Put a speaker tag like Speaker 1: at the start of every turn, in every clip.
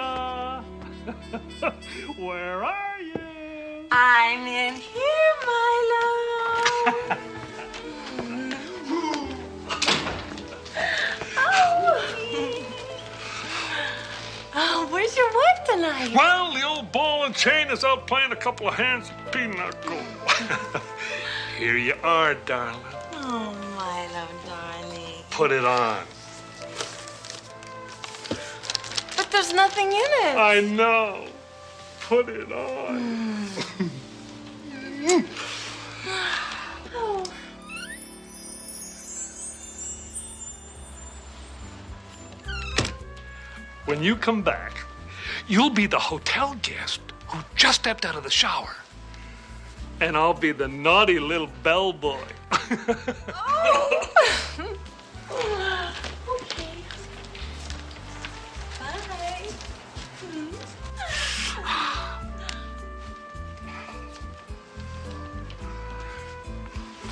Speaker 1: Darla! Where are you?
Speaker 2: I'm in here, Milo. Oh, where's your wife tonight?
Speaker 1: Well, the old ball and chain is out playing a couple of hands of pinochle. Here you are, darling.
Speaker 2: Oh, Milo, darling.
Speaker 1: Put it on.
Speaker 2: But there's nothing in it.
Speaker 1: I know. Put it on.
Speaker 2: Oh.
Speaker 1: When you come back, you'll be the hotel guest who just stepped out of the shower. And I'll be the naughty little bellboy.
Speaker 2: Oh. Okay. Bye.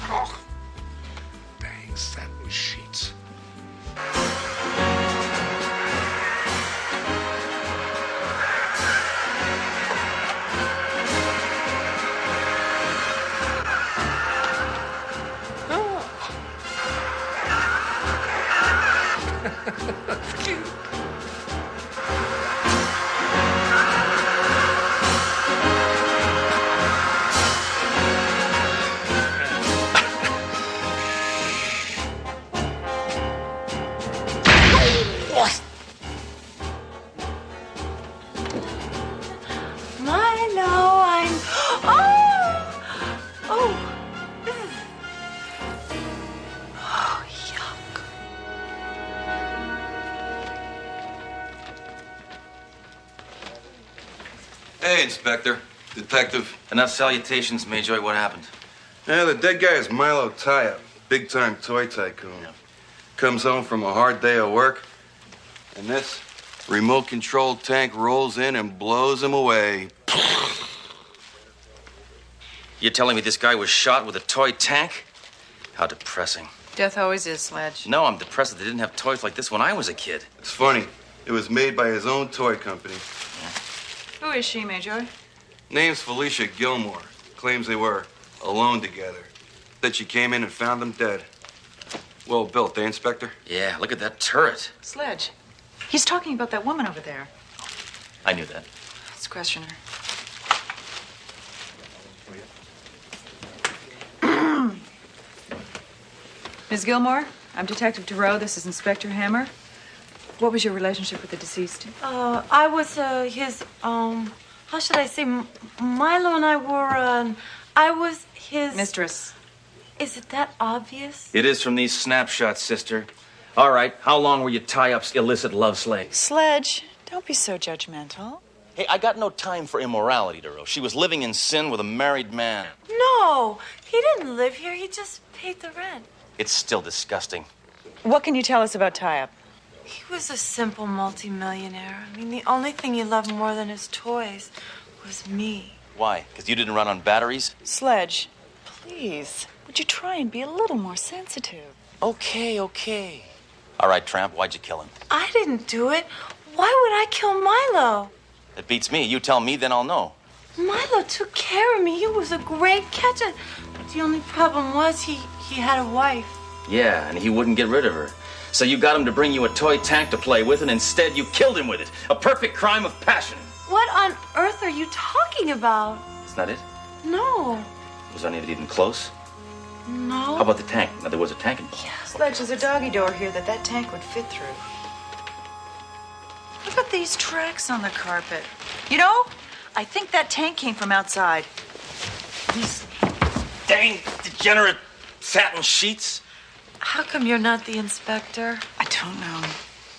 Speaker 1: Oh, dang satin sheets.
Speaker 2: Milo, I'm... Oh! Oh! Oh, yuck.
Speaker 3: Hey, Inspector. Detective.
Speaker 4: Enough salutations, Mayjoy. What happened?
Speaker 3: Yeah, the dead guy is Milo Taya, big-time toy tycoon. Comes home from a hard day of work, and this remote-controlled tank rolls in and blows him away.
Speaker 4: You're telling me this guy was shot with a toy tank? How depressing.
Speaker 5: Death always is, Sledge.
Speaker 4: No, I'm depressed that they didn't have toys like this when I was a kid.
Speaker 3: It's funny. It was made by his own toy company.
Speaker 5: Who is she, Mayjoy?
Speaker 3: Name's Felicia Gilmore. Claims they were alone together. That she came in and found them dead. Well built, eh, Inspector?
Speaker 4: Yeah, look at that turret.
Speaker 5: Sledge. He's talking about that woman over there.
Speaker 4: I knew that.
Speaker 5: Let's question her. Ms. Gilmore, I'm Detective Thoreau. This is Inspector Hammer. What was your relationship with the deceased?
Speaker 2: I was his, how should I say? Milo and I were, I was his...
Speaker 5: Mistress.
Speaker 2: Is it that obvious?
Speaker 4: It is from these snapshots, sister. All right, how long were you tie-ups illicit love slaves?
Speaker 5: Sledge, don't be so judgmental.
Speaker 4: Hey, I got no time for immorality, Thoreau. She was living in sin with a married man.
Speaker 2: No, he didn't live here. He just paid the rent.
Speaker 4: It's still disgusting.
Speaker 5: What can you tell us about tie-up?
Speaker 2: He was a simple multimillionaire. I mean, the only thing he loved more than his toys was me.
Speaker 4: Why? Because you didn't run on batteries?
Speaker 5: Sledge, please, would you try and be a little more sensitive?
Speaker 4: Okay. All right, Tramp, why'd you kill him?
Speaker 2: I didn't do it. Why would I kill Milo?
Speaker 4: It beats me. You tell me, then I'll know.
Speaker 2: Milo took care of me. He was a great catcher. But the only problem was he had a wife.
Speaker 4: Yeah, and he wouldn't get rid of her. So you got him to bring you a toy tank to play with, and instead you killed him with it. A perfect crime of passion.
Speaker 2: What on earth are you talking about?
Speaker 4: Isn't that it?
Speaker 2: No.
Speaker 4: Was any of it even close?
Speaker 2: No.
Speaker 4: How about the tank? Now, there was a tank involved.
Speaker 2: Yes.
Speaker 5: Sledge, there's a doggy door here that tank would fit through. Look at these tracks on the carpet. You know, I think that tank came from outside.
Speaker 4: These dang degenerate satin sheets.
Speaker 2: How come you're not the inspector?
Speaker 5: I don't know.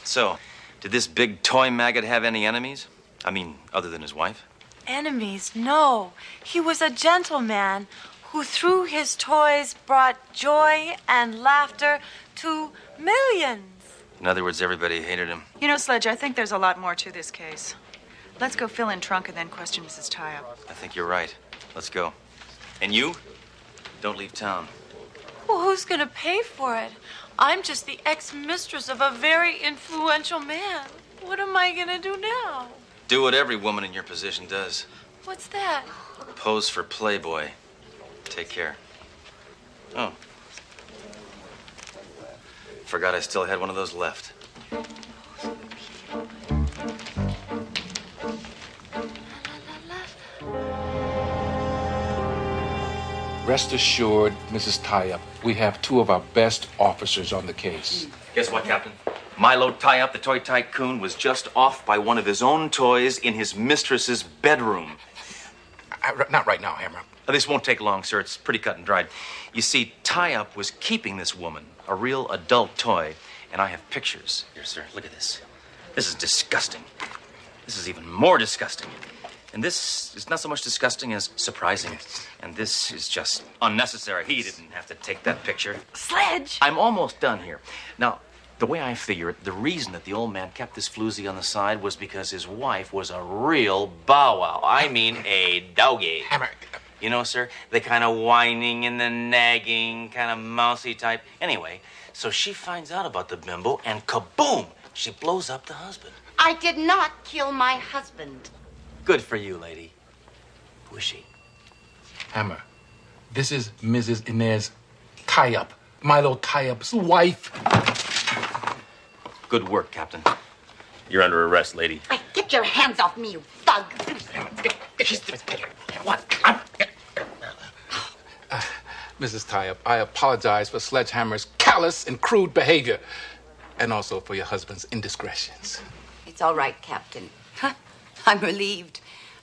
Speaker 4: So, did this big toy maggot have any enemies? I mean, other than his wife?
Speaker 2: Enemies? No. He was a gentleman who, through his toys, brought joy and laughter to millions.
Speaker 4: In other words, everybody hated him.
Speaker 5: You know, Sledge, I think there's a lot more to this case. Let's go fill in trunk and then question Mrs. Tyup.
Speaker 4: I think you're right. Let's go. And you? Don't leave town.
Speaker 2: Well, who's going to pay for it? I'm just the ex-mistress of a very influential man. What am I going to do now?
Speaker 4: Do what every woman in your position does.
Speaker 2: What's that?
Speaker 4: Pose for Playboy. Take care. Oh. Forgot I still had one of those left.
Speaker 6: Rest assured, Mrs. Tie-Up, we have two of our best officers on the case.
Speaker 4: Guess what, Captain? Milo Tie-Up, the toy tycoon, was just off by one of his own toys in his mistress's bedroom.
Speaker 6: Not right now, Hammer.
Speaker 4: This won't take long, sir. It's pretty cut and dried. You see, Tie-Up was keeping this woman, a real adult toy, and I have pictures. Here, sir, look at this. This is disgusting. This is even more disgusting. And this is not so much disgusting as surprising. And this is just unnecessary. He didn't have to take that picture.
Speaker 2: Sledge!
Speaker 4: I'm almost done here. Now, the way I figure it, the reason that the old man kept this floozy on the side was because his wife was a real bow wow. I mean, a doggy.
Speaker 6: Hammer.
Speaker 4: You know, sir, the kind of whining and the nagging, kind of mousy type. Anyway, so she finds out about the bimbo, and kaboom! She blows up the husband.
Speaker 7: I did not kill my husband.
Speaker 4: Good for you, lady. Who is she?
Speaker 6: Hammer, this is Mrs. Inez Tie-Up, Milo Tie-Up's wife.
Speaker 4: Good work, Captain. You're under arrest, lady.
Speaker 7: Hey, get your hands off me, you thug.
Speaker 4: What?
Speaker 6: Mrs. Tie-Up, I apologize for Sledgehammer's callous and crude behavior, and also for your husband's indiscretions.
Speaker 7: It's all right, Captain. I'm relieved.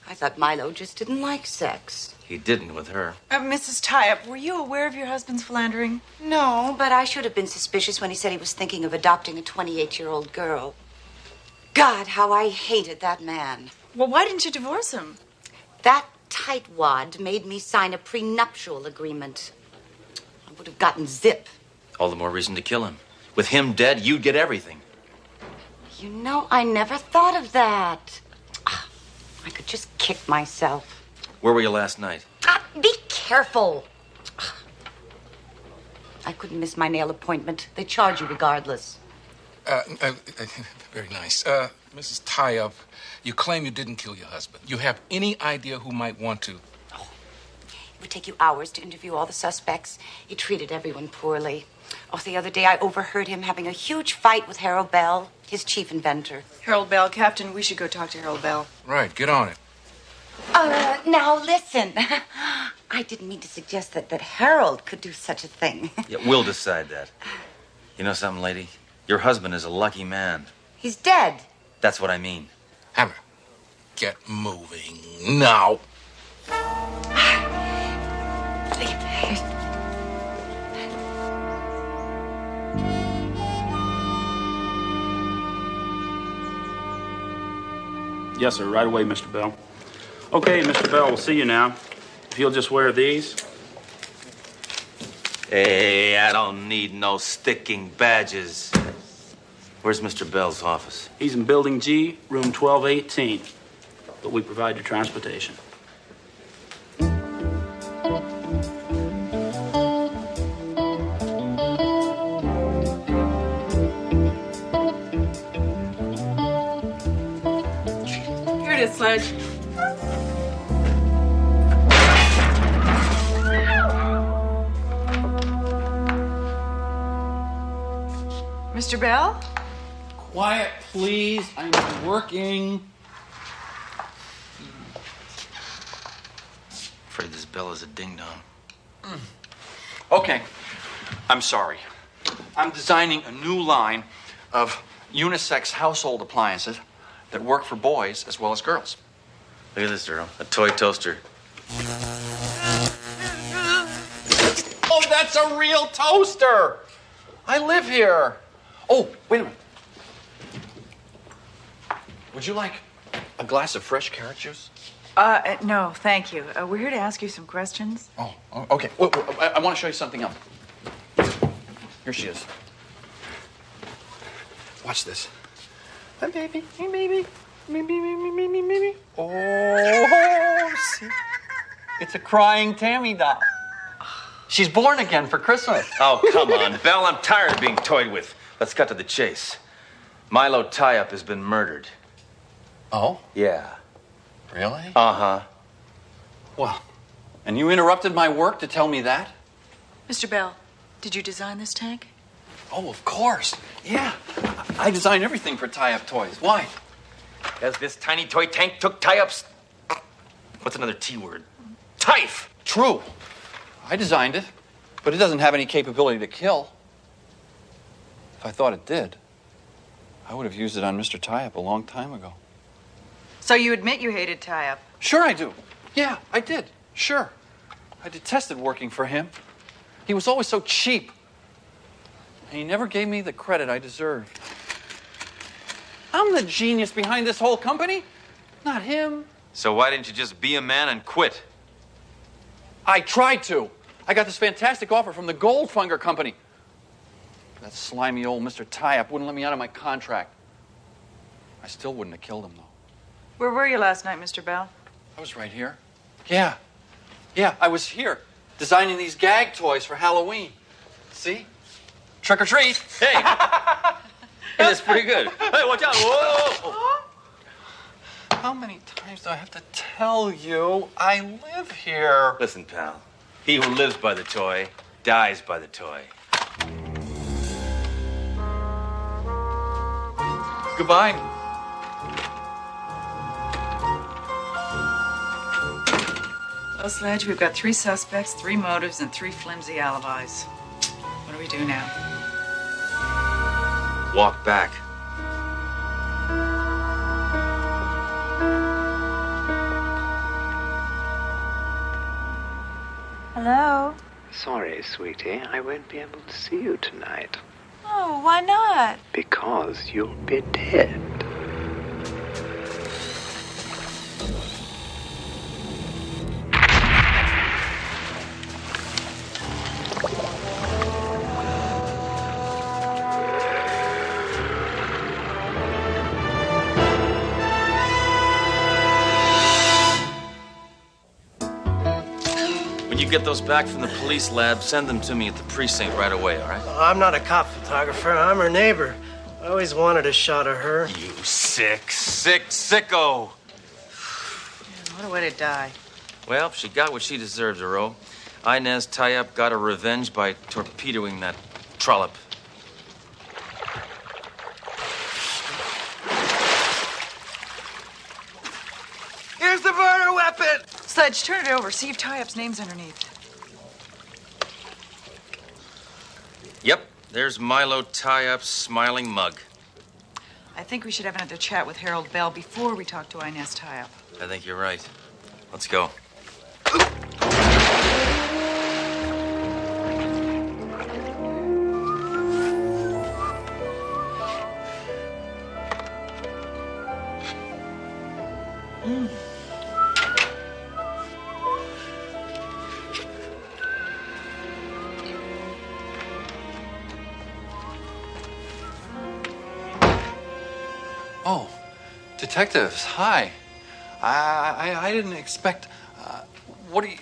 Speaker 7: I thought Milo just didn't like sex.
Speaker 4: He didn't with her.
Speaker 5: Mrs. Tie-Up, were you aware of your husband's philandering?
Speaker 7: No, but I should have been suspicious when he said he was thinking of adopting a 28-year-old girl. God, how I hated that man.
Speaker 5: Well, why didn't you divorce him?
Speaker 7: That tightwad made me sign a prenuptial agreement. I would have gotten zip.
Speaker 4: All the more reason to kill him. With him dead, you'd get everything.
Speaker 7: You know, I never thought of that. I could just kick myself.
Speaker 4: Where were you last night?
Speaker 7: Be careful. I couldn't miss my nail appointment. They charge you regardless.
Speaker 6: Very nice. Mrs. Tie-Up, you claim you didn't kill your husband. You have any idea who might want to?
Speaker 7: It would take you hours to interview all the suspects. He treated everyone poorly. Oh, the other day I overheard him having a huge fight with Harold Bell, his chief inventor.
Speaker 5: Harold Bell, Captain, we should go talk to Harold Bell.
Speaker 6: Right, get on it.
Speaker 7: Now listen. I didn't mean to suggest that Harold could do such a thing.
Speaker 4: Yeah, we'll decide that. You know something, lady? Your husband is a lucky man.
Speaker 7: He's dead.
Speaker 4: That's what I mean.
Speaker 6: Hammer, get moving now.
Speaker 8: Yes, sir. Right away, Mr. Bell. Okay, Mr. Bell, we'll see you now. If you'll just wear these.
Speaker 4: Hey, I don't need no sticking badges. Where's Mr. Bell's office?
Speaker 8: He's in Building G, room 1218. But we provide your transportation.
Speaker 5: Here it is, Sledge. Mr. Bell?
Speaker 9: Quiet, please. I'm working.
Speaker 4: Afraid this Bell is a ding-dong.
Speaker 9: Okay. I'm sorry. I'm designing a new line of unisex household appliances that work for boys as well as girls.
Speaker 4: Look at this, Earl. A toy toaster.
Speaker 9: Oh, that's a real toaster! I live here. Oh, wait a minute. Would you like a glass of fresh carrot juice?
Speaker 5: No, thank you. We're here to ask you some questions.
Speaker 9: Oh, okay. Wait, I want to show you something else. Here she is. Watch this. Hi, baby. Hey, baby. Me. Oh, see? It's a crying Tammy doll. She's born again for Christmas.
Speaker 4: Oh, come on, Bell. I'm tired of being toyed with. Let's cut to the chase. Milo Tie-Up has been murdered.
Speaker 9: Oh?
Speaker 4: Yeah.
Speaker 9: Really?
Speaker 4: Uh-huh.
Speaker 9: Well, and you interrupted my work to tell me that?
Speaker 5: Mr. Bell, did you design this tank?
Speaker 9: Oh, of course. Yeah. I design everything for tie-up toys. Why?
Speaker 4: Because this tiny toy tank took tie-ups. What's another T word? Tife!
Speaker 9: True. I designed it, but it doesn't have any capability to kill. If I thought it did, I would have used it on Mr. Tie-Up a long time ago.
Speaker 5: So you admit you hated tie-up?
Speaker 9: Sure I do. Yeah, I did. Sure. I detested working for him. He was always so cheap. And he never gave me the credit I deserved. I'm the genius behind this whole company, not him.
Speaker 4: So why didn't you just be a man and quit?
Speaker 9: I tried to. I got this fantastic offer from the Goldfunger Company. That slimy old Mr. Tie-Up wouldn't let me out of my contract. I still wouldn't have killed him, though.
Speaker 5: Where were you last night, Mr. Bell?
Speaker 9: I was right here. Yeah, I was here, designing these gag toys for Halloween. See? Trick or treat.
Speaker 4: Hey! That's pretty good. Hey, watch out. Whoa!
Speaker 9: How many times do I have to tell you I live here?
Speaker 4: Listen, pal. He who lives by the toy dies by the toy.
Speaker 9: Goodbye.
Speaker 5: Well, Sledge, we've got 3 suspects, 3 motives, and 3 flimsy alibis. What do we do now?
Speaker 4: Walk back.
Speaker 2: Hello?
Speaker 10: Sorry, sweetie, I won't be able to see you tonight.
Speaker 2: Oh, why not?
Speaker 10: Because you'll be dead.
Speaker 4: When you get those back from the police lab, send them to me at the precinct right away, all right?
Speaker 11: I'm not a cop photographer. I'm her neighbor. I always wanted a shot of her.
Speaker 4: You sick sicko.
Speaker 5: What a way to die.
Speaker 4: Well, she got what she deserves, Aro. Inez Tie-Up got her revenge by torpedoing that trollop.
Speaker 3: Here's the murder weapon!
Speaker 5: Sledge, turn it over. See if Tie-Up's name's underneath.
Speaker 4: Yep, there's Milo Tie-Up's smiling mug.
Speaker 5: I think we should have another chat with Harold Bell before we talk to Inez Tie-Up.
Speaker 4: I think you're right. Let's go.
Speaker 9: Oh, detectives, hi. I didn't expect. What do you.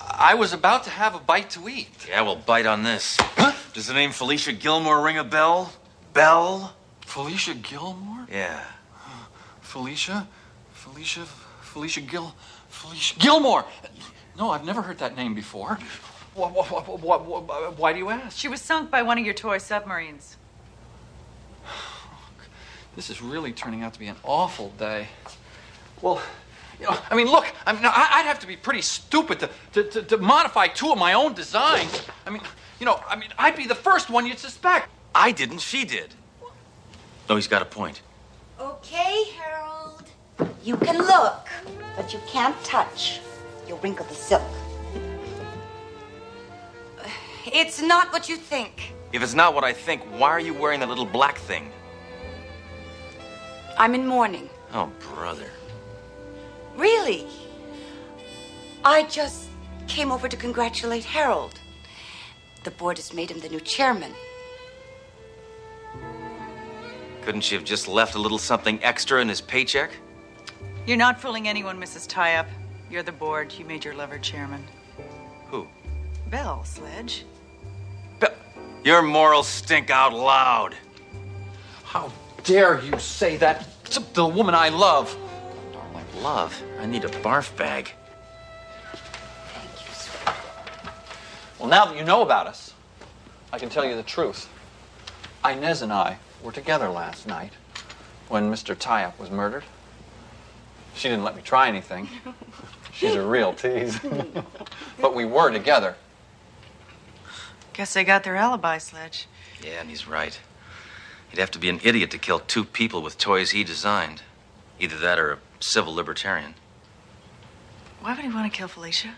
Speaker 9: I was about to have a bite to eat.
Speaker 4: Yeah, we'll bite on this.
Speaker 9: Huh?
Speaker 4: Does the name Felicia Gilmore ring a bell? Bell?
Speaker 9: Felicia Gilmore?
Speaker 4: Yeah.
Speaker 9: Felicia Gilmore. No, I've never heard that name before. Why do you ask?
Speaker 5: She was sunk by one of your toy submarines.
Speaker 9: This is really turning out to be an awful day. Well, look, I'd have to be pretty stupid to modify 2 of my own designs. I'd be the first one you'd suspect.
Speaker 4: I didn't, she did. No, he's got a point.
Speaker 7: Okay, Harold. You can look, but you can't touch. You'll wrinkle the silk. It's not what you think.
Speaker 4: If it's not what I think, why are you wearing that little black thing?
Speaker 7: I'm in mourning.
Speaker 4: Oh, brother.
Speaker 7: Really? I just came over to congratulate Harold. The board has made him the new chairman.
Speaker 4: Couldn't she have just left a little something extra in his paycheck?
Speaker 5: You're not fooling anyone, Mrs. Tie-Up. You're the board. You made your lover chairman.
Speaker 4: Who?
Speaker 5: Bell, Sledge.
Speaker 4: Your morals stink out loud.
Speaker 9: How dare you say that It's the woman I love.
Speaker 4: Like love? I need a barf bag.
Speaker 9: Well, now that you know about us, I can tell you the truth. Inez and I were together last night when Mr. Tie-Up was murdered. She didn't let me try anything. She's a real tease. But we were together.
Speaker 5: Guess they got their alibi, Sledge.
Speaker 4: Yeah, and he's right. He'd have to be an idiot to kill 2 people with toys he designed. Either that or a civil libertarian.
Speaker 5: Why would he want to kill Felicia?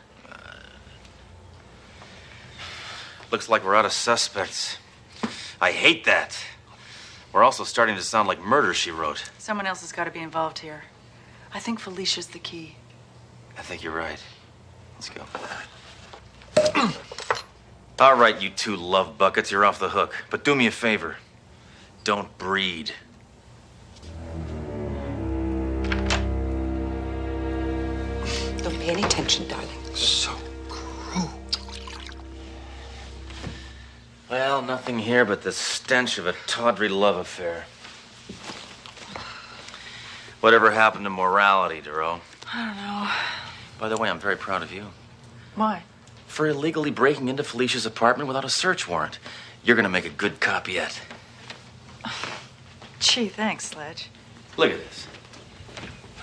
Speaker 4: Looks like we're out of suspects. I hate that. We're also starting to sound like murder, she wrote.
Speaker 5: Someone else has got to be involved here. I think Felicia's the key.
Speaker 4: I think you're right. Let's go. All right, you 2 love buckets, you're off the hook. But do me a favor. Don't breed.
Speaker 7: Don't pay any attention, darling.
Speaker 3: So cruel.
Speaker 4: Well, nothing here but the stench of a tawdry love affair. Whatever happened to morality, Duro?
Speaker 5: I don't know.
Speaker 4: By the way, I'm very proud of you.
Speaker 5: Why?
Speaker 4: For illegally breaking into Felicia's apartment without a search warrant. You're gonna make a good cop yet.
Speaker 5: Gee, thanks, Sledge.
Speaker 4: Look at this.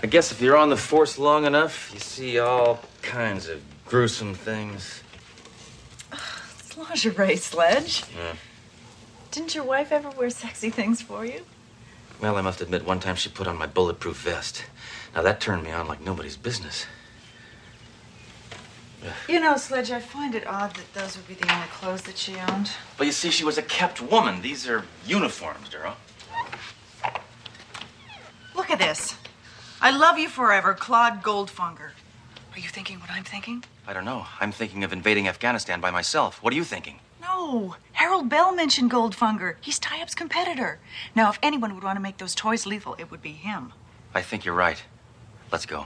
Speaker 4: I guess if you're on the force long enough, you see all kinds of gruesome things.
Speaker 5: It's lingerie, Sledge.
Speaker 4: Yeah.
Speaker 5: Didn't your wife ever wear sexy things for you?
Speaker 4: Well, I must admit, one time she put on my bulletproof vest. Now, that turned me on like nobody's business.
Speaker 5: You know, Sledge, I find it odd that those would be the only clothes that she owned.
Speaker 4: But you see, she was a kept woman. These are uniforms, Duro.
Speaker 5: Look at this. I love you forever, Claude Goldfunger. Are you thinking what I'm thinking?
Speaker 4: I don't know. I'm thinking of invading Afghanistan by myself. What are you thinking?
Speaker 5: No. Harold Bell mentioned Goldfunger. He's Tie-Up's competitor. Now, if anyone would want to make those toys lethal, it would be him.
Speaker 4: I think you're right. Let's go.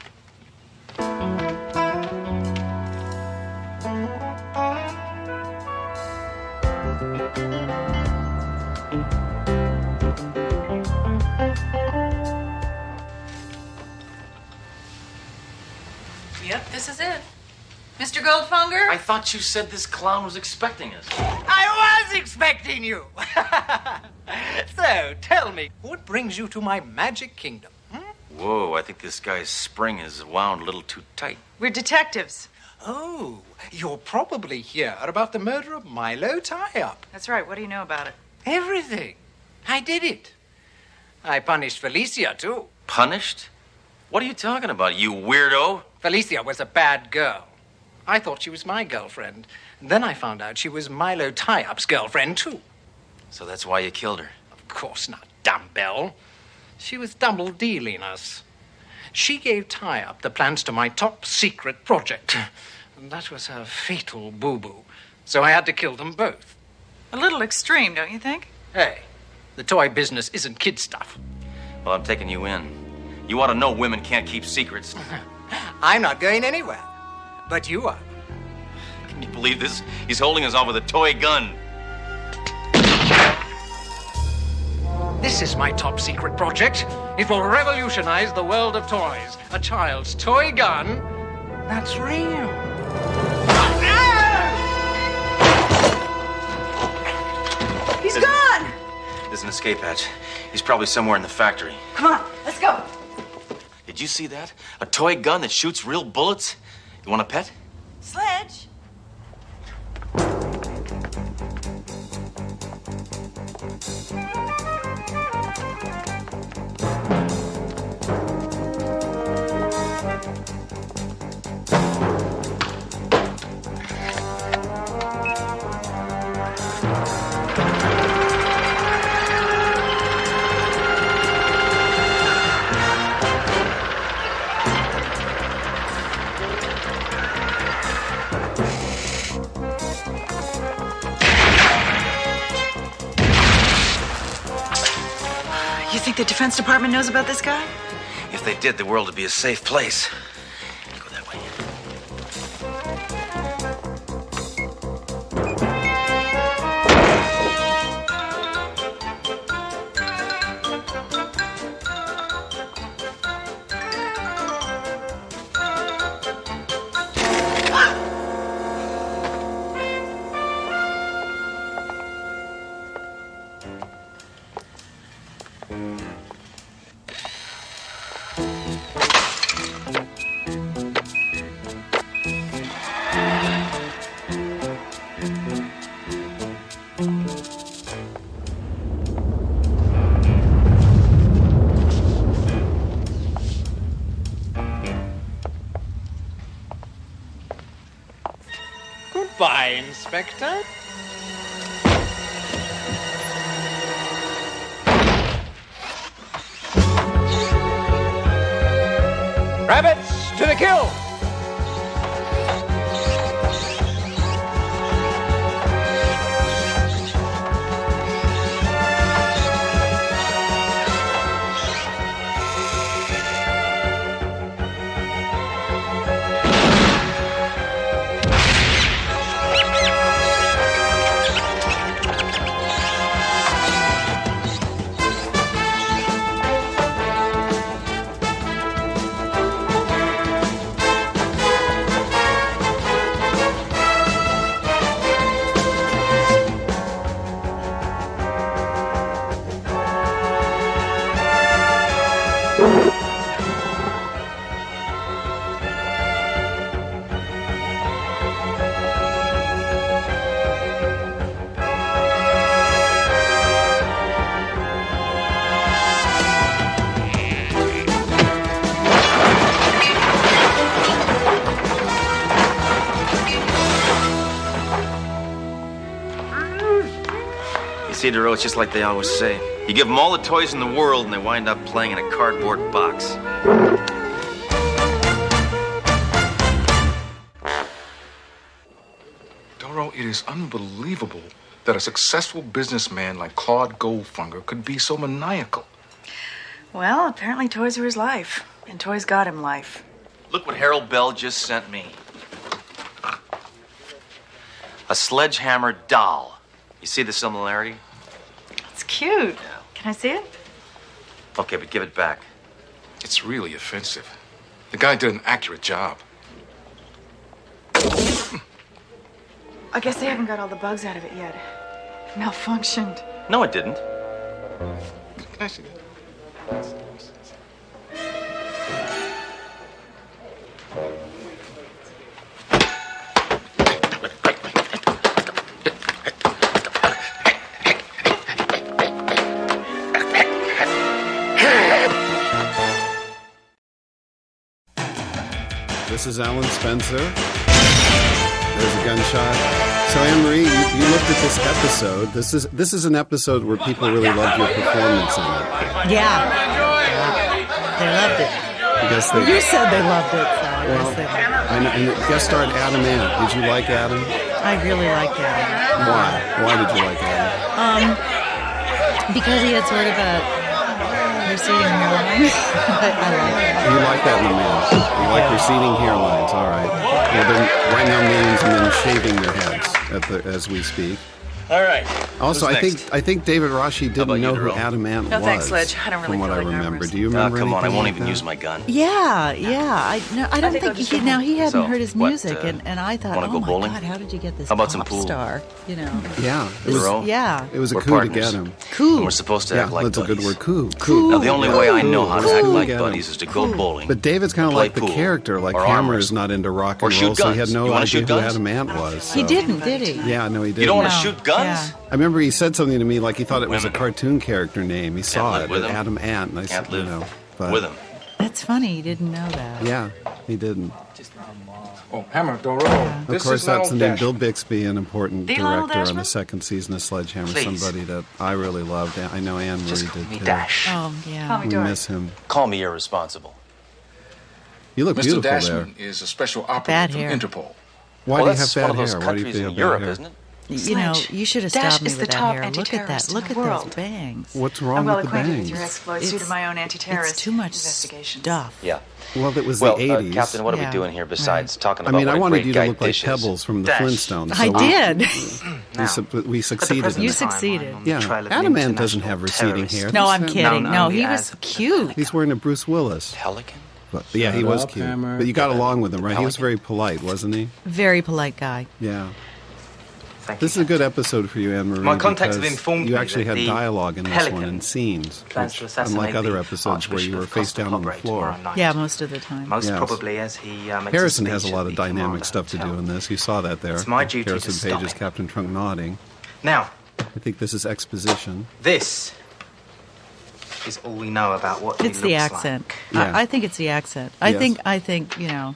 Speaker 5: Yep, this is it. Mr. Goldfunger?
Speaker 4: I thought you said this clown was expecting us.
Speaker 12: I was expecting you. So, tell me, what brings you to my magic kingdom?
Speaker 4: Whoa, I think this guy's spring is wound a little too tight.
Speaker 5: We're detectives.
Speaker 12: Oh, you're probably here about the murder of Milo Tie-Up.
Speaker 5: That's right. What do you know about it?
Speaker 12: Everything. I did it. I punished Felicia, too.
Speaker 4: Punished? What are you talking about, you weirdo?
Speaker 12: Felicia was a bad girl. I thought she was my girlfriend. Then I found out she was Milo Tie-Up's girlfriend, too.
Speaker 4: So that's why you killed her?
Speaker 12: Of course not, dumbbell. She was double-dealing us. She gave Tie-Up the plans to my top-secret project. And that was her fatal boo-boo. So I had to kill them both.
Speaker 5: A little extreme, don't you think?
Speaker 12: Hey, the toy business isn't kid stuff.
Speaker 4: Well, I'm taking you in. You ought to know women can't keep secrets.
Speaker 12: I'm not going anywhere. But you are.
Speaker 4: Can you believe this? He's holding us off with a toy gun.
Speaker 12: This is my top secret project. It will revolutionize the world of toys. A child's toy gun that's real.
Speaker 5: He's gone!
Speaker 4: There's an escape hatch. He's probably somewhere in the factory.
Speaker 5: Come on, let's go.
Speaker 4: Did you see that? A toy gun that shoots real bullets? You want a pet?
Speaker 5: Sledge? You think the Defense Department knows about this guy?
Speaker 4: If they did, the world would be a safe place. Go that way.
Speaker 12: by, Inspector. Rabbits to the kill!
Speaker 4: See, Duro, it's just like they always say. You give them all the toys in the world and they wind up playing in a cardboard box.
Speaker 6: Doro, it is unbelievable that a successful businessman like Claude Goldfunger could be so maniacal.
Speaker 5: Well, apparently toys are his life, and toys got him life.
Speaker 4: Look what Harold Bell just sent me. A sledgehammer doll. You see the similarity?
Speaker 5: It's cute. Can I see it?
Speaker 4: Okay, but give it back.
Speaker 6: It's really offensive. The guy did an accurate job.
Speaker 5: I guess they haven't got all the bugs out of it yet. It malfunctioned.
Speaker 4: No, it didn't.
Speaker 6: Can I see that?
Speaker 13: This is Alan Spencer. There's a gunshot. So, Anne-Marie, you looked at this episode. This is an episode where people really loved your performance in it.
Speaker 14: Yeah. They loved it.
Speaker 13: Because they,
Speaker 14: you said they loved it, so I guess they loved it.
Speaker 13: I know, and it guest starred Adam Ant. Did you like Adam?
Speaker 14: I really liked Adam.
Speaker 13: Why? Why did you like Adam?
Speaker 14: Because he had sort of a receding hairline. I like it.
Speaker 13: You like that in a man. You like receding hairlines, all right. Well, then, right now, millions of men shaving their heads as we speak.
Speaker 4: All right.
Speaker 13: Also, I think David Rashi didn't know who Adam Ant was.
Speaker 5: No, thanks, Sledge. I don't really
Speaker 13: from what
Speaker 5: feel
Speaker 13: I
Speaker 5: like
Speaker 13: remember.
Speaker 5: numbers.
Speaker 13: Do you remember
Speaker 4: Come on, I
Speaker 13: anything
Speaker 4: won't
Speaker 13: like
Speaker 4: even
Speaker 13: that?
Speaker 4: use my gun.
Speaker 14: Yeah. I don't think he hadn't
Speaker 4: So,
Speaker 14: heard his
Speaker 4: what,
Speaker 14: music, and I thought,
Speaker 4: wanna
Speaker 14: oh
Speaker 4: go
Speaker 14: my
Speaker 4: bowling?
Speaker 14: God, how did you get this
Speaker 4: How about
Speaker 14: pop
Speaker 4: some pool?
Speaker 14: star? You know.
Speaker 13: Yeah.
Speaker 14: It was, yeah.
Speaker 13: It was a
Speaker 4: We're
Speaker 13: coup
Speaker 4: partners.
Speaker 13: to get him.
Speaker 14: Coup.
Speaker 4: And we're supposed to
Speaker 13: Yeah,
Speaker 4: act like
Speaker 13: that's
Speaker 4: buddies.
Speaker 13: a good word. Coup.
Speaker 4: Now, the only way I know how to act like
Speaker 13: Get him.
Speaker 4: buddies is to go bowling.
Speaker 13: But David's kind of
Speaker 4: play
Speaker 13: like the
Speaker 4: pool,
Speaker 13: character. Like
Speaker 4: or
Speaker 13: Hammer
Speaker 4: arm
Speaker 13: is not into rock
Speaker 4: or
Speaker 13: and
Speaker 4: shoot
Speaker 13: roll, so he had
Speaker 4: guns.
Speaker 13: no
Speaker 4: You wanna
Speaker 13: idea
Speaker 4: shoot
Speaker 13: who
Speaker 4: guns?
Speaker 13: Adam Ant was.
Speaker 14: He
Speaker 13: so.
Speaker 14: didn't, did he?
Speaker 13: Yeah, no, he didn't.
Speaker 4: You don't want to
Speaker 14: No.
Speaker 4: shoot guns?
Speaker 14: Yeah.
Speaker 13: I remember he said something to me like he thought it was a
Speaker 4: Women.
Speaker 13: cartoon character name. He saw
Speaker 4: live
Speaker 13: it,
Speaker 4: with him.
Speaker 13: Adam Ant, and I
Speaker 4: Can't
Speaker 13: said, you
Speaker 4: live
Speaker 13: know. But,
Speaker 4: with him.
Speaker 14: That's funny. He didn't know that.
Speaker 13: Yeah, he didn't.
Speaker 6: Oh, Hammer, Doro.
Speaker 13: Of course, that's the name. Bill Bixby, an important
Speaker 5: The Lionel
Speaker 13: director on the
Speaker 5: Dashman?
Speaker 13: second season of Sledgehammer,
Speaker 4: Please.
Speaker 13: somebody that I really loved. I know Anne Marie
Speaker 4: Just
Speaker 13: did
Speaker 4: call me
Speaker 13: too.
Speaker 4: Dash.
Speaker 14: Oh, yeah.
Speaker 5: Call me
Speaker 13: We
Speaker 5: Dory.
Speaker 13: miss him.
Speaker 4: Call me irresponsible.
Speaker 13: You look
Speaker 6: Mr.
Speaker 13: beautiful there.
Speaker 6: Dashman is a special operative
Speaker 14: Bad
Speaker 6: from
Speaker 14: hair.
Speaker 6: Interpol.
Speaker 13: Why
Speaker 4: Well,
Speaker 13: do you
Speaker 4: that's
Speaker 13: have
Speaker 4: one
Speaker 13: bad
Speaker 4: of those
Speaker 13: hair? Why do you
Speaker 4: countries
Speaker 13: feel
Speaker 4: in
Speaker 13: bad
Speaker 4: Europe,
Speaker 13: hair?
Speaker 4: isn't it?
Speaker 14: You know, you should have
Speaker 5: Dash
Speaker 14: stopped me
Speaker 5: is the
Speaker 14: with that
Speaker 5: top
Speaker 14: hair. Look at that.
Speaker 5: anti-terrorist in
Speaker 14: Look
Speaker 5: the
Speaker 14: at
Speaker 5: world.
Speaker 14: those bangs.
Speaker 13: What's wrong
Speaker 5: I'm well
Speaker 13: with the
Speaker 5: acquainted
Speaker 13: bangs?
Speaker 5: with your exploits due to my own anti-terrorist
Speaker 14: It's too much
Speaker 5: investigations.
Speaker 14: stuff.
Speaker 4: Yeah.
Speaker 13: Well, it was
Speaker 4: Well,
Speaker 13: the 80s.
Speaker 4: Captain, what are we
Speaker 14: Yeah,
Speaker 4: doing here besides talking
Speaker 13: I
Speaker 4: about
Speaker 13: mean,
Speaker 4: what
Speaker 13: I
Speaker 4: a
Speaker 13: wanted
Speaker 4: great
Speaker 13: you to
Speaker 4: guy
Speaker 13: look like
Speaker 4: Dish is?
Speaker 13: Pebbles from the
Speaker 4: Dash.
Speaker 13: Flintstones.
Speaker 14: I did.
Speaker 13: We succeeded in
Speaker 14: You
Speaker 13: it.
Speaker 14: succeeded.
Speaker 13: Yeah, Adam Ant doesn't have receding hair.
Speaker 14: No, I'm
Speaker 13: That's-
Speaker 14: kidding.
Speaker 5: No,
Speaker 14: No,
Speaker 5: only
Speaker 14: he
Speaker 5: as
Speaker 14: was cute.
Speaker 13: He's wearing a Bruce Willis.
Speaker 4: Pelican?
Speaker 13: But, yeah, he
Speaker 6: Shut
Speaker 13: was
Speaker 6: up,
Speaker 13: cute.
Speaker 6: Hammer.
Speaker 13: But you got along with him, right? He was
Speaker 4: Pelican.
Speaker 13: very polite, wasn't he?
Speaker 14: Very polite guy.
Speaker 13: Yeah.
Speaker 4: Thank
Speaker 13: This is
Speaker 4: you.
Speaker 13: a good episode for you, Anne Marie.
Speaker 4: My contacts have
Speaker 13: because
Speaker 4: informed
Speaker 13: you
Speaker 4: me
Speaker 13: actually
Speaker 4: that
Speaker 13: had
Speaker 4: the
Speaker 13: dialogue in this
Speaker 4: Pelican
Speaker 13: one and scenes,
Speaker 10: plans to
Speaker 13: which,
Speaker 10: assassinate
Speaker 13: unlike other
Speaker 10: the
Speaker 13: episodes where you
Speaker 10: Archbishop
Speaker 13: were
Speaker 10: of
Speaker 13: face down on the
Speaker 10: Costa
Speaker 13: floor.
Speaker 10: tomorrow night.
Speaker 14: Yeah, most of the time.
Speaker 10: Most
Speaker 13: Yes.
Speaker 10: probably as he makes
Speaker 13: Harrison
Speaker 10: a
Speaker 13: has a
Speaker 10: speech
Speaker 13: lot
Speaker 10: at
Speaker 13: of
Speaker 10: the
Speaker 13: dynamic
Speaker 10: Commander
Speaker 13: stuff to do
Speaker 10: Hotel.
Speaker 13: in this. You saw that there.
Speaker 10: It's my duty to
Speaker 13: Harrison
Speaker 10: stop
Speaker 13: Page is
Speaker 10: him.
Speaker 13: Captain Trunk nodding.
Speaker 10: Now,
Speaker 13: I think this is exposition.
Speaker 10: this is all we know about what
Speaker 14: It's
Speaker 10: he
Speaker 14: the
Speaker 10: looks
Speaker 14: accent.
Speaker 13: Yeah.
Speaker 14: I think it's the accent.
Speaker 13: Yes.
Speaker 14: I think, you know,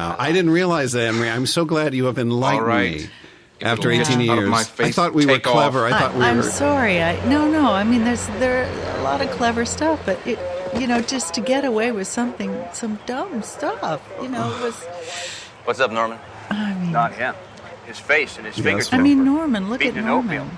Speaker 13: now. I didn't realize that, Emery. I'm so glad you have enlightened
Speaker 6: All right.
Speaker 13: me.
Speaker 6: Get
Speaker 13: After
Speaker 6: the
Speaker 13: 18
Speaker 6: out of my
Speaker 13: years,
Speaker 6: face.
Speaker 13: I thought we were
Speaker 6: Take off.
Speaker 13: clever. I thought we
Speaker 14: I'm
Speaker 13: were.
Speaker 14: sorry. No. I mean, there are a lot of clever stuff, but just to get away with some dumb stuff, it was.
Speaker 4: What's up, Norman?
Speaker 14: I mean,
Speaker 10: Not him. His face and his
Speaker 13: Yes,
Speaker 10: fingertips.
Speaker 14: I mean, Norman. Look at
Speaker 10: Beaten in
Speaker 14: Norman.
Speaker 10: oatmeal.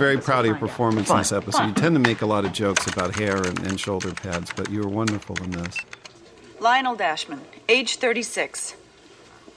Speaker 13: very proud of your performance in this episode. You tend to make a lot of jokes about hair and shoulder pads, but you were wonderful in this.
Speaker 5: Lionel Dashman, age 36.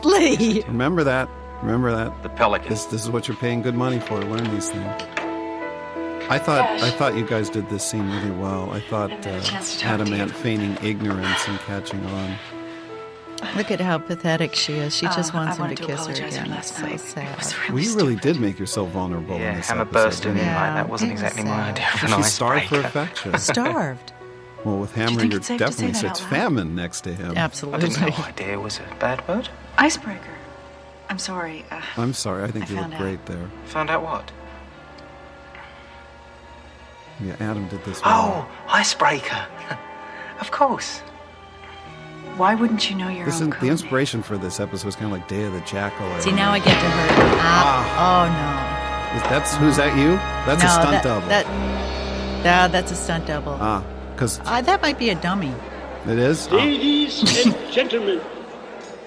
Speaker 14: Definitely.
Speaker 13: Remember that. Remember that.
Speaker 4: The pelican.
Speaker 13: This is what you're paying good money for. Learn these things. I thought you guys did this scene really well. I thought Adamant feigning ignorance and catching on.
Speaker 14: Look at how pathetic she is. She just wants him to kiss her again. It's so sad.
Speaker 13: Well, you really did make yourself vulnerable in this
Speaker 15: Hammer
Speaker 13: episode.
Speaker 15: burst in
Speaker 14: Yeah,
Speaker 15: like that wasn't
Speaker 14: it was
Speaker 15: exactly my
Speaker 14: sad.
Speaker 15: idea of an
Speaker 13: She's starved for
Speaker 15: icebreaker.
Speaker 13: affection.
Speaker 14: Starved.
Speaker 13: Well, with Hammer,
Speaker 5: think
Speaker 13: you're
Speaker 5: it's safe to say
Speaker 13: definitely
Speaker 5: that
Speaker 13: it's
Speaker 5: out loud?
Speaker 13: famine next to him.
Speaker 15: I
Speaker 14: Absolutely.
Speaker 15: had no idea it was a bad word.
Speaker 5: Icebreaker. I'm sorry.
Speaker 13: I'm sorry. I think you
Speaker 5: found
Speaker 13: look
Speaker 5: out.
Speaker 13: great there.
Speaker 15: Found out what?
Speaker 13: Yeah, Adam did this well.
Speaker 15: Oh, icebreaker. Of course.
Speaker 5: Why wouldn't you know your
Speaker 13: This
Speaker 5: own
Speaker 13: is, the
Speaker 5: code?
Speaker 13: inspiration for this episode was kind of like Day of the Jackal.
Speaker 14: See, now I get to hurt.
Speaker 13: That's who's that? You? That's
Speaker 14: No,
Speaker 13: a stunt
Speaker 14: that-
Speaker 13: double.
Speaker 14: That's a stunt double.
Speaker 13: Because
Speaker 14: That might be a dummy.
Speaker 13: it is.
Speaker 16: Ladies and gentlemen,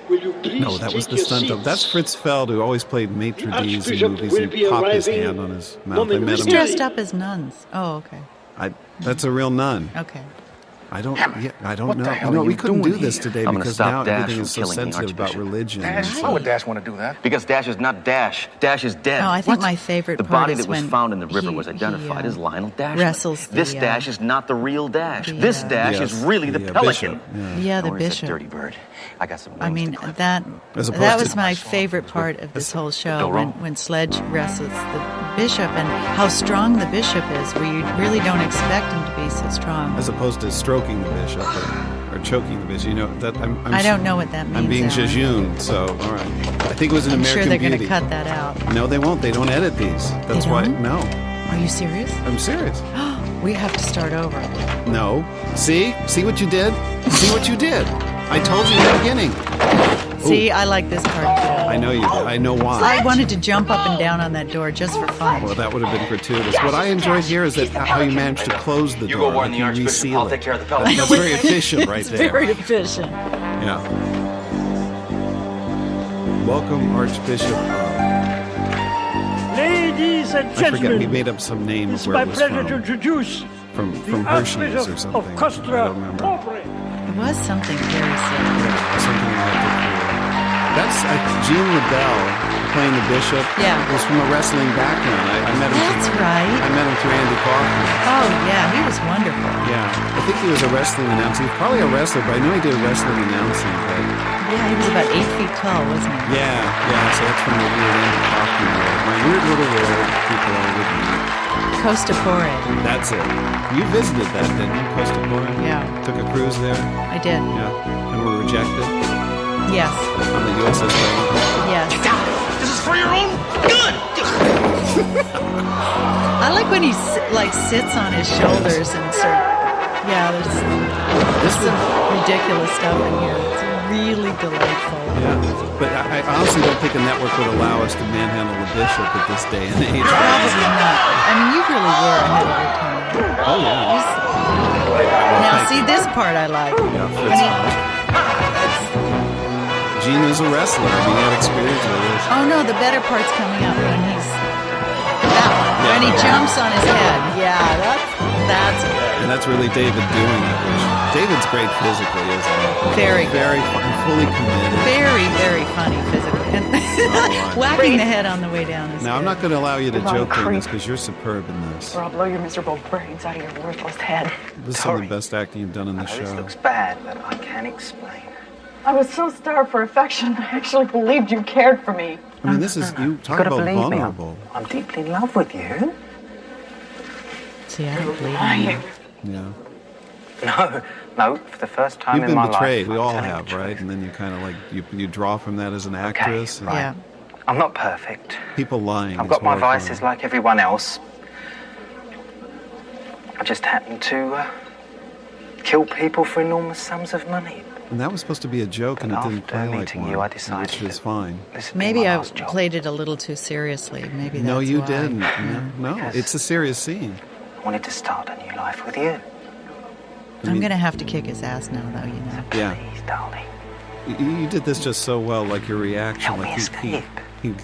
Speaker 16: will you please
Speaker 13: No, that was
Speaker 16: take
Speaker 13: the
Speaker 16: your
Speaker 13: stunt double.
Speaker 16: seats?
Speaker 13: That's Fritz Feld, who always played maitre d' in
Speaker 16: Archbishop
Speaker 13: movies.
Speaker 16: will
Speaker 13: And
Speaker 16: be
Speaker 13: he'd pop his
Speaker 16: arriving
Speaker 13: hand on his mouth. I met
Speaker 14: Who's
Speaker 13: him.
Speaker 14: dressed up as nuns? Oh, okay.
Speaker 13: That's a real nun.
Speaker 14: Okay.
Speaker 13: I don't know.
Speaker 17: What the hell
Speaker 13: You know,
Speaker 17: are
Speaker 13: we
Speaker 17: you
Speaker 13: couldn't do
Speaker 17: doing
Speaker 13: this
Speaker 17: here?
Speaker 13: today
Speaker 4: I'm gonna
Speaker 13: because
Speaker 4: stop
Speaker 13: now
Speaker 4: Dash
Speaker 13: everything
Speaker 4: from
Speaker 13: is so
Speaker 4: killing the
Speaker 13: sensitive about
Speaker 4: Archbishop.
Speaker 13: religion.
Speaker 17: Why would Dash want to do that?
Speaker 4: Because Dash is not Dash. Dash is dead.
Speaker 14: Oh, I think my favorite
Speaker 4: The
Speaker 14: part
Speaker 4: body
Speaker 14: is
Speaker 4: that was
Speaker 14: when
Speaker 4: found in the river
Speaker 14: he-
Speaker 4: was identified
Speaker 14: he,
Speaker 4: as Lionel Dash.
Speaker 14: wrestles
Speaker 4: This
Speaker 14: the,
Speaker 4: Dash is not the real Dash.
Speaker 14: the,
Speaker 4: This Dash
Speaker 13: Yes,
Speaker 4: is really the
Speaker 13: the,
Speaker 4: Pelican.
Speaker 13: bishop,
Speaker 14: Yeah, the
Speaker 4: Now, where's that
Speaker 14: bishop.
Speaker 4: dirty bird. I got some
Speaker 14: I
Speaker 4: wings
Speaker 14: mean,
Speaker 4: to clip.
Speaker 14: that
Speaker 13: As opposed
Speaker 14: that
Speaker 13: to-
Speaker 14: was my favorite part of this whole show
Speaker 4: Go wrong.
Speaker 14: when Sledge wrestles the bishop and how strong the bishop is, where you really don't expect him to be so strong.
Speaker 13: As opposed to stroking the bishop or choking the bishop. You know, that
Speaker 14: I don't know what that means.
Speaker 13: I'm being
Speaker 14: Alan.
Speaker 13: jejuned, so all right. I think it was an
Speaker 14: I'm
Speaker 13: American
Speaker 14: sure they're
Speaker 13: Beauty.
Speaker 14: going to cut that out.
Speaker 13: No, they won't. They don't edit these. That's why.
Speaker 14: don't?
Speaker 13: No,
Speaker 14: Are you serious?
Speaker 13: I'm serious.
Speaker 14: We have to start over.
Speaker 13: No. See what you did? See what you did? I told you in the beginning.
Speaker 14: See, I like this part too.
Speaker 13: I know you did. I know why.
Speaker 14: I wanted to jump up and down on that door just for fun.
Speaker 13: Well, that would have been gratuitous. What I enjoyed here is that how you managed to close the
Speaker 4: You
Speaker 13: door.
Speaker 4: go warn
Speaker 13: like
Speaker 4: the
Speaker 13: you
Speaker 4: Archbishop.
Speaker 13: reseal
Speaker 4: I'll
Speaker 13: it.
Speaker 4: take care of the Pelican.
Speaker 13: That's very efficient right
Speaker 14: It's
Speaker 13: there.
Speaker 14: very efficient.
Speaker 13: Yeah. Welcome, Archbishop.
Speaker 16: Ladies and
Speaker 13: I forget. He
Speaker 16: gentlemen,
Speaker 13: made up some name
Speaker 16: it's
Speaker 13: of where
Speaker 16: my
Speaker 13: it was
Speaker 16: pleasure to
Speaker 13: from.
Speaker 16: introduce
Speaker 13: From
Speaker 16: the
Speaker 13: Hershey's or
Speaker 16: Archbishop
Speaker 13: something.
Speaker 16: of
Speaker 13: I
Speaker 16: Costra
Speaker 13: don't remember.
Speaker 16: Pobre.
Speaker 14: It was something very silly.
Speaker 13: Something like that. That's Gene LaBelle playing the bishop.
Speaker 14: Yeah.
Speaker 13: Was from a wrestling background. I met him.
Speaker 14: That's right.
Speaker 13: I met him through Andy Kaufman.
Speaker 14: Oh, yeah, he was wonderful.
Speaker 13: Yeah, I think he was a wrestling announcer. He's probably a wrestler, but I know he did wrestling announcing. But
Speaker 14: Yeah, he was about 8 feet tall, wasn't he?
Speaker 13: yeah. So that's from the weird Andy Kaufman world. My weird little world. People are with me.
Speaker 14: Costa Pore.
Speaker 13: That's it. You visited that, didn't you, Costa Pore?
Speaker 14: Yeah.
Speaker 13: Took a cruise there.
Speaker 14: I did.
Speaker 13: Yeah, and were rejected
Speaker 14: Yes.
Speaker 13: on the USS Reagan.
Speaker 14: Yes.
Speaker 4: This is for your own good.
Speaker 14: I like when he sits on his shoulders and yeah, there's some ridiculous stuff in here. It's really delightful.
Speaker 13: Yeah, but I honestly don't think a network would allow us to manhandle the bishop at this day and age.
Speaker 14: Probably not. I mean, you really were ahead of your time.
Speaker 13: Oh yeah.
Speaker 14: Now, see, this part I like.
Speaker 13: Yeah, Gina's a wrestler. I mean, he had experience with this.
Speaker 14: Oh no, the better part's coming up when he's that one. When he jumps on his head. Yeah, that's good.
Speaker 13: And that's really David doing it. Which David's great physically, isn't he?
Speaker 14: Very
Speaker 13: fully committed.
Speaker 14: Very, very funny physically. And whacking the head on the way down is
Speaker 13: Now, I'm
Speaker 14: good.
Speaker 13: not going to allow you to
Speaker 18: Come on,
Speaker 13: joke during
Speaker 18: creep.
Speaker 13: this because you're superb in this.
Speaker 18: Or I'll blow your miserable brains out of your worthless head.
Speaker 13: This is some of the best acting you've done in the
Speaker 15: This
Speaker 13: show.
Speaker 15: looks bad, but I can't explain.
Speaker 18: I was so starved for affection, I actually believed you cared for me.
Speaker 13: I mean, this is, you talk
Speaker 15: gotta
Speaker 13: about
Speaker 15: believe me.
Speaker 13: vulnerable.
Speaker 15: I'm deeply in love with you.
Speaker 14: See, I don't believe
Speaker 18: Are
Speaker 14: in
Speaker 18: you?
Speaker 14: you.
Speaker 13: Yeah.
Speaker 15: No, for the first time
Speaker 13: You've
Speaker 15: in
Speaker 13: been
Speaker 15: my
Speaker 13: betrayed.
Speaker 15: life.
Speaker 13: We
Speaker 15: I'm
Speaker 13: all
Speaker 15: telling
Speaker 13: have,
Speaker 15: the
Speaker 13: right?
Speaker 15: truth.
Speaker 13: And then you kind of like, you draw from that as an actress. and
Speaker 15: right.
Speaker 14: Yeah.
Speaker 15: I'm not perfect.
Speaker 13: People lying.
Speaker 15: I've
Speaker 13: is
Speaker 15: got my
Speaker 13: horrifying.
Speaker 15: vices like everyone else. I just happen to kill people for enormous sums of money.
Speaker 13: And that was supposed to be a joke, and it didn't
Speaker 15: After
Speaker 13: play like
Speaker 15: meeting
Speaker 13: one,
Speaker 15: you, I decided
Speaker 13: which is fine.
Speaker 15: This would be
Speaker 14: Maybe
Speaker 15: my
Speaker 14: I
Speaker 15: last job.
Speaker 14: played it a little too seriously. Maybe that's
Speaker 13: No, you
Speaker 14: why.
Speaker 13: didn't.
Speaker 14: Yeah.
Speaker 13: No, it's a serious scene.
Speaker 15: I wanted to start a new life with you.
Speaker 14: I'm going to have to kick his ass now, though, you know.
Speaker 13: Yeah.
Speaker 15: Please, darling.
Speaker 13: You did this just so well, like your reaction.
Speaker 15: Help me
Speaker 13: Like
Speaker 15: escape.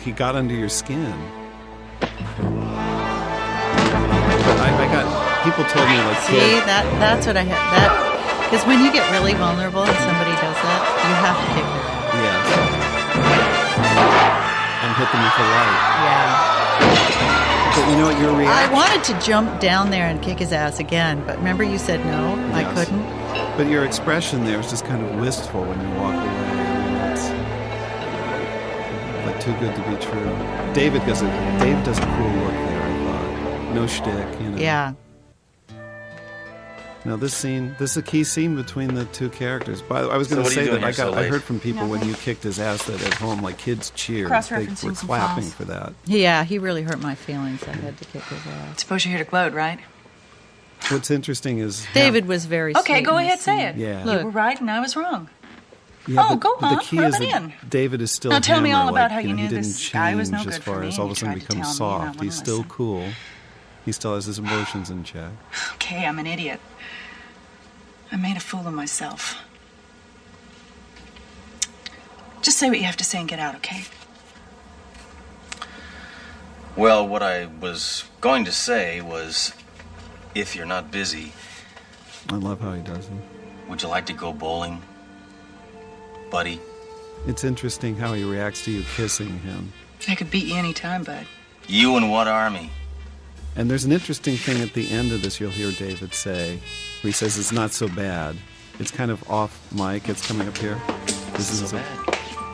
Speaker 13: he got under your skin. But I got people told me like
Speaker 14: See, that's what I had. Because when you get really vulnerable and somebody does that, you have to kick their ass.
Speaker 13: yes, and hit them with a light.
Speaker 14: Yeah.
Speaker 13: But you know what, your reaction...
Speaker 14: I wanted to jump down there and kick his ass again, but remember you said no?
Speaker 13: Yes.
Speaker 14: I couldn't.
Speaker 13: But your expression there is just kind of wistful when you walk away. I mean, it's like too good to be true. Dave does a cool look there, I thought. No shtick, you know.
Speaker 14: Yeah.
Speaker 13: No, this is a key scene between the two characters. But I was going to say that I heard from people when you kicked his ass that at home, like, kids cheered. They were clapping for that.
Speaker 14: Yeah, he really hurt my feelings. I had to kick his ass.
Speaker 5: Suppose you're here to gloat, right?
Speaker 13: What's interesting is...
Speaker 14: David was very sweet.
Speaker 5: Okay, go ahead, say it.
Speaker 13: Yeah.
Speaker 5: You were right and I was wrong.
Speaker 13: Yeah,
Speaker 5: go on,
Speaker 13: the key
Speaker 5: rub
Speaker 13: is
Speaker 5: it
Speaker 13: that
Speaker 5: in.
Speaker 13: David is still
Speaker 5: Now tell me
Speaker 13: Hammer,
Speaker 5: all about
Speaker 13: like,
Speaker 5: how you knew
Speaker 13: he didn't
Speaker 5: this guy was no
Speaker 13: change
Speaker 5: good
Speaker 13: as
Speaker 5: for
Speaker 13: far
Speaker 5: me
Speaker 13: as
Speaker 5: and
Speaker 13: all of a
Speaker 5: you
Speaker 13: sudden
Speaker 5: tried to
Speaker 13: becomes
Speaker 5: tell me and I
Speaker 13: soft.
Speaker 5: wouldn't
Speaker 13: He's still
Speaker 5: listen.
Speaker 13: cool. He still has his emotions in check.
Speaker 5: Okay, I'm an idiot. I made a fool of myself. Just say what you have to say and get out, okay?
Speaker 4: Well, what I was going to say was, if you're not busy...
Speaker 13: I love how he does it.
Speaker 4: Would you like to go bowling, buddy?
Speaker 13: It's interesting how he reacts to you kissing him.
Speaker 5: I could beat you any time, bud.
Speaker 4: You and what army?
Speaker 13: And there's an interesting thing at the end of this you'll hear David say, where he says it's not so bad. It's kind of off mic. It's coming up here. This is so bad.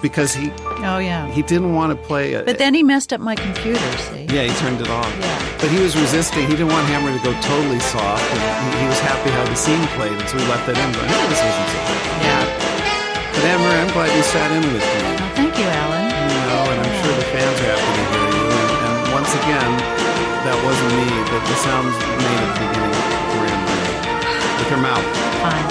Speaker 13: Because he...
Speaker 14: Oh, yeah.
Speaker 13: He didn't want to play...
Speaker 14: But then he messed up my computer, see?
Speaker 13: Yeah, he turned it off.
Speaker 14: Yeah.
Speaker 13: But he was resisting. He didn't want Hammer to go totally soft. And he was happy how the scene played, and so he left that in going, oh, this wasn't so bad.
Speaker 14: Yeah.
Speaker 13: But Hammer, I'm glad you sat in with me.
Speaker 14: Well, thank you, Alan.
Speaker 13: You know, and I'm sure the fans are happy to hear you. And once again, that wasn't me. The sounds made at the beginning were Anne-Marie. With her mouth.
Speaker 14: Fine.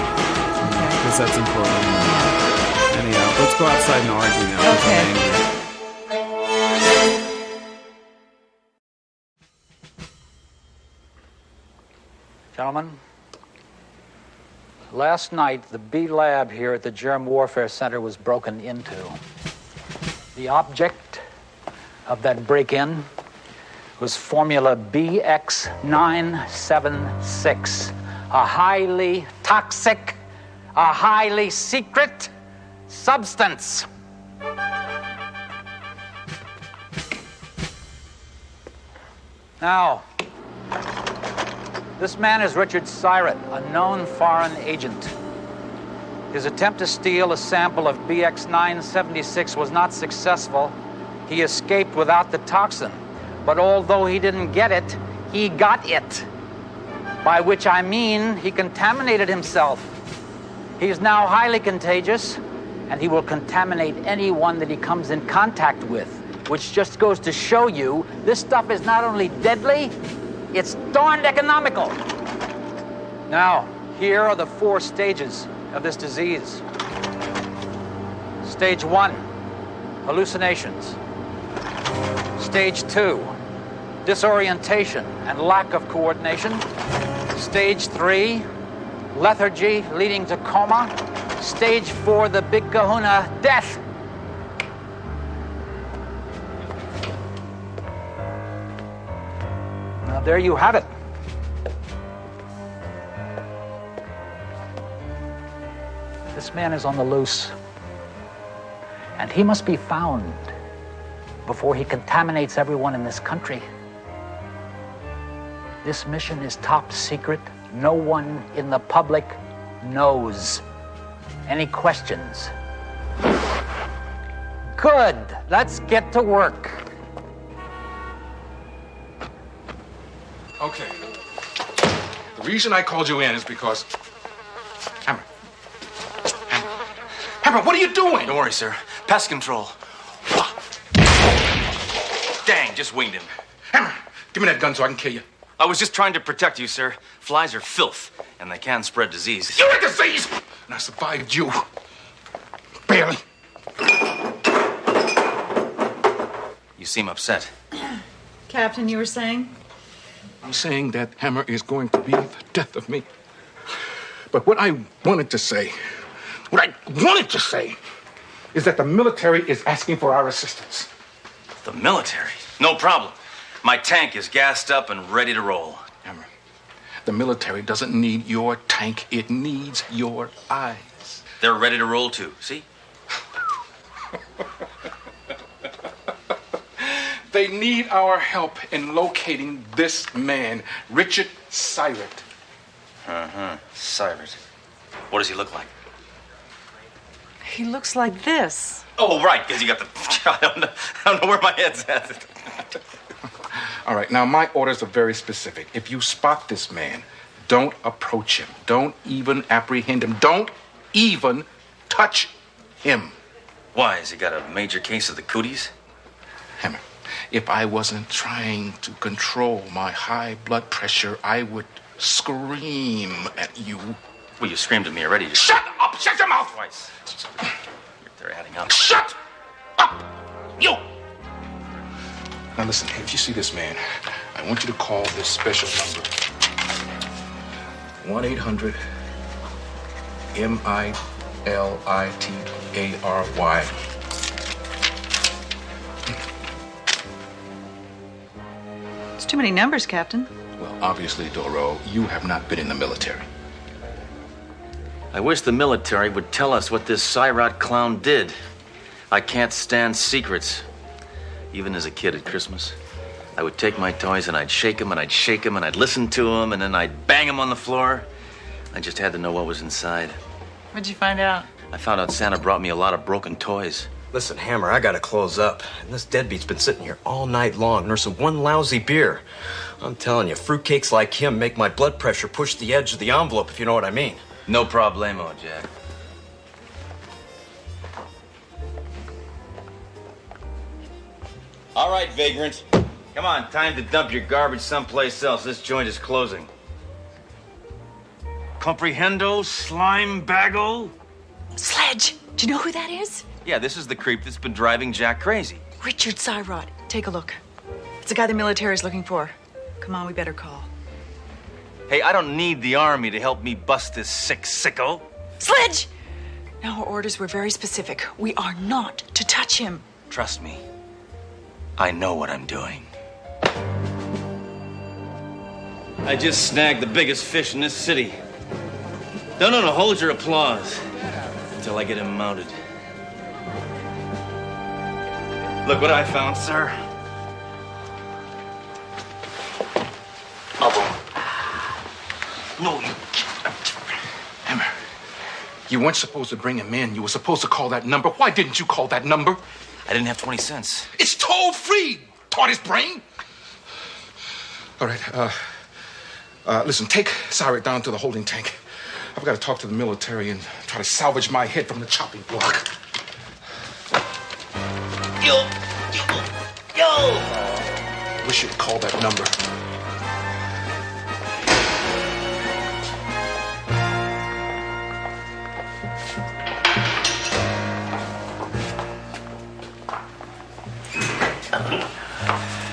Speaker 13: Because that's important. Yeah. Anyhow, let's go outside and argue now.
Speaker 14: Okay.
Speaker 13: I'm angry.
Speaker 19: Gentlemen, last night the B lab here at the Germ Warfare Center was broken into. The object of that break-in was formula BX976, a highly toxic, a highly secret substance. Now, this man is Richard Syret, a known foreign agent. His attempt to steal a sample of BX976 was not successful. He escaped without the toxin. But although he didn't get it, he got it. By which I mean he contaminated himself. He is now highly contagious, and he will contaminate anyone that he comes in contact with, which just goes to show you this stuff is not only deadly, it's darned economical. Now, here are the 4 stages of this disease. Stage 1, hallucinations. Stage 2, disorientation and lack of coordination. Stage 3, lethargy leading to coma. Stage 4, the big kahuna, death. Now, there you have it. This man is on the loose, and he must be found before he contaminates everyone in this country. This mission is top secret. No one in the public knows. Any questions? Good. Let's get to work.
Speaker 6: Okay. The reason I called you in is because... Hammer, what are you doing?
Speaker 4: Don't worry, sir. Pest control. Dang, just winged him.
Speaker 6: Hammer, give me that gun so I can kill you.
Speaker 4: I was just trying to protect you, sir. Flies are filth, and they can spread disease.
Speaker 6: You're a disease! And I survived you. Barely.
Speaker 4: You seem upset.
Speaker 5: Captain, you were saying?
Speaker 6: I'm saying that Hammer is going to be the death of me. But what I wanted to say is that the military is asking for our assistance.
Speaker 4: The military? No problem. My tank is gassed up and ready to roll.
Speaker 6: Hammer, the military doesn't need your tank. It needs your eyes.
Speaker 4: They're ready to roll too, see?
Speaker 6: They need our help in locating this man, Richard Syrett.
Speaker 4: Cyrus. What does he look like?
Speaker 5: He looks like this.
Speaker 4: Oh, right, because you got the... I don't know where my head's at.
Speaker 6: All right, now my orders are very specific. If you spot this man, don't approach him. Don't even apprehend him. Don't even touch him.
Speaker 4: Why? Has he got a major case of the cooties?
Speaker 6: Hammer, if I wasn't trying to control my high blood pressure, I would scream at you.
Speaker 4: Well, you screamed at me already.
Speaker 6: Shut up! Shut your mouth!
Speaker 4: Twice. They're adding up.
Speaker 6: Shut up! You! Now listen, if you see this man, I want you to call this special number. 1-800-MILITARY.
Speaker 5: It's too many numbers, Captain.
Speaker 6: Well, obviously, Doro, you have not been in the military.
Speaker 4: I wish the military would tell us what this Syrett clown did. I can't stand secrets. Even as a kid at Christmas, I would take my toys and I'd shake them and I'd shake them and I'd listen to them and then I'd bang them on the floor. I just had to know what was inside.
Speaker 5: What'd you find out?
Speaker 4: I found out Santa brought me a lot of broken toys.
Speaker 1: Listen, Hammer, I gotta close up. And this deadbeat's been sitting here all night long nursing one lousy beer. I'm telling you, fruitcakes like him make my blood pressure push the edge of the envelope, if you know what I mean.
Speaker 4: No problemo, Jack. All right, vagrant. Come on, time to dump your garbage someplace else. This joint is closing. Comprehendo, slime baggo?
Speaker 5: Sledge! Do you know who that is?
Speaker 4: Yeah, this is the creep that's been driving Jack crazy.
Speaker 5: Richard Syrett. Take a look. It's the guy the military's looking for. Come on, we better call.
Speaker 4: Hey, I don't need the army to help me bust this sick sicko.
Speaker 5: Sledge! Now, our orders were very specific. We are not to touch him.
Speaker 4: Trust me. I know what I'm doing. I just snagged the biggest fish in this city. No, hold your applause until I get him mounted. Look what I found, sir. No, you...
Speaker 6: Hammer, you weren't supposed to bring him in. You were supposed to call that number. Why didn't you call that number?
Speaker 4: I didn't have 20 cents.
Speaker 6: It's toll-free, tortoise brain. All right, listen, take Syrett down to the holding tank. I've got to talk to the military and try to salvage my head from the chopping block.
Speaker 4: Yo!
Speaker 6: Wish you'd call that number.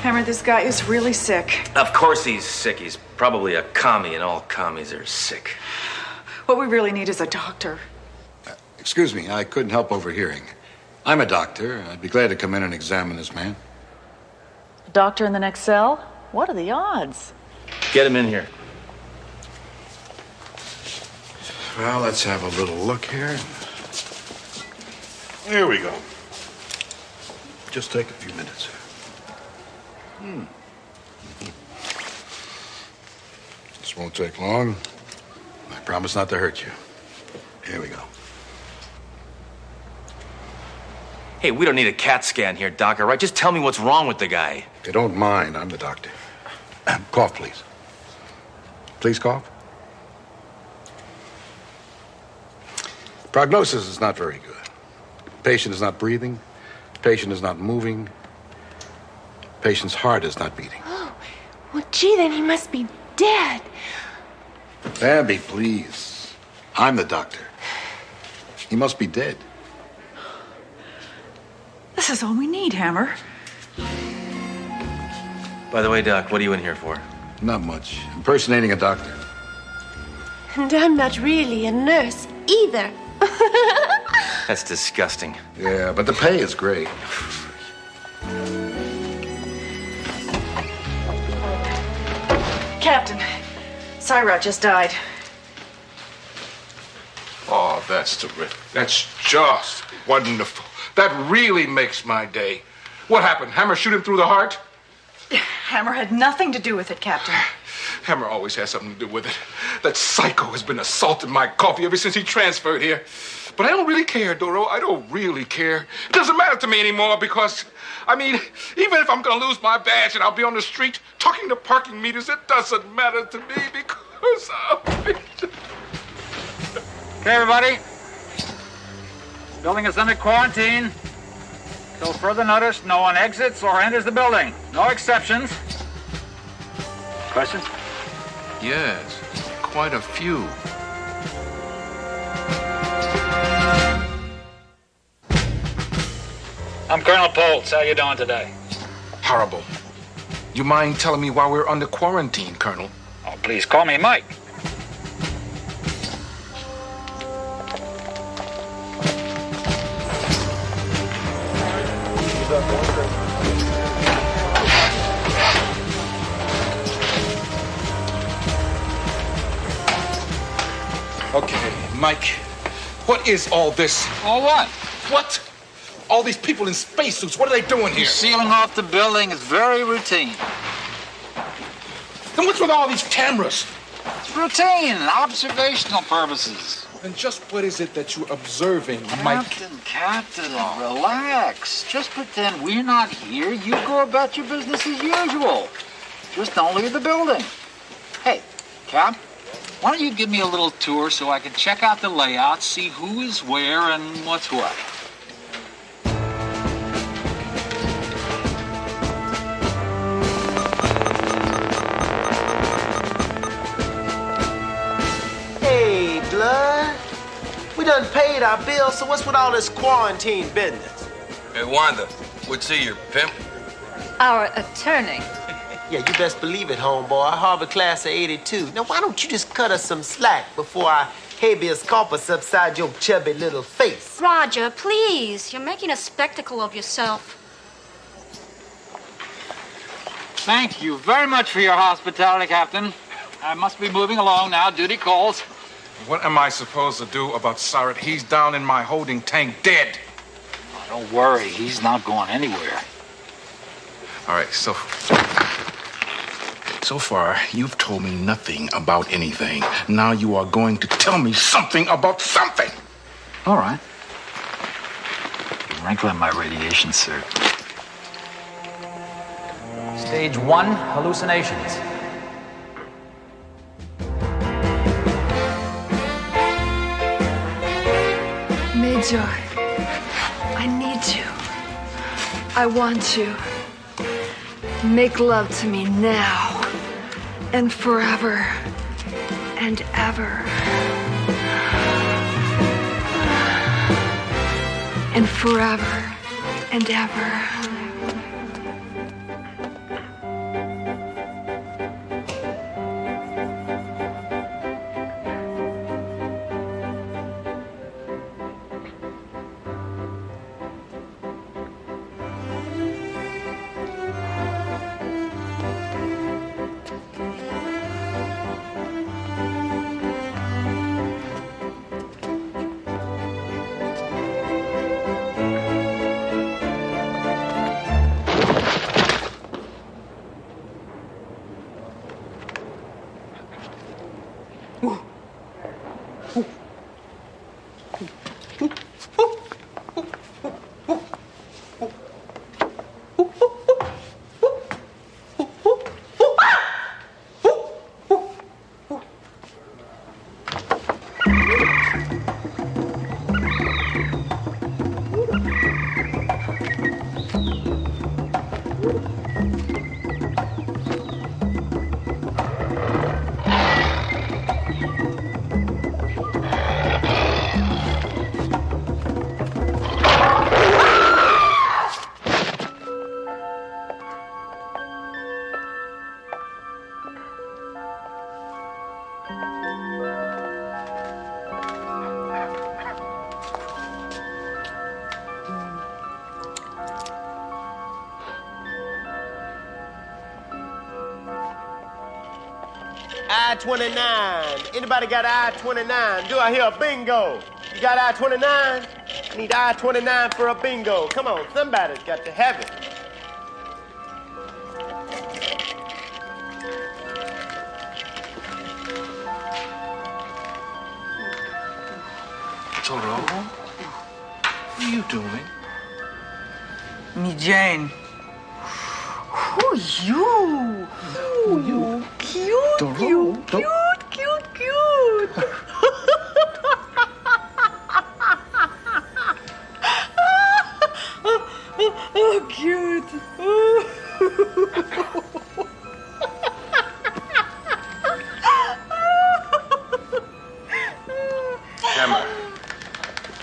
Speaker 5: Hammer, this guy is really sick.
Speaker 4: Of course he's sick. He's probably a commie, and all commies are sick.
Speaker 5: What we really need is a doctor.
Speaker 20: Excuse me, I couldn't help overhearing. I'm a doctor. I'd be glad to come in and examine this man.
Speaker 14: A doctor in the next cell? What are the odds?
Speaker 4: Get him in here.
Speaker 20: Well, let's have a little look here. Here we go. Just take a few minutes. This won't take long. I promise not to hurt you. Here we go.
Speaker 4: Hey, we don't need a CAT scan here, Doc, all right? Just tell me what's wrong with the guy.
Speaker 20: If you don't mind, I'm the doctor. Cough, please. Please cough. Prognosis is not very good. Patient is not breathing. Patient is not moving. Patient's heart is not beating.
Speaker 21: Oh, well, gee, then he must be dead.
Speaker 20: Abby, please. I'm the doctor. He must be dead.
Speaker 5: This is all we need, Hammer.
Speaker 4: By the way, Doc, what are you in here for?
Speaker 20: Not much. Impersonating a doctor.
Speaker 21: And I'm not really a nurse either.
Speaker 4: That's disgusting.
Speaker 20: Yeah, but the pay is great.
Speaker 5: Captain, Syrett just died.
Speaker 6: Oh, that's terrific. That's just wonderful. That really makes my day. What happened? Hammer shoot him through the heart?
Speaker 5: Hammer had nothing to do with it, Captain.
Speaker 6: Hammer always has something to do with it. That psycho has been assaulting my coffee ever since he transferred here. But I don't really care, Doro. I don't really care. It doesn't matter to me anymore because, I mean, even if I'm going to lose my badge and I'll be on the street talking to parking meters, it doesn't matter to me because I'll be...
Speaker 19: Okay, everybody. Building is under quarantine. Till further notice, no one exits or enters the building. No exceptions. Questions?
Speaker 6: Yes, quite a few.
Speaker 19: I'm Colonel Poltz. How you doing today?
Speaker 6: Horrible. You mind telling me why we're under quarantine, Colonel?
Speaker 19: Oh, please call me Mike.
Speaker 6: Okay, Mike, what is all this?
Speaker 19: All what?
Speaker 6: What? All these people in spacesuits, what are they doing here?
Speaker 19: Sealing off the building is very routine.
Speaker 6: Then what's with all these cameras?
Speaker 19: It's routine, observational purposes.
Speaker 6: And just what is it that you're observing, Mike?
Speaker 19: Captain, relax. Just pretend we're not here. You go about your business as usual. Just don't leave the building. Hey, Cap, why don't you give me a little tour so I can check out the layout, see who is where and what's what?
Speaker 2: Hey, Blood. We done paid our bill, so what's with all this quarantine business?
Speaker 3: Hey, Wanda, what's he, your pimp?
Speaker 11: Our attorney.
Speaker 2: Yeah, you best believe it, homeboy. Harvard class of 82. Now, why don't you just cut us some slack before I habeas corpus upside your chubby little face?
Speaker 11: Roger, please. You're making a spectacle of yourself.
Speaker 19: Thank you very much for your hospitality, Captain. I must be moving along now. Duty calls.
Speaker 6: What am I supposed to do about Siret? He's down in my holding tank, dead.
Speaker 19: Oh, don't worry. He's not going anywhere.
Speaker 6: All right, so far, you've told me nothing about anything. Now you are going to tell me something about something.
Speaker 19: All right. You're wrinkling my radiation, sir. Stage 1, hallucinations.
Speaker 18: Major, I need you. I want you. Make love to me now and forever and ever. And forever and ever.
Speaker 2: I-29. Anybody got I-29? Do I hear a bingo? You got I-29? I need I-29 for a bingo. Come on, somebody's got to have it.
Speaker 6: you doing?
Speaker 7: Me, Jane. Who you? Who you? Cute, cute, cute, cute, cute. Oh, cute.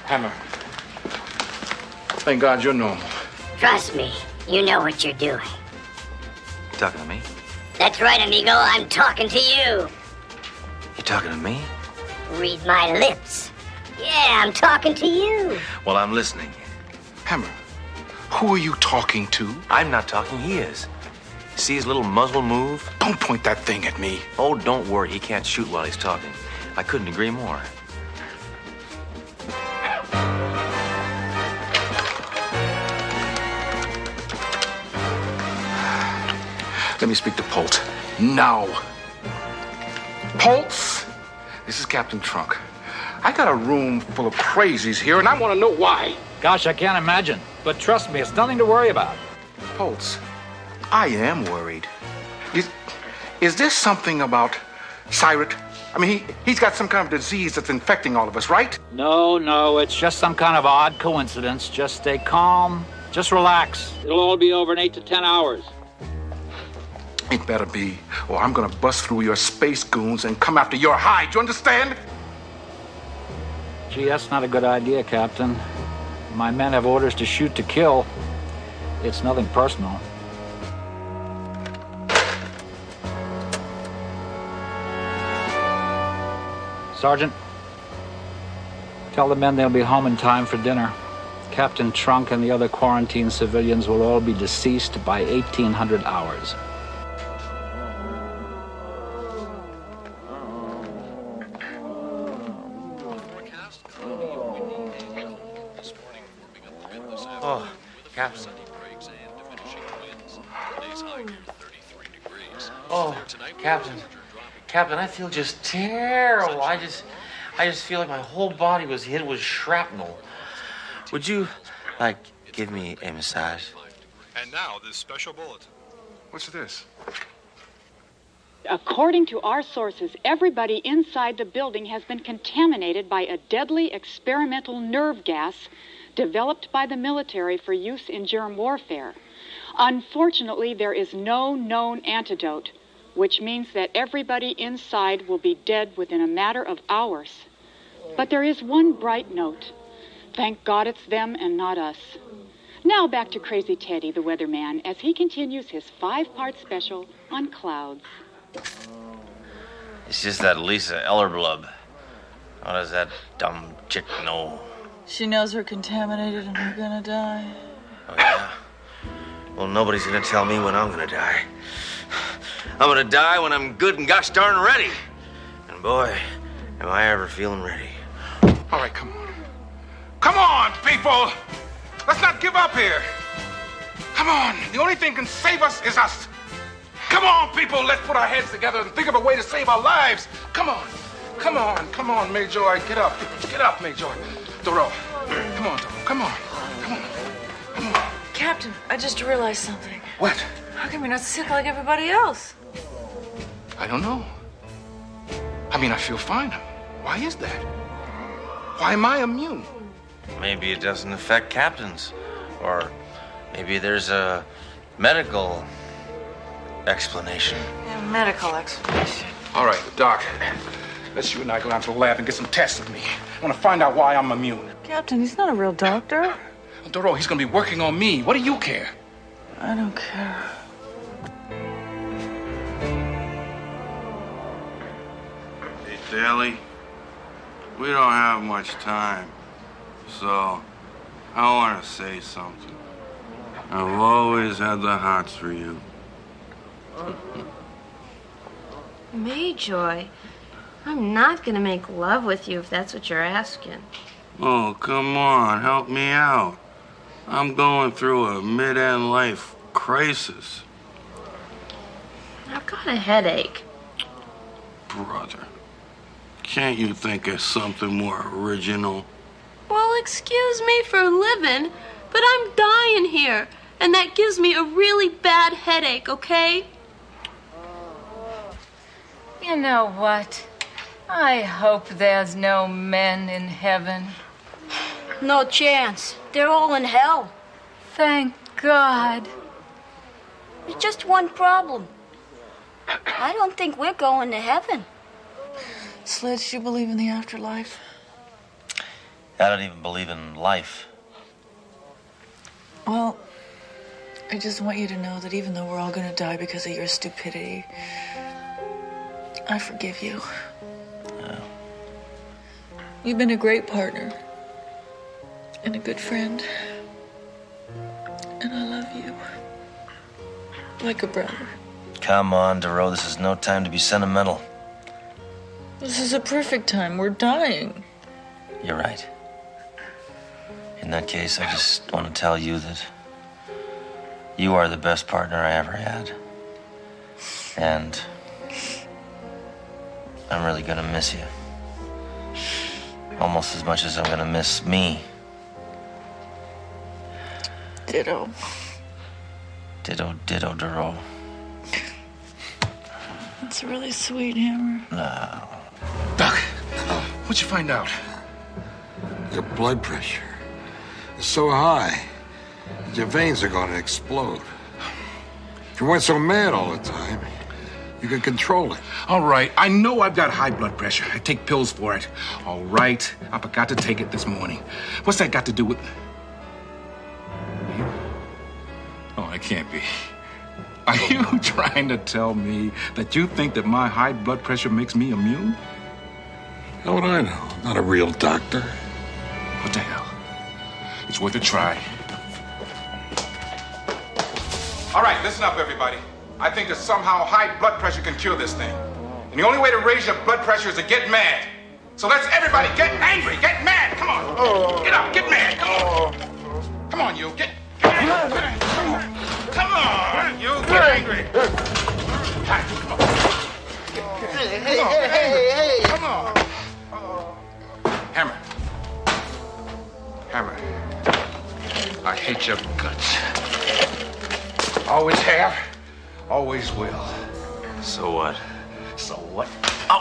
Speaker 6: Hammer. Thank God you're normal.
Speaker 9: Trust me, you know what you're doing.
Speaker 4: You talking to me?
Speaker 9: That's right, amigo, I'm talking to you.
Speaker 4: You talking to me?
Speaker 9: Read my lips. Yeah, I'm talking to you.
Speaker 4: Well, I'm listening.
Speaker 6: Hammer, who are you talking to?
Speaker 4: I'm not talking, he is. See his little muzzle move?
Speaker 6: Don't point that thing at me.
Speaker 4: Oh, don't worry, he can't shoot while he's talking. I couldn't agree more.
Speaker 6: Let me speak to Polt. Now. Polt, this is Captain Trunk. I got a room full of crazies here, and I want to know why.
Speaker 19: Gosh, I can't imagine. But trust me, it's nothing to worry about.
Speaker 6: Polt, I am worried. Is there something about Cyrus? I mean, he's got some kind of disease that's infecting all of us, right?
Speaker 19: No, it's just some kind of odd coincidence. Just stay calm. Just relax. It'll all be over in 8 to 10 hours.
Speaker 6: It better be, or I'm gonna bust through your space goons and come after your hide. You understand?
Speaker 19: Gee, that's not a good idea, Captain. My men have orders to shoot to kill. It's nothing personal. Sergeant, tell the men they'll be home in time for dinner. Captain Trunk and the other quarantined civilians will all be deceased by 1800 hours.
Speaker 4: Oh, Captain. Oh, Captain, I feel just terrible. I just feel like my whole body was hit with shrapnel. Would you, give me a massage?
Speaker 6: And now, this special bulletin. What's this?
Speaker 22: According to our sources, everybody inside the building has been contaminated by a deadly experimental nerve gas developed by the military for use in germ warfare. Unfortunately, there is no known antidote, which means that everybody inside will be dead within a matter of hours. But there is one bright note. Thank God it's them and not us. Now back to Crazy Teddy, the weatherman, as he continues his 5-part special on clouds.
Speaker 4: It's just that Lisa Ellerblub. How does that dumb chick know?
Speaker 7: She knows we're contaminated and we're gonna die.
Speaker 4: Oh, yeah? Well, nobody's gonna tell me when I'm gonna die. I'm gonna die when I'm good and gosh darn ready. And boy, am I ever feeling ready.
Speaker 6: All right, come on. Come on, people! Let's not give up here. Come on. The only thing can save us is us. Come on, people. Let's put our heads together and think of a way to save our lives. Come on. Come on. Come on, Major. Get up. Get up, Major. Thoreau. Come on, Thoreau. Come on. Come on. Come on.
Speaker 7: Captain, I just realized something.
Speaker 6: What?
Speaker 7: How come you're not sick like everybody else?
Speaker 6: I don't know. I mean, I feel fine. Why is that? Why am I immune?
Speaker 4: Maybe it doesn't affect captains. Or maybe there's a medical explanation.
Speaker 7: Yeah, medical explanation.
Speaker 6: All right, Doc. Let's you and I go down to the lab and get some tests of me. I want to find out why I'm immune.
Speaker 7: Captain, he's not a real doctor.
Speaker 6: Thoreau, he's going to be working on me. What do you care?
Speaker 7: I don't care.
Speaker 3: Hey, Daly, we don't have much time, so I want to say something. I've always had the hots for you.
Speaker 21: Mayjoy, I'm not gonna make love with you if that's what you're asking.
Speaker 3: Oh, come on, help me out. I'm going through a mid-end life crisis.
Speaker 21: I've got a headache.
Speaker 3: Brother, can't you think of something more original?
Speaker 21: Well, excuse me for living, but I'm dying here, and that gives me a really bad headache, okay?
Speaker 10: You know what? I hope there's no men in heaven.
Speaker 11: No chance. They're all in hell.
Speaker 10: Thank God.
Speaker 11: There's just one problem. I don't think we're going to heaven.
Speaker 7: Sledge, do you believe in the afterlife?
Speaker 4: I don't even believe in life.
Speaker 7: Well, I just want you to know that even though we're all going to die because of your stupidity, I forgive you.
Speaker 4: Yeah.
Speaker 7: You've been a great partner and a good friend. And I love you. Like a brother.
Speaker 4: Come on, Duro, this is no time to be sentimental.
Speaker 7: This is a perfect time. We're dying.
Speaker 4: You're right. In that case, I just want to tell you that you are the best partner I ever had. And I'm really gonna miss you. Almost as much as I'm gonna miss me.
Speaker 7: Ditto.
Speaker 4: Ditto, ditto, Duro.
Speaker 7: That's really sweet, Hammer.
Speaker 4: No.
Speaker 6: Doc, what'd you find out?
Speaker 20: Your blood pressure is so high that your veins are going to explode. If you weren't so mad all the time, you could control it.
Speaker 6: All right, I know I've got high blood pressure. I take pills for it. All right, I forgot to take it this morning. What's that got to do with... You? Oh, it can't be. Are you trying to tell me that you think that my high blood pressure makes me immune?
Speaker 20: How would I know? I'm not a real doctor.
Speaker 6: What the hell? It's worth a try. All right, listen up, everybody. I think that somehow high blood pressure can cure this thing. And the only way to raise your blood pressure is to get mad. So let's everybody get angry, get mad. Come on. Get up, get mad. Come on. Come on, you. Get angry. Come on, you. Get angry. Come on.
Speaker 2: Hey.
Speaker 6: Come on. Hammer. Hammer. I hate your guts. Always have, always will.
Speaker 4: So what?
Speaker 6: So what?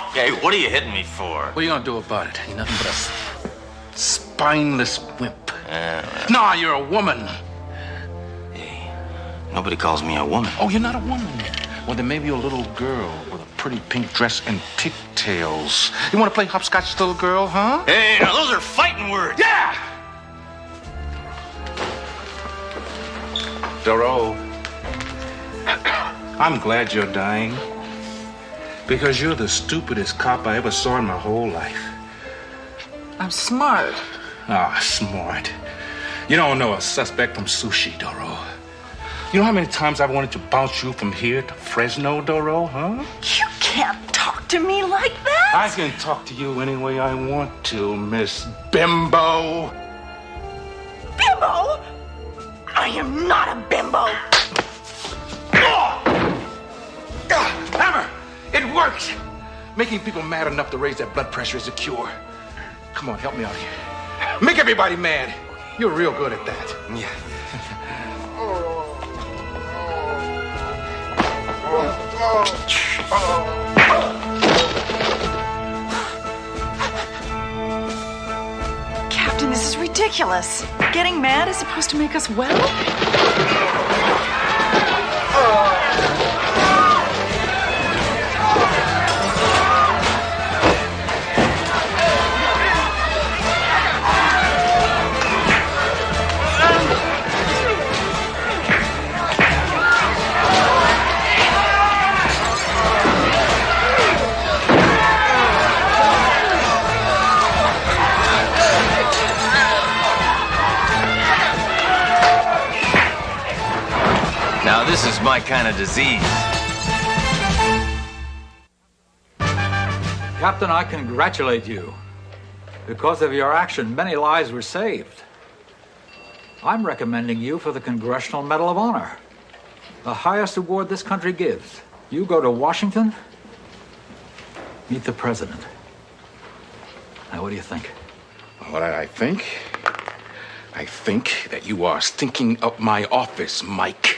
Speaker 4: Okay, what are you hitting me for?
Speaker 6: What are you gonna do about it? You're nothing but a spineless wimp. Nah, you're a woman.
Speaker 4: Hey, nobody calls me a woman.
Speaker 6: Oh, you're not a woman? Well, then maybe you're a little girl with a pretty pink dress and pigtails. You wanna play hopscotch, little girl, huh?
Speaker 4: Hey, now those are fighting words.
Speaker 6: Yeah! Doro, I'm glad you're dying. Because you're the stupidest cop I ever saw in my whole life.
Speaker 7: I'm smart.
Speaker 6: Ah, smart. You don't know a suspect from sushi, Doro. You know how many times I've wanted to bounce you from here to Fresno, Doro, huh?
Speaker 7: You can't talk to me like that.
Speaker 6: I can talk to you any way I want to, Miss Bimbo.
Speaker 7: Bimbo? I am not a bimbo.
Speaker 6: Hammer! It works! Making people mad enough to raise their blood pressure is a cure. Come on, help me out here. Make everybody mad. You're real good at that.
Speaker 4: Yeah.
Speaker 5: Captain, this is ridiculous. Getting mad is supposed to make us well?
Speaker 4: Now, this is my kind of disease.
Speaker 19: Captain, I congratulate you. Because of your action, many lives were saved. I'm recommending you for the Congressional Medal of Honor, the highest award this country gives. You go to Washington, meet the president. Now, what do you think?
Speaker 6: Well, I think that you are stinking up my office, Mike.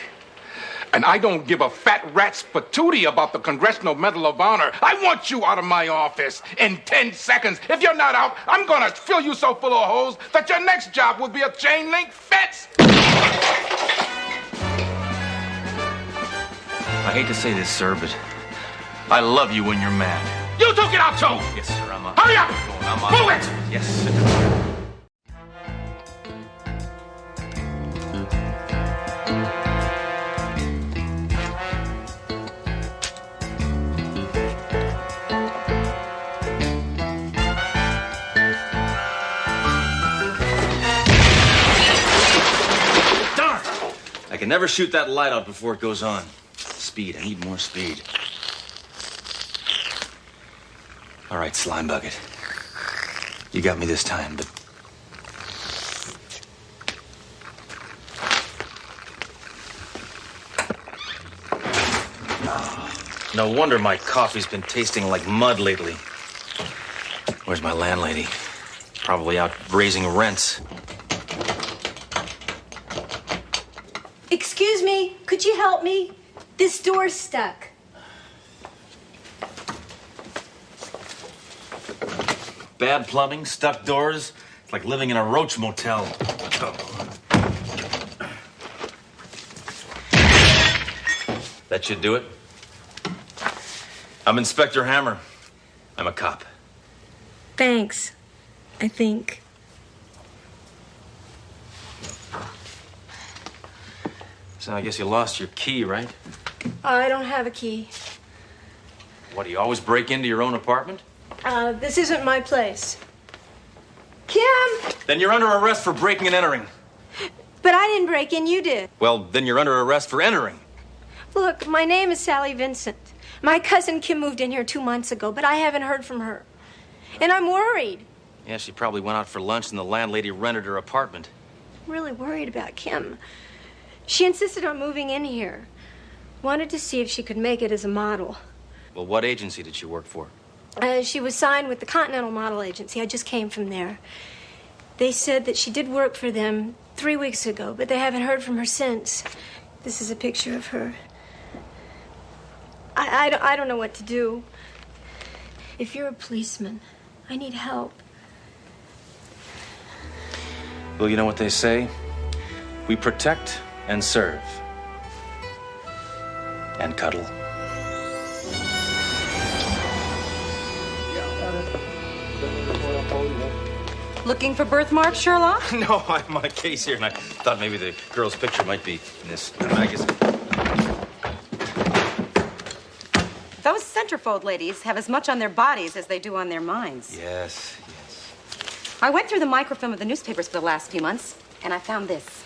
Speaker 6: And I don't give a fat rat's patootie about the Congressional Medal of Honor. I want you out of my office in 10 seconds. If you're not out, I'm gonna fill you so full of holes that your next job will be a chain link fence.
Speaker 4: I hate to say this, sir, but I love you when you're mad.
Speaker 6: You took it out, too!
Speaker 4: Yes, sir, I'm up.
Speaker 6: Hurry up!
Speaker 4: Move it! Yes. I can never shoot that light out before it goes on. Speed. I need more speed. All right, slime bucket. You got me this time, but... No wonder my coffee's been tasting like mud lately. Where's my landlady? Probably out raising rents.
Speaker 8: Excuse me, could you help me? This door's stuck.
Speaker 4: Bad plumbing, stuck doors. It's like living in a roach motel. That should do it. I'm Inspector Hammer. I'm a cop.
Speaker 8: Thanks, I think.
Speaker 4: So I guess you lost your key, right?
Speaker 8: I don't have a key.
Speaker 4: What, do you always break into your own apartment?
Speaker 8: This isn't my place. Kim!
Speaker 4: Then you're under arrest for breaking and entering.
Speaker 8: But I didn't break in, you did.
Speaker 4: Well, then you're under arrest for entering.
Speaker 8: Look, my name is Sally Vincent. My cousin Kim moved in here 2 months ago, but I haven't heard from her. And I'm worried.
Speaker 4: Yeah, she probably went out for lunch and the landlady rented her apartment.
Speaker 8: I'm really worried about Kim. She insisted on moving in here. Wanted to see if she could make it as a model.
Speaker 4: Well, what agency did she work for?
Speaker 8: She was signed with the Continental Model Agency. I just came from there. They said that she did work for them 3 weeks ago, but they haven't heard from her since. This is a picture of her. I don't know what to do. If you're a policeman, I need help.
Speaker 4: Well, you know what they say? We protect and serve. And cuddle.
Speaker 5: Looking for birthmarks, Sherlock?
Speaker 4: No, I'm on a case here, and I thought maybe the girl's picture might be in this magazine.
Speaker 12: Those centerfold ladies have as much on their bodies as they do on their minds.
Speaker 4: Yes.
Speaker 12: I went through the microfilm of the newspapers for the last few months, and I found this.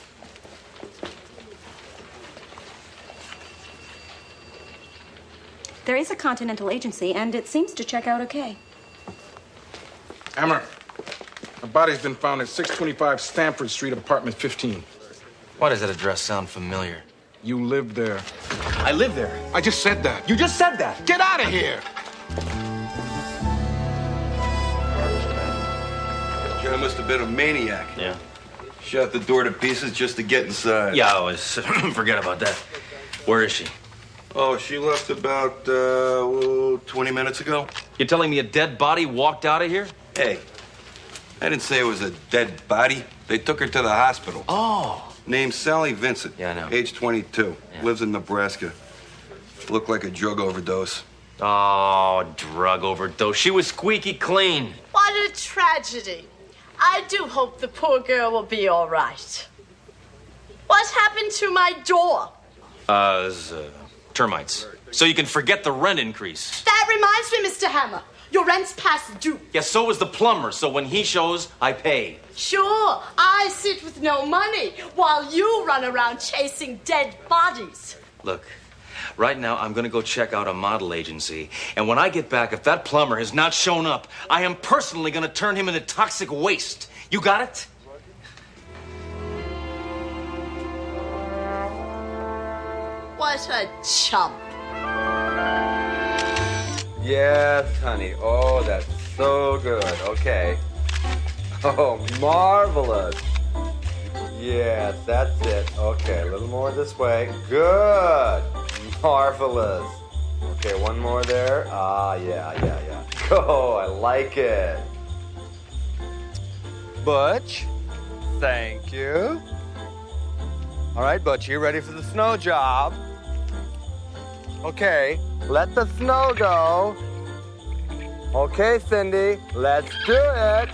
Speaker 12: There is a Continental agency, and it seems to check out okay.
Speaker 6: Hammer, a body's been found at 625 Stamford Street, apartment 15.
Speaker 4: Why does that address sound familiar?
Speaker 6: You live there.
Speaker 4: I live there.
Speaker 6: I just said that.
Speaker 4: You just said that.
Speaker 6: Get out of here!
Speaker 3: Guy must have been a maniac.
Speaker 4: Yeah.
Speaker 3: Shot the door to pieces just to get inside.
Speaker 4: Yeah, I was. Forget about that. Where is she?
Speaker 3: Oh, she left about 20 minutes ago.
Speaker 4: You're telling me a dead body walked out of here?
Speaker 3: Hey, I didn't say it was a dead body. They took her to the hospital.
Speaker 4: Oh.
Speaker 3: Name's Sally Vincent.
Speaker 4: Yeah, I know.
Speaker 3: Age 22.
Speaker 4: Yeah.
Speaker 3: Lives in Nebraska. Looked like a drug overdose.
Speaker 4: Oh, drug overdose. She was squeaky clean.
Speaker 23: What a tragedy. I do hope the poor girl will be all right. What happened to my door?
Speaker 4: Termites. So you can forget the rent increase.
Speaker 23: That reminds me, Mr. Hammer. Your rent's past due.
Speaker 4: Yeah, so is the plumber. So when he shows, I pay.
Speaker 23: Sure, I sit with no money while you run around chasing dead bodies.
Speaker 4: Look, right now I'm gonna go check out a model agency. And when I get back, if that plumber has not shown up, I am personally gonna turn him into toxic waste. You got it?
Speaker 23: What a chump.
Speaker 24: Yes, honey. Oh, that's so good. Okay.
Speaker 15: Oh, marvelous. Yes, that's it. Okay, a little more this way. Good. Marvelous. Okay, one more there. Ah, yeah. Oh, I like it. Butch, thank you. All right, Butch, you ready for the snow job? Okay, let the snow go. Okay, Cindy, let's do it.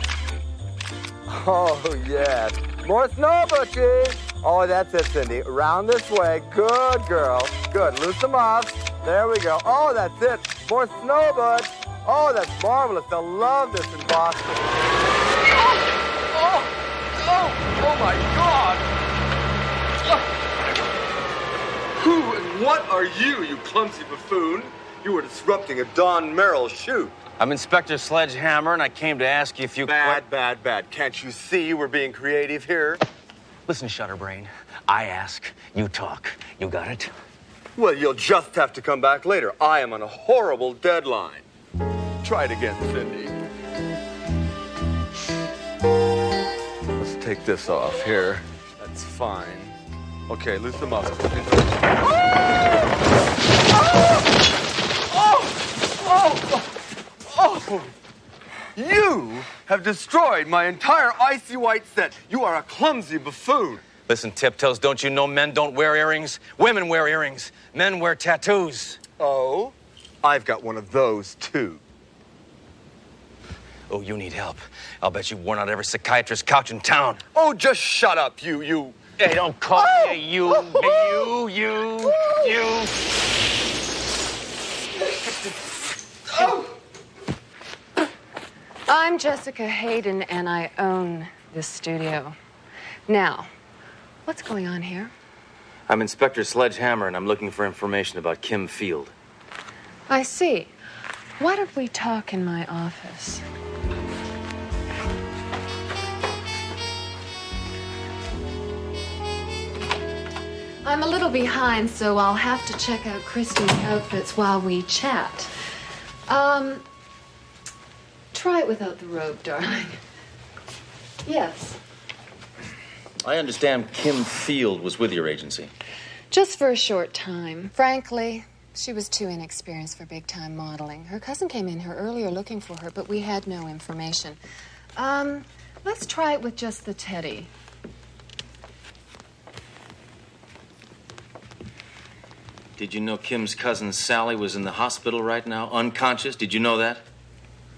Speaker 15: Oh, yes. More snow, Butchie. Oh, that's it, Cindy. Round this way. Good girl. Good. Loose them off. There we go. Oh, that's it. More snow, Butch. Oh, that's marvelous. They'll love this in Boston. Oh my God. Who and what are you, you clumsy buffoon? You were disrupting a Don Merrill shoot.
Speaker 4: I'm Inspector Sledge Hammer, and I came to ask you if you...
Speaker 15: Bad. Can't you see we're being creative here?
Speaker 4: Listen, Shutterbrain. I ask, you talk. You got it?
Speaker 15: Well, you'll just have to come back later. I am on a horrible deadline. Try it again, Cindy. Let's take this off here. That's fine. Okay, loose them up. Oh! You have destroyed my entire icy white set. You are a clumsy buffoon.
Speaker 4: Listen, Tiptoes, don't you know men don't wear earrings? Women wear earrings. Men wear tattoos.
Speaker 15: Oh? I've got one of those, too.
Speaker 4: Oh, you need help. I'll bet you've worn out every psychiatrist's couch in town.
Speaker 15: Oh, just shut up, you.
Speaker 4: Hey, don't call me you. You.
Speaker 17: I'm Jessica Hayden, and I own this studio. Now, what's going on here?
Speaker 4: I'm Inspector Sledge Hammer, and I'm looking for information about Kim Field.
Speaker 17: I see. Why don't we talk in my office? I'm a little behind, so I'll have to check out Christy's outfits while we chat. Try it without the robe, darling. Yes.
Speaker 4: I understand Kim Field was with your agency.
Speaker 17: Just for a short time. Frankly, she was too inexperienced for big-time modeling. Her cousin came in here earlier looking for her, but we had no information. Let's try it with just the teddy.
Speaker 4: Did you know Kim's cousin Sally was in the hospital right now, unconscious? Did you know that?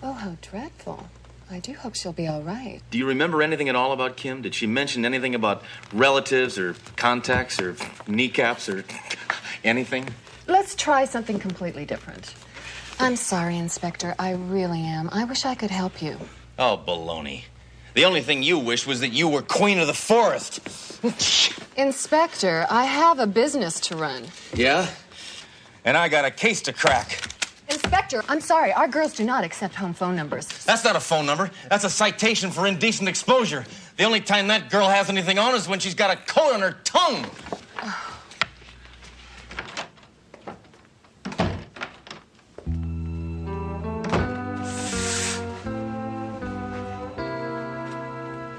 Speaker 17: Oh, how dreadful. I do hope she'll be all right.
Speaker 4: Do you remember anything at all about Kim? Did she mention anything about relatives or contacts or kneecaps or anything?
Speaker 17: Let's try something completely different. I'm sorry, Inspector. I really am. I wish I could help you.
Speaker 4: Oh, baloney. The only thing you wished was that you were queen of the forest.
Speaker 17: Inspector, I have a business to run.
Speaker 4: Yeah? And I got a case to crack.
Speaker 17: Inspector, I'm sorry. Our girls do not accept home phone numbers.
Speaker 4: That's not a phone number. That's a citation for indecent exposure. The only time that girl has anything on is when she's got a coat on her tongue.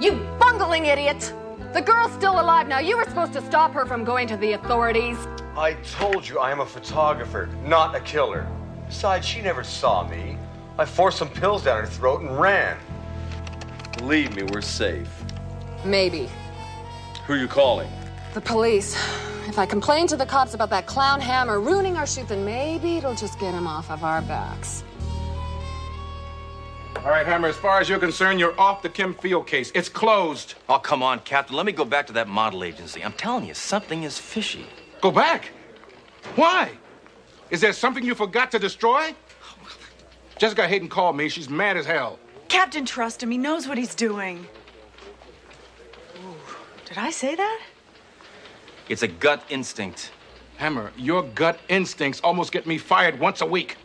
Speaker 17: You bungling idiot! The girl's still alive now. You were supposed to stop her from going to the authorities.
Speaker 15: I told you I am a photographer, not a killer. Besides, she never saw me. I forced some pills down her throat and ran. Believe me, we're safe.
Speaker 17: Maybe.
Speaker 15: Who are you calling?
Speaker 17: The police. If I complain to the cops about that clown Hammer ruining our shoot, then maybe it'll just get him off of our backs.
Speaker 6: All right, Hammer, as far as you're concerned, you're off the Kim Field case. It's closed.
Speaker 4: Oh, come on, Captain. Let me go back to that model agency. I'm telling you, something is fishy.
Speaker 6: Go back? Why? Is there something you forgot to destroy? Jessica Hayden called me. She's mad as hell.
Speaker 5: Captain, trust him. He knows what he's doing. Ooh, did I say that?
Speaker 4: It's a gut instinct.
Speaker 6: Hammer, your gut instincts almost get me fired once a week.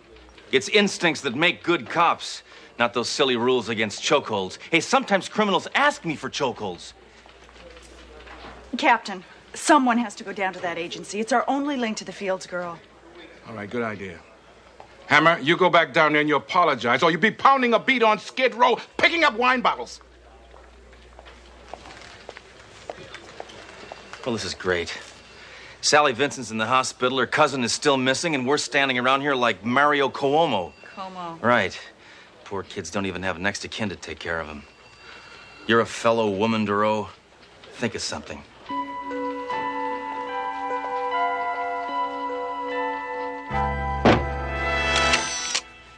Speaker 4: It's instincts that make good cops, not those silly rules against chokeholds. Hey, sometimes criminals ask me for chokeholds.
Speaker 5: Captain, someone has to go down to that agency. It's our only link to the Fields girl.
Speaker 6: All right, good idea. Hammer, you go back down there and you apologize, or you'll be pounding a beat on Skid Row, picking up wine bottles.
Speaker 4: Well, this is great. Sally Vincent's in the hospital, her cousin is still missing, and we're standing around here like Mario Cuomo.
Speaker 5: Como.
Speaker 4: Right. Poor kids don't even have next of kin to take care of them. You're a fellow woman, Duro. Think of something.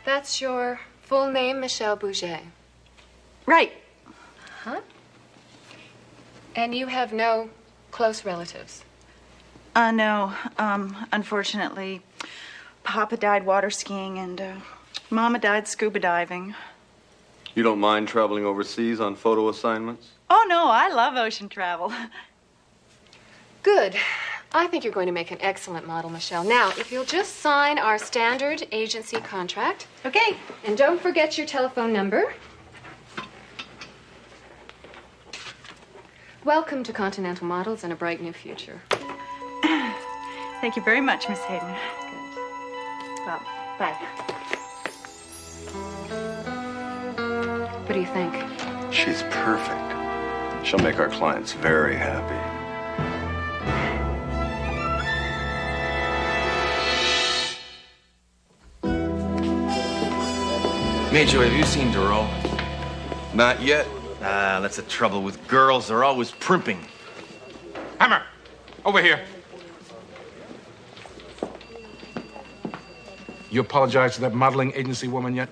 Speaker 17: That's your full name, Michelle Bouget.
Speaker 5: Right.
Speaker 17: Huh? And you have no close relatives?
Speaker 5: No. Unfortunately, Papa died water skiing and Mama died scuba diving.
Speaker 3: You don't mind traveling overseas on photo assignments?
Speaker 5: Oh, no, I love ocean travel.
Speaker 17: Good. I think you're going to make an excellent model, Michelle. Now, if you'll just sign our standard agency contract.
Speaker 5: Okay.
Speaker 17: And don't forget your telephone number. Welcome to Continental Models and a bright new future.
Speaker 5: Thank you very much, Miss Hayden. Good. Well, bye.
Speaker 17: What do you think?
Speaker 3: She's perfect. She'll make our clients very happy.
Speaker 4: Major, have you seen Duro?
Speaker 3: Not yet.
Speaker 4: Ah, that's the trouble with girls. They're always primping.
Speaker 6: Hammer, over here. You apologize to that modeling agency woman yet?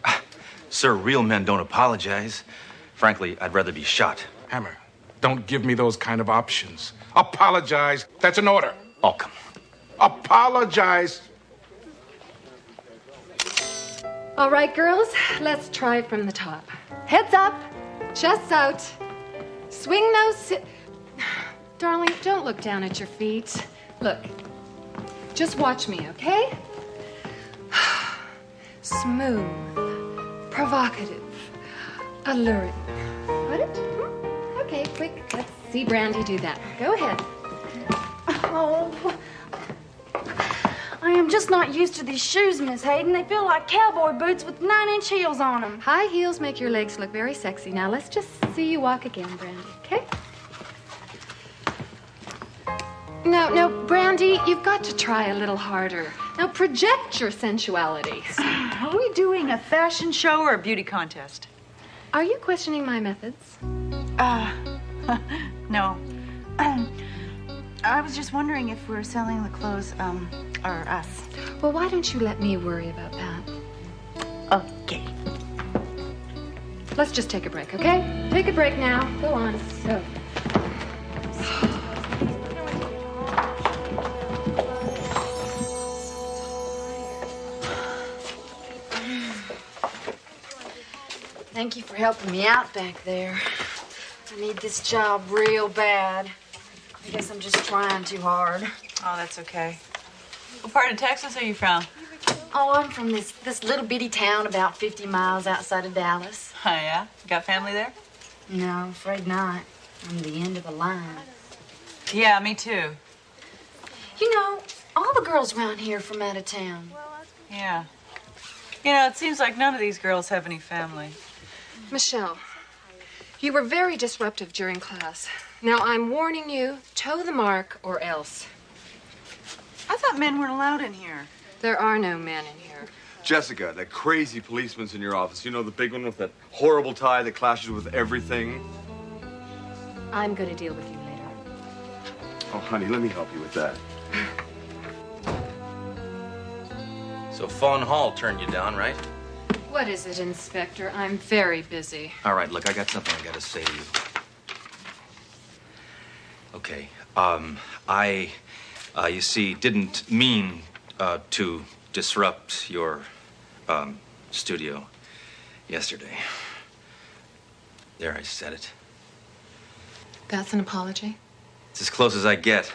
Speaker 4: Sir, real men don't apologize. Frankly, I'd rather be shot.
Speaker 6: Hammer, don't give me those kind of options. Apologize. That's an order.
Speaker 4: Oh, come
Speaker 6: on. Apologize.
Speaker 17: All right, girls, let's try from the top. Heads up, chests out. Swing those... Darling, don't look down at your feet. Look, just watch me, okay? Smooth, provocative, alluring. Got it? Okay, quick. Let's see Brandy do that. Go ahead.
Speaker 11: Oh, I am just not used to these shoes, Miss Hayden. They feel like cowboy boots with 9-inch heels on them.
Speaker 17: High heels make your legs look very sexy. Now let's just see you walk again, Brandy, okay? No, Brandy, you've got to try a little harder. Now project your sensuality.
Speaker 5: Are we doing a fashion show or a beauty contest?
Speaker 17: Are you questioning my methods?
Speaker 5: No. I was just wondering if we're selling the clothes, or us.
Speaker 17: Well, why don't you let me worry about that?
Speaker 5: Okay.
Speaker 17: Let's just take a break, okay? Take a break now. Go on. So.
Speaker 11: Thank you for helping me out back there. I need this job real bad. I guess I'm just trying too hard.
Speaker 5: Oh, that's okay. What part of Texas are you from?
Speaker 11: Oh, I'm from this little bitty town about 50 miles outside of Dallas.
Speaker 5: Oh, yeah? You got family there?
Speaker 11: No, I'm afraid not. I'm the end of the line.
Speaker 5: Yeah, me too.
Speaker 11: You know, all the girls around here are from out of town.
Speaker 5: Yeah. You know, it seems like none of these girls have any family.
Speaker 17: Michelle, you were very disruptive during class. Now, I'm warning you, toe the mark or else.
Speaker 5: I thought men weren't allowed in here.
Speaker 17: There are no men in here.
Speaker 3: Jessica, that crazy policeman's in your office. You know, the big one with that horrible tie that clashes with everything?
Speaker 17: I'm going to deal with you later.
Speaker 3: Oh, honey, let me help you with that.
Speaker 4: So Fawn Hall turned you down, right?
Speaker 17: What is it, Inspector? I'm very busy.
Speaker 4: All right, look, I got something I gotta say to you. Okay, you see, didn't mean to disrupt your studio yesterday. There, I said it.
Speaker 17: That's an apology?
Speaker 4: It's as close as I get.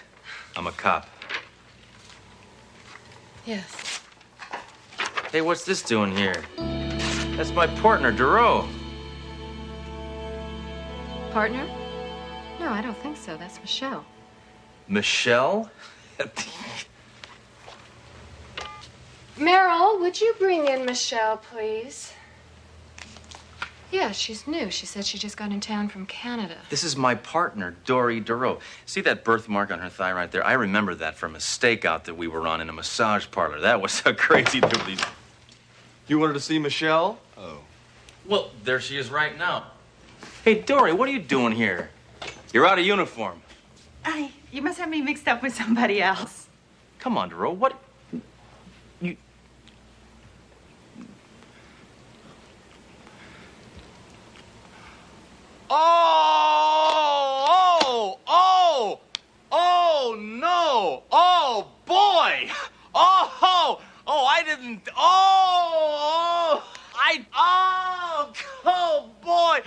Speaker 4: I'm a cop.
Speaker 17: Yes.
Speaker 4: Hey, what's this doing here? That's my partner, Duro.
Speaker 17: Partner? No, I don't think so. That's Michelle.
Speaker 4: Michelle?
Speaker 17: Meryl, would you bring in Michelle, please? Yeah, she's new. She said she just got in town from Canada.
Speaker 4: This is my partner, Dory DeRoe. See that birthmark on her thigh right there? I remember that from a stakeout that we were on in a massage parlor. That was a crazy doobly.
Speaker 3: You wanted to see Michelle?
Speaker 4: Oh. Well, there she is right now. Hey, Dory, what are you doing here? You're out of uniform.
Speaker 12: You must have me mixed up with somebody else.
Speaker 4: Come on, DeRoe, what? You... Oh, no. Oh, boy. Oh, I didn't. Oh, boy.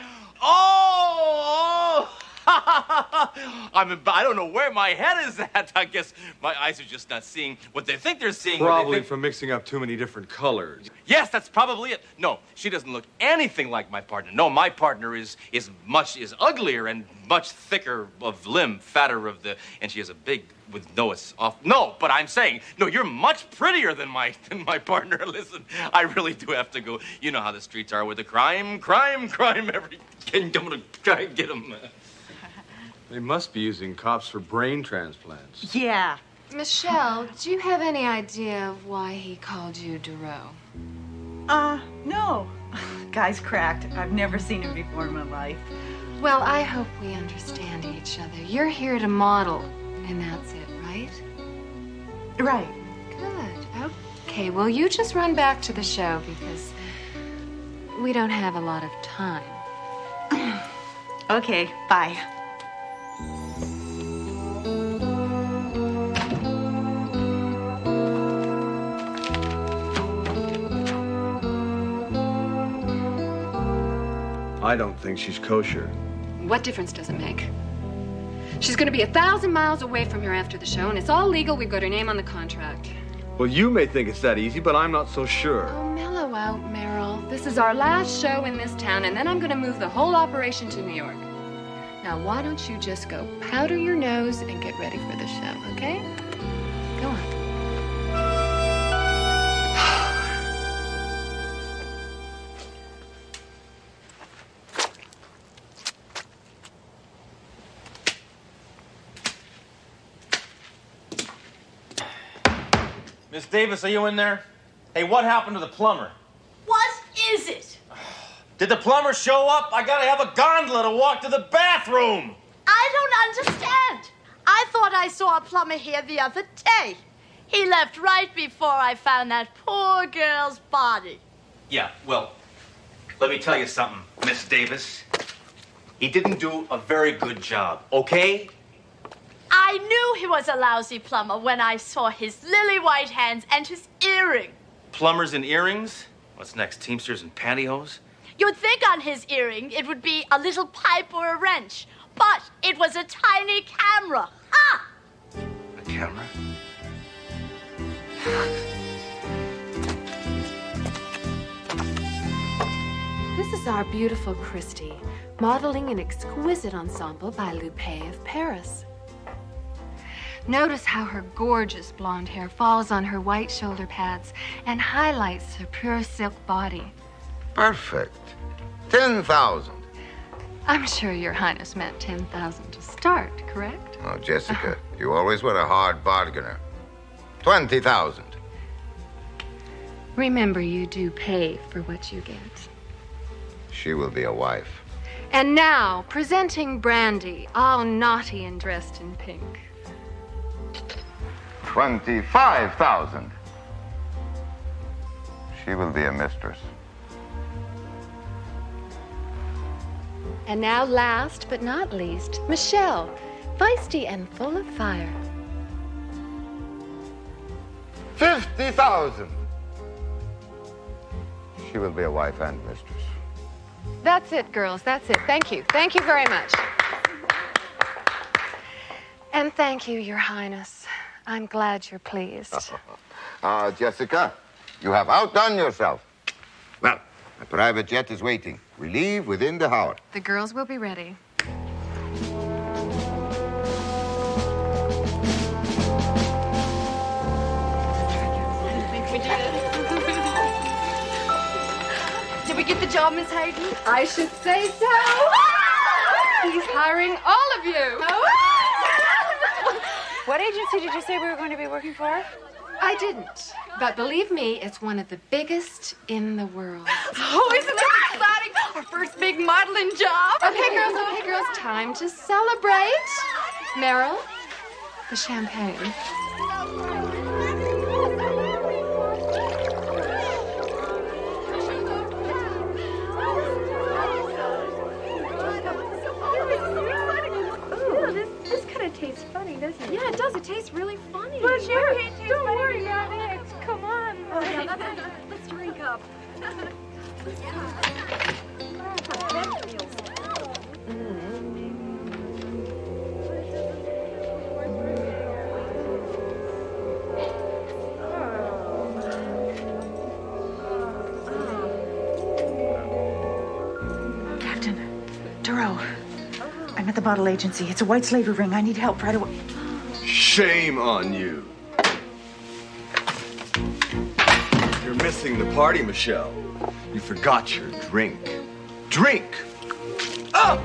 Speaker 4: I don't know where my head is at. I guess my eyes are just not seeing what they think they're seeing.
Speaker 3: Probably from mixing up too many different colors.
Speaker 4: Yes, that's probably it. No, she doesn't look anything like my partner. No, my partner is uglier and much thicker of limb, fatter of the, and she has a big with no, it's off. No, but I'm saying, no, you're much prettier than my partner. Listen, I really do have to go. You know how the streets are with the crime. Every, I'm gonna try and get them.
Speaker 3: They must be using cops for brain transplants.
Speaker 12: Yeah.
Speaker 17: Michelle, do you have any idea of why he called you DeRoe?
Speaker 12: No. Guy's cracked. I've never seen him before in my life.
Speaker 17: Well, I hope we understand each other. You're here to model, and that's it, right?
Speaker 12: Right.
Speaker 17: Good. Okay, well, you just run back to the show because we don't have a lot of time.
Speaker 12: Okay, bye.
Speaker 3: I don't think she's kosher.
Speaker 17: What difference does it make? She's going to be 1,000 miles away from here after the show, and it's all legal. We've got her name on the contract.
Speaker 3: Well, you may think it's that easy, but I'm not so sure.
Speaker 17: Oh, mellow out, Merrill. This is our last show in this town, and then I'm going to move the whole operation to New York. Now, why don't you just go powder your nose and get ready for the show, okay? Go on.
Speaker 4: Miss Davis, are you in there? Hey, what happened to the plumber?
Speaker 23: What is it?
Speaker 4: Did the plumber show up? I gotta have a gondola to walk to the bathroom.
Speaker 23: I don't understand. I thought I saw a plumber here the other day. He left right before I found that poor girl's body.
Speaker 4: Yeah, well, let me tell you something, Miss Davis. He didn't do a very good job, okay?
Speaker 23: I knew he was a lousy plumber when I saw his lily white hands and his earring.
Speaker 4: Plumbers and earrings? What's next, Teamsters and pantyhose?
Speaker 23: You'd think on his earring it would be a little pipe or a wrench, but it was a tiny camera. Ah!
Speaker 4: A camera?
Speaker 17: This is our beautiful Christy, modeling an exquisite ensemble by Loupé of Paris. Notice how her gorgeous blonde hair falls on her white shoulder pads and highlights her pure silk body.
Speaker 1: Perfect. 10,000.
Speaker 17: I'm sure Your Highness meant 10,000 to start, correct?
Speaker 1: Oh, Jessica, you always were a hard bargainer. 20,000.
Speaker 17: Remember, you do pay for what you get.
Speaker 1: She will be a wife.
Speaker 17: And now, presenting Brandy, all naughty and dressed in pink.
Speaker 1: 25,000. She will be a mistress.
Speaker 17: And now, last but not least, Michelle, feisty and full of fire.
Speaker 1: 50,000. She will be a wife and mistress.
Speaker 17: That's it, girls. That's it. Thank you. Thank you very much. And thank you, Your Highness. I'm glad you're pleased.
Speaker 1: Jessica, you have outdone yourself. Well, a private jet is waiting. We leave within the hour.
Speaker 17: The girls will be ready.
Speaker 11: we get the job, Miss Hayden?
Speaker 13: I should say so. He's hiring all of you.
Speaker 17: What agency did you say we were going to be working for?
Speaker 13: I didn't. But believe me, it's one of the biggest in the world.
Speaker 11: Oh, isn't that exciting? Our first big modeling job.
Speaker 13: Okay, girls, time to celebrate. Meryl, the champagne.
Speaker 8: This kind of tastes funny, doesn't it?
Speaker 11: Yeah, it does. It tastes really funny.
Speaker 8: But your hand tastes
Speaker 11: Don't
Speaker 8: funny.
Speaker 11: worry now, Alex. Come on.
Speaker 8: Oh, yeah, let's drink up.
Speaker 14: Captain, Duro, I'm at the model agency. It's a white slavery ring. I need help right away.
Speaker 3: Shame on you. You're missing the party, Michelle. You forgot your drink. Drink! Oh!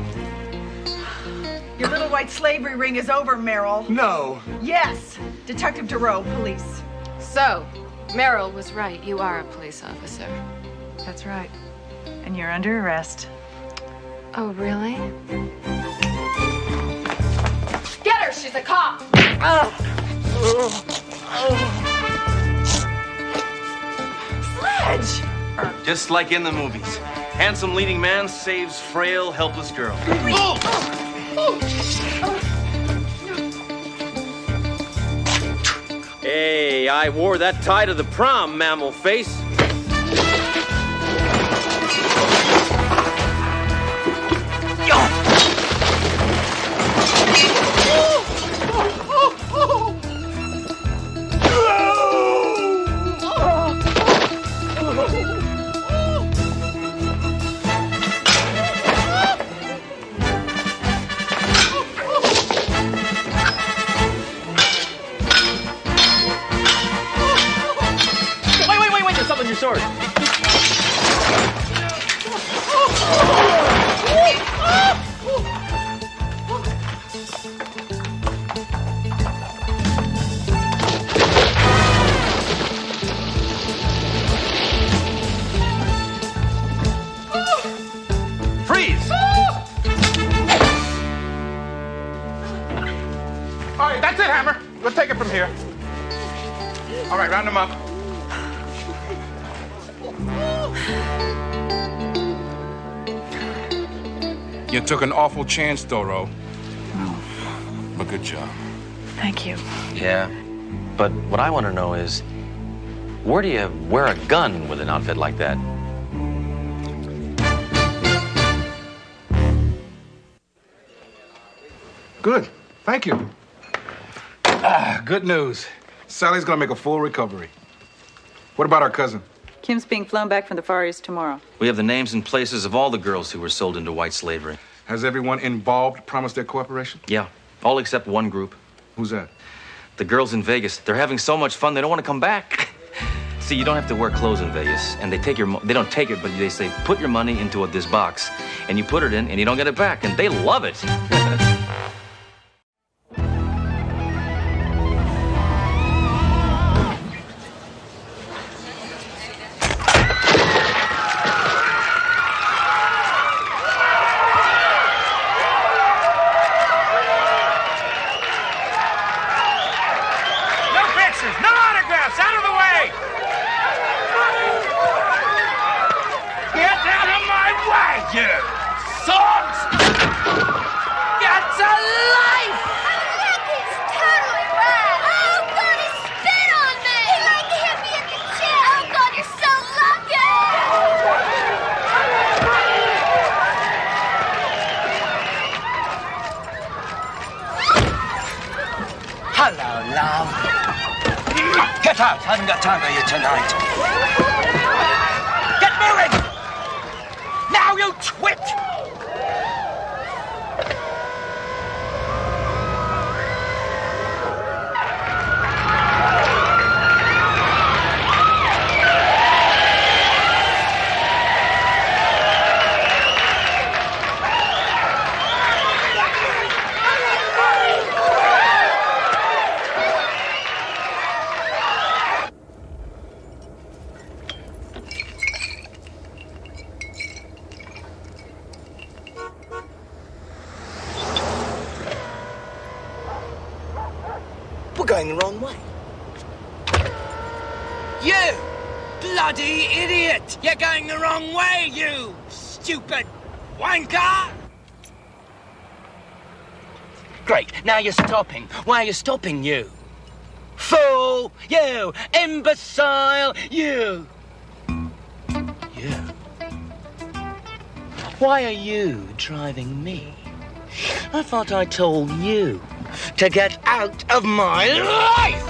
Speaker 14: Your little white slavery ring is over, Meryl.
Speaker 3: No.
Speaker 14: Yes. Detective Duro, police.
Speaker 13: So, Meryl was right. You are a police officer.
Speaker 14: That's right. And you're under arrest.
Speaker 13: Oh, really?
Speaker 11: Get her. She's a cop.
Speaker 14: Sledge!
Speaker 4: Just like in the movies. Handsome leading man saves frail, helpless girl. Hey, I wore that tie to the prom, mammal face. Wait, there's something in your sword. Freeze!
Speaker 6: All right, that's it, Hammer. We'll take it from here. All right, round them up. You took an awful chance, Doro. But good job.
Speaker 14: Thank you.
Speaker 4: Yeah, but what I want to know is, where do you wear a gun with an outfit like that?
Speaker 6: Good. Thank you. Good news. Sally's gonna make a full recovery. What about our cousin?
Speaker 5: Kim's being flown back from the Far East tomorrow.
Speaker 4: We have the names and places of all the girls who were sold into white slavery.
Speaker 6: Has everyone involved promised their cooperation?
Speaker 4: Yeah, all except one group.
Speaker 6: Who's that?
Speaker 4: The girls in Vegas. They're having so much fun, they don't want to come back. See, you don't have to wear clothes in Vegas, and they don't take it, but they say, put your money into this box, and you put it in, and you don't get it back, and they love it.
Speaker 16: No autographs! Out of the way! Get out of my way, you sods! Get to life!
Speaker 23: He's totally right. Oh, God, he spit on me! He like hit me in the chin! Oh, God, you're so lucky!
Speaker 24: Hello, love. Get out! I haven't got time for you tonight. Get moving! Now, you twit! going the wrong way. You bloody idiot! You're going the wrong way, you stupid wanker! Great, now you're stopping. Why are you stopping, you? Fool! You! Imbecile! You! You? Why are you driving me? I thought I told you to get out of my life!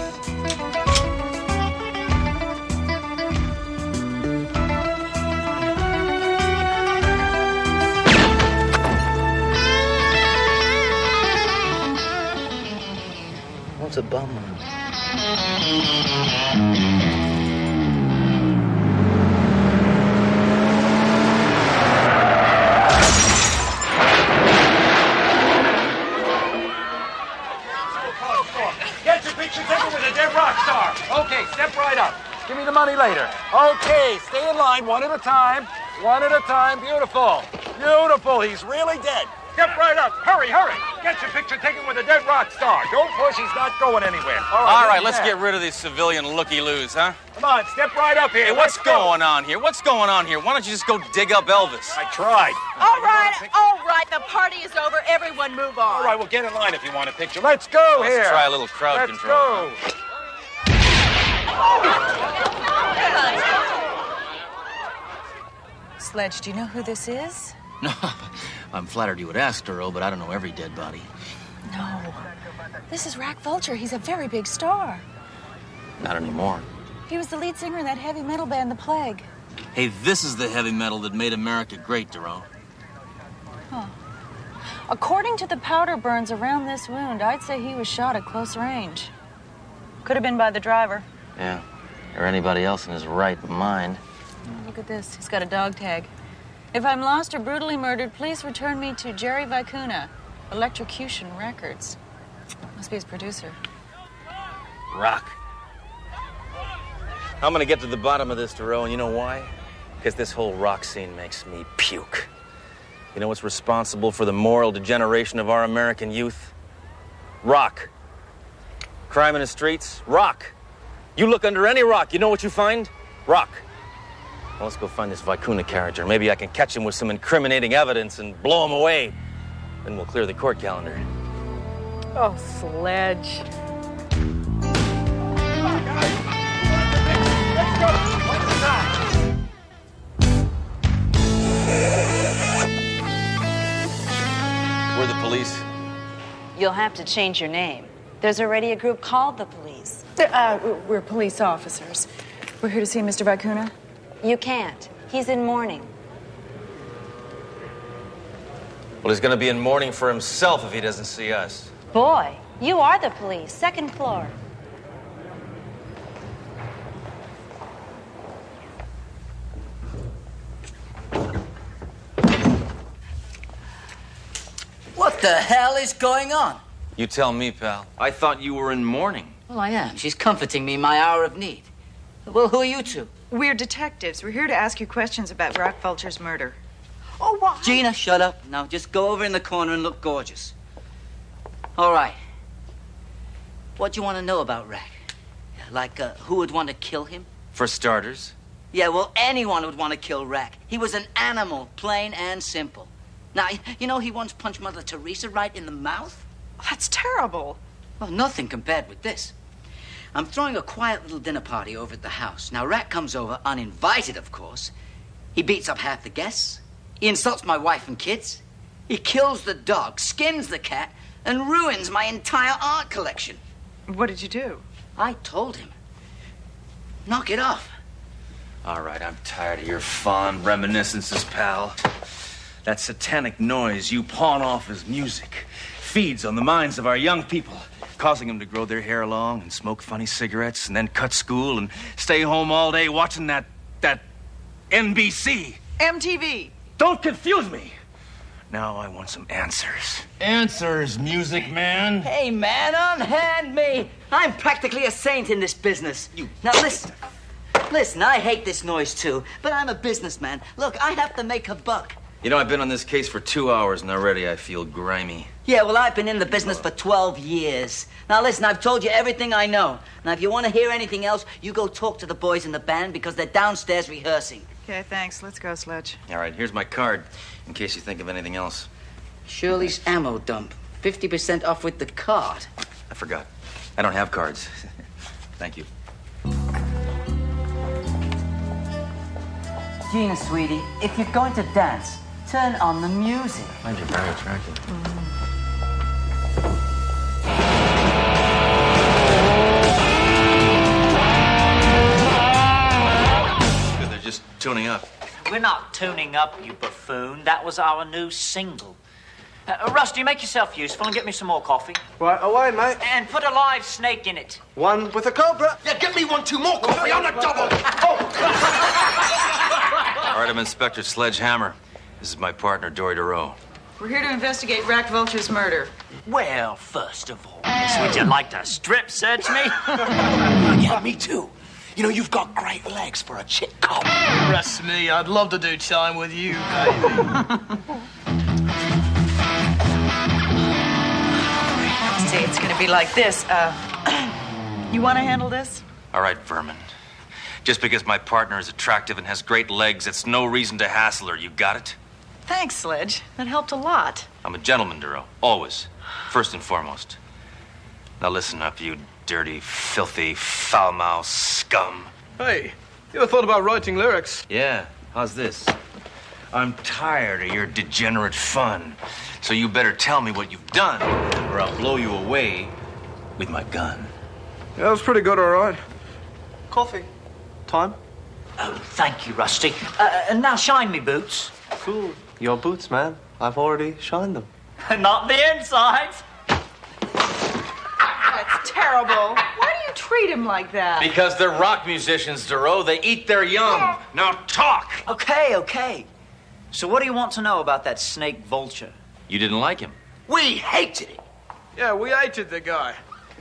Speaker 24: What's a bum?
Speaker 19: Get your picture taken with a dead rock star. Okay, step right up. Give me the money later. Okay, stay in line one at a time. One at a time. Beautiful. Beautiful. He's really dead. Step right up. Hurry, hurry. Get your picture taken with a dead rock star. Don't push. He's not going anywhere.
Speaker 4: All right, let's get rid of these civilian looky-loos, huh?
Speaker 19: Come on, step right up here.
Speaker 4: Hey, what's going on here? What's going on here? Why don't you just go dig up Elvis?
Speaker 19: I tried.
Speaker 12: All right. The party is over. Everyone move on.
Speaker 19: All right, well, get in line if you want a picture. Let's go
Speaker 4: Let's
Speaker 19: here.
Speaker 4: try a little crowd control.
Speaker 19: Let's go.
Speaker 5: Sledge, do you know who this is?
Speaker 4: No, I'm flattered you would ask, Duro, but I don't know every dead body.
Speaker 12: No. This is Rack Vulture. He's a very big star.
Speaker 4: Not anymore.
Speaker 12: He was the lead singer in that heavy metal band, The Plague.
Speaker 4: Hey, this is the heavy metal that made America great, Duro.
Speaker 12: Huh. According to the powder burns around this wound, I'd say he was shot at close range. Could have been by the driver.
Speaker 4: Yeah, or anybody else in his right mind.
Speaker 12: Look at this. He's got a dog tag. If I'm lost or brutally murdered, please return me to Jerry Vicuna, Electrocution Records. Must be his producer.
Speaker 4: Rock. I'm gonna get to the bottom of this, Duro, and you know why? Because this whole rock scene makes me puke. You know what's responsible for the moral degeneration of our American youth? Rock. Crime in the streets? Rock. You look under any rock, you know what you find? Rock. Well, let's go find this Vicuna character. Maybe I can catch him with some incriminating evidence and blow him away. Then we'll clear the court calendar.
Speaker 5: Oh, Sledge.
Speaker 4: We're the police.
Speaker 12: You'll have to change your name. There's already a group called the Police.
Speaker 5: We're police officers. We're here to see Mr. Vicuna.
Speaker 12: You can't. He's in mourning.
Speaker 4: Well, he's gonna be in mourning for himself if he doesn't see us.
Speaker 12: Boy, you are the police. Second floor.
Speaker 24: What the hell is going on?
Speaker 4: You tell me, pal. I thought you were in mourning.
Speaker 24: Well, I am. She's comforting me in my hour of need. Well, who are you two?
Speaker 5: We're detectives. We're here to ask you questions about Rack Vulture's murder.
Speaker 12: Oh, what?
Speaker 24: Gina, shut up. Now just go over in the corner and look gorgeous. All right. What do you want to know about Rack? Like, who would want to kill him?
Speaker 4: For starters.
Speaker 24: Yeah, well, anyone would want to kill Rack. He was an animal, plain and simple. Now, you know he once punched Mother Teresa right in the mouth?
Speaker 5: That's terrible.
Speaker 24: Well, nothing compared with this. I'm throwing a quiet little dinner party over at the house. Now, Rack comes over, uninvited, of course. He beats up half the guests. He insults my wife and kids. He kills the dog, skins the cat, and ruins my entire art collection.
Speaker 5: What did you do?
Speaker 24: I told him. Knock it off.
Speaker 4: All right, I'm tired of your fond reminiscences, pal. That satanic noise you pawn off as music feeds on the minds of our young people, causing them to grow their hair long and smoke funny cigarettes and then cut school and stay home all day watching that NBC.
Speaker 5: MTV.
Speaker 4: Don't confuse me. Now I want some answers.
Speaker 24: Answers, music man. Hey, man, unhand me. I'm practically a saint in this business. Now, listen. Listen, I hate this noise, too, but I'm a businessman. Look, I have to make a buck.
Speaker 4: You know, I've been on this case for 2 hours, and already I feel grimy.
Speaker 24: Yeah, well, I've been in the business for 12 years. Now, listen, I've told you everything I know. Now, if you want to hear anything else, you go talk to the boys in the band because they're downstairs rehearsing.
Speaker 5: Okay, thanks. Let's go, Sledge.
Speaker 4: All right, here's my card, in case you think of anything else.
Speaker 24: Shirley's Ammo Dump. 50% off with the card.
Speaker 4: I forgot. I don't have cards. Thank you.
Speaker 24: Gina, sweetie, if you're going to dance, turn on the music.
Speaker 4: I find you very attractive. Good, they're just tuning up.
Speaker 9: We're not tuning up, you buffoon. That was our new single. Rusty, make yourself useful and get me some more coffee.
Speaker 15: Right away, mate.
Speaker 9: And put a live snake in it.
Speaker 15: One with a cobra.
Speaker 2: Yeah, get me 1, 2 more coffee on a double.
Speaker 4: All right, I'm Inspector Sledge Hammer. This is my partner, Dory DeRoe.
Speaker 5: We're here to investigate Rack Vulture's murder.
Speaker 9: Well, first of all, would you like to strip search me?
Speaker 2: Yeah, me too. You know, you've got great legs for a chick cop.
Speaker 18: Trust me, I'd love to do time with you, baby.
Speaker 5: See, it's gonna be like this. You wanna handle this?
Speaker 4: All right, Vermin. Just because my partner is attractive and has great legs, it's no reason to hassle her. You got it?
Speaker 5: Thanks, Sledge. That helped a lot.
Speaker 4: I'm a gentleman, DeRoe. Always. First and foremost. Now listen up, you dirty, filthy, foul-mouthed scum.
Speaker 18: Hey, you ever thought about writing lyrics?
Speaker 4: Yeah, how's this? I'm tired of your degenerate fun. So you better tell me what you've done, or I'll blow you away with my gun.
Speaker 18: Yeah, that was pretty good, all right. Coffee. Time?
Speaker 9: Oh, thank you, Rusty. And now shine me boots.
Speaker 15: Cool. Your boots, man. I've already shined them.
Speaker 9: Not the insides.
Speaker 5: That's terrible. Why do you treat him like that?
Speaker 4: Because they're rock musicians, DeRoe. They eat their young. Now talk!
Speaker 9: Okay. So what do you want to know about that snake vulture?
Speaker 4: You didn't like him.
Speaker 9: We hated him.
Speaker 18: Yeah, we hated the guy.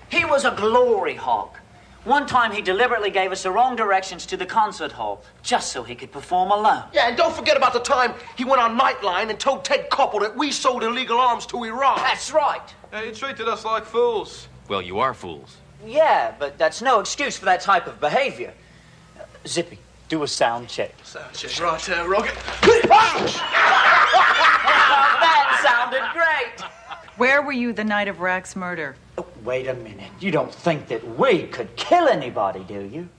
Speaker 9: He was a glory hog. One time he deliberately gave us the wrong directions to the concert hall, just so he could perform alone.
Speaker 2: Yeah, and don't forget about the time he went on Nightline and told Ted Koppel that we sold illegal arms to Iran.
Speaker 9: That's right.
Speaker 18: Yeah, he treated us like fools.
Speaker 4: Well, you are fools.
Speaker 9: Yeah, but that's no excuse for that type of behavior. Zippy, do a sound check.
Speaker 18: Sound check. Right, Rocket.
Speaker 9: That sounded great.
Speaker 5: Where were you the night of Rack's murder?
Speaker 9: Oh, wait a minute. You don't think that we could kill anybody, do you?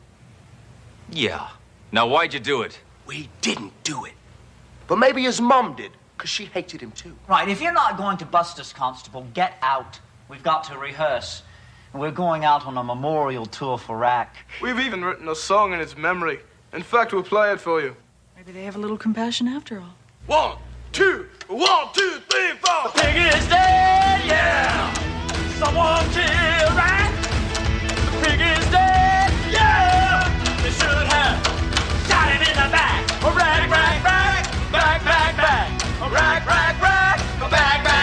Speaker 4: Yeah. Now, why'd you do it?
Speaker 2: We didn't do it. But maybe his mom did, because she hated him too.
Speaker 9: Right, if you're not going to bust us, Constable, get out. We've got to rehearse. We're going out on a memorial tour for Rack.
Speaker 18: We've even written a song in his memory. In fact, we'll play it for you.
Speaker 5: Maybe they have a little compassion after all.
Speaker 18: 1, 2, 1, 2, 3, 4.
Speaker 9: The pig is dead, yeah! Someone kill Rack! The pig is dead, yeah! They should have shot him in the back! Rack, rack, rack! Back, back, back! Rack, rack, rack! Back, back, back!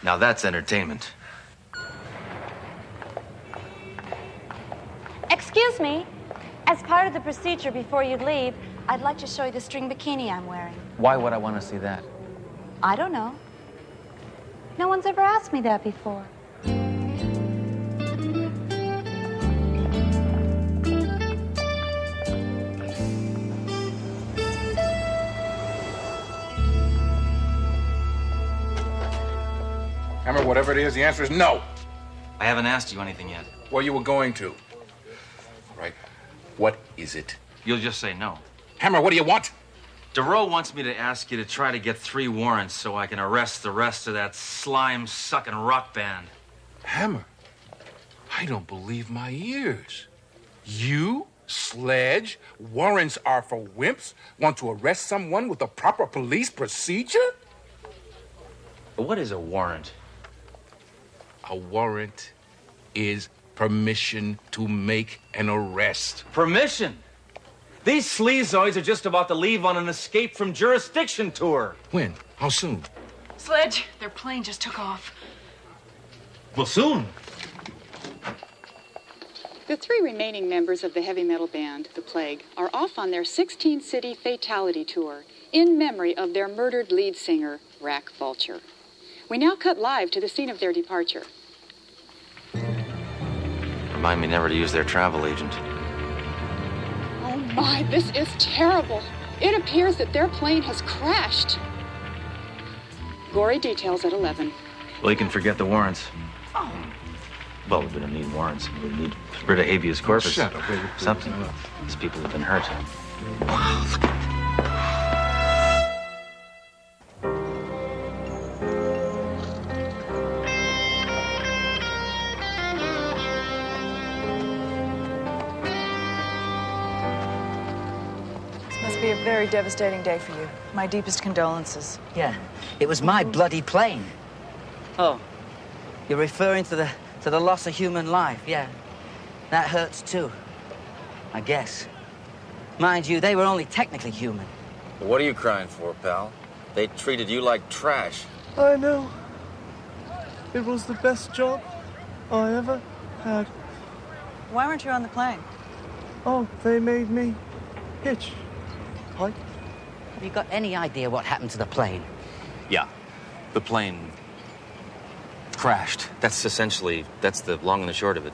Speaker 4: Now that's entertainment.
Speaker 21: Excuse me. As part of the procedure before you leave, I'd like to show you the string bikini I'm wearing.
Speaker 19: Why would I want to see that?
Speaker 21: I don't know. No one's ever asked me that before.
Speaker 6: Hammer, whatever it is, the answer is no.
Speaker 4: I haven't asked you anything yet.
Speaker 6: Well, you were going to. All right. What is it?
Speaker 4: You'll just say no.
Speaker 6: Hammer, what do you want?
Speaker 4: DeRoe wants me to ask you to try to get 3 warrants so I can arrest the rest of that slime-sucking rock band.
Speaker 6: Hammer, I don't believe my ears. You, Sledge, warrants are for wimps, want to arrest someone with a proper police procedure?
Speaker 4: What is a warrant?
Speaker 6: A warrant is permission to make an arrest.
Speaker 4: Permission? These sleazoids are just about to leave on an escape from jurisdiction tour.
Speaker 6: When? How soon?
Speaker 5: Sledge, their plane just took off.
Speaker 4: Well, soon.
Speaker 7: The 3 remaining members of the heavy metal band, The Plague, are off on their 16-city fatality tour in memory of their murdered lead singer, Rack Vulture. We now cut live to the scene of their departure.
Speaker 4: Remind me never to use their travel agent.
Speaker 7: Oh my, this is terrible. It appears that their plane has crashed. Gory details at 11.
Speaker 4: Well, you can forget the warrants. Well, we're going to need warrants. We need writ of habeas corpus.
Speaker 6: Shut up, baby.
Speaker 4: Something. These people have been hurt.
Speaker 5: This must be a very devastating day for you. My deepest condolences.
Speaker 24: Yeah, it was my bloody plane. Oh, you're referring to the loss of human life, yeah. That hurts too, I guess. Mind you, they were only technically human.
Speaker 4: What are you crying for, pal? They treated you like trash.
Speaker 18: I know. It was the best job I ever had.
Speaker 5: Why weren't you on the plane?
Speaker 18: Oh, they made me hitch. Hike.
Speaker 24: Have you got any idea what happened to the plane?
Speaker 4: Yeah. The plane crashed. That's the long and the short of it.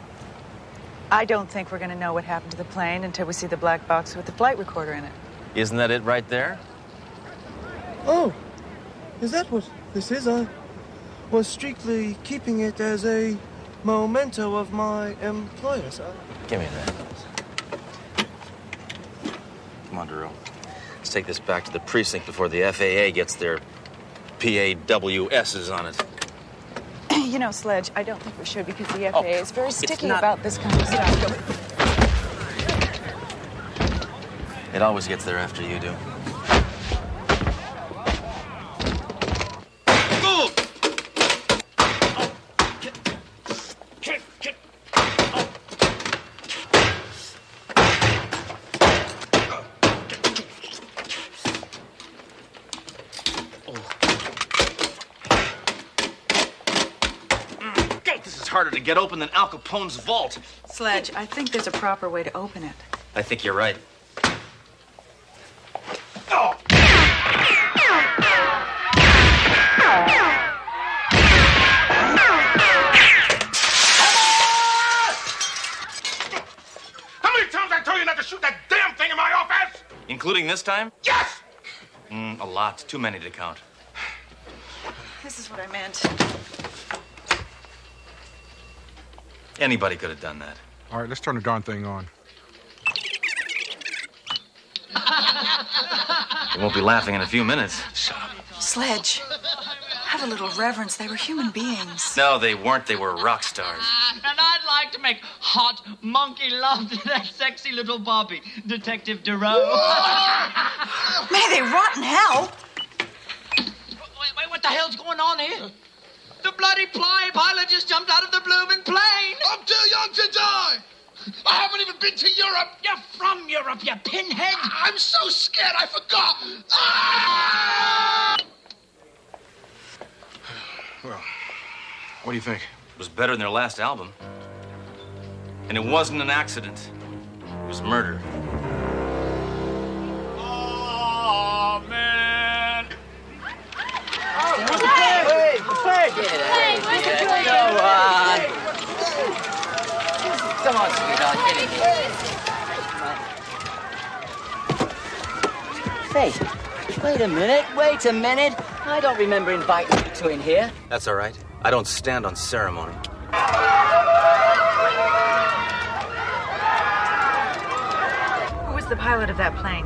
Speaker 5: I don't think we're going to know what happened to the plane until we see the black box with the flight recorder in it.
Speaker 4: Isn't that it right there?
Speaker 18: Oh, is that what this is? I was strictly keeping it as a memento of my employers.
Speaker 4: Give me that. Come on, Drew. Let's take this back to the precinct before the FAA gets their PAWSs on it.
Speaker 5: You know, Sledge, I don't think we should because the FAA is very sticky
Speaker 4: not-
Speaker 5: about this kind of stuff.
Speaker 4: It always gets there after you do. This is harder to get open than Al Capone's vault.
Speaker 5: Sledge, I think there's a proper way to open it.
Speaker 4: I think you're right.
Speaker 6: How many times I told you not to shoot that damn thing in my office?
Speaker 4: Including this time?
Speaker 6: Yes!
Speaker 4: A lot. Too many to count.
Speaker 5: This is what I meant.
Speaker 4: Anybody could have done that.
Speaker 6: All right, let's turn the darn thing on.
Speaker 4: They won't be laughing in a few minutes.
Speaker 5: Sledge, have a little reverence. They were human beings.
Speaker 4: No, they weren't. They were rock stars.
Speaker 10: And I'd like to make hot monkey love to that sexy little Bobby, Detective Duro.
Speaker 5: May they rot in hell.
Speaker 10: Wait, what the hell's going on here? The bloody pilot just jumped out of the blooming plane.
Speaker 16: I'm too young to die. I haven't even been to Europe.
Speaker 10: You're from Europe, you pinhead.
Speaker 16: I'm so scared I forgot. Ah!
Speaker 6: Well, what do you think?
Speaker 4: It was better than their last album. And it wasn't an accident. It was murder.
Speaker 16: Oh, man.
Speaker 24: Hey, go on. Come on, sweetheart, get in here. Hey, wait a minute. I don't remember inviting you two in here.
Speaker 4: That's all right. I don't stand on ceremony.
Speaker 5: Who was the pilot of that plane?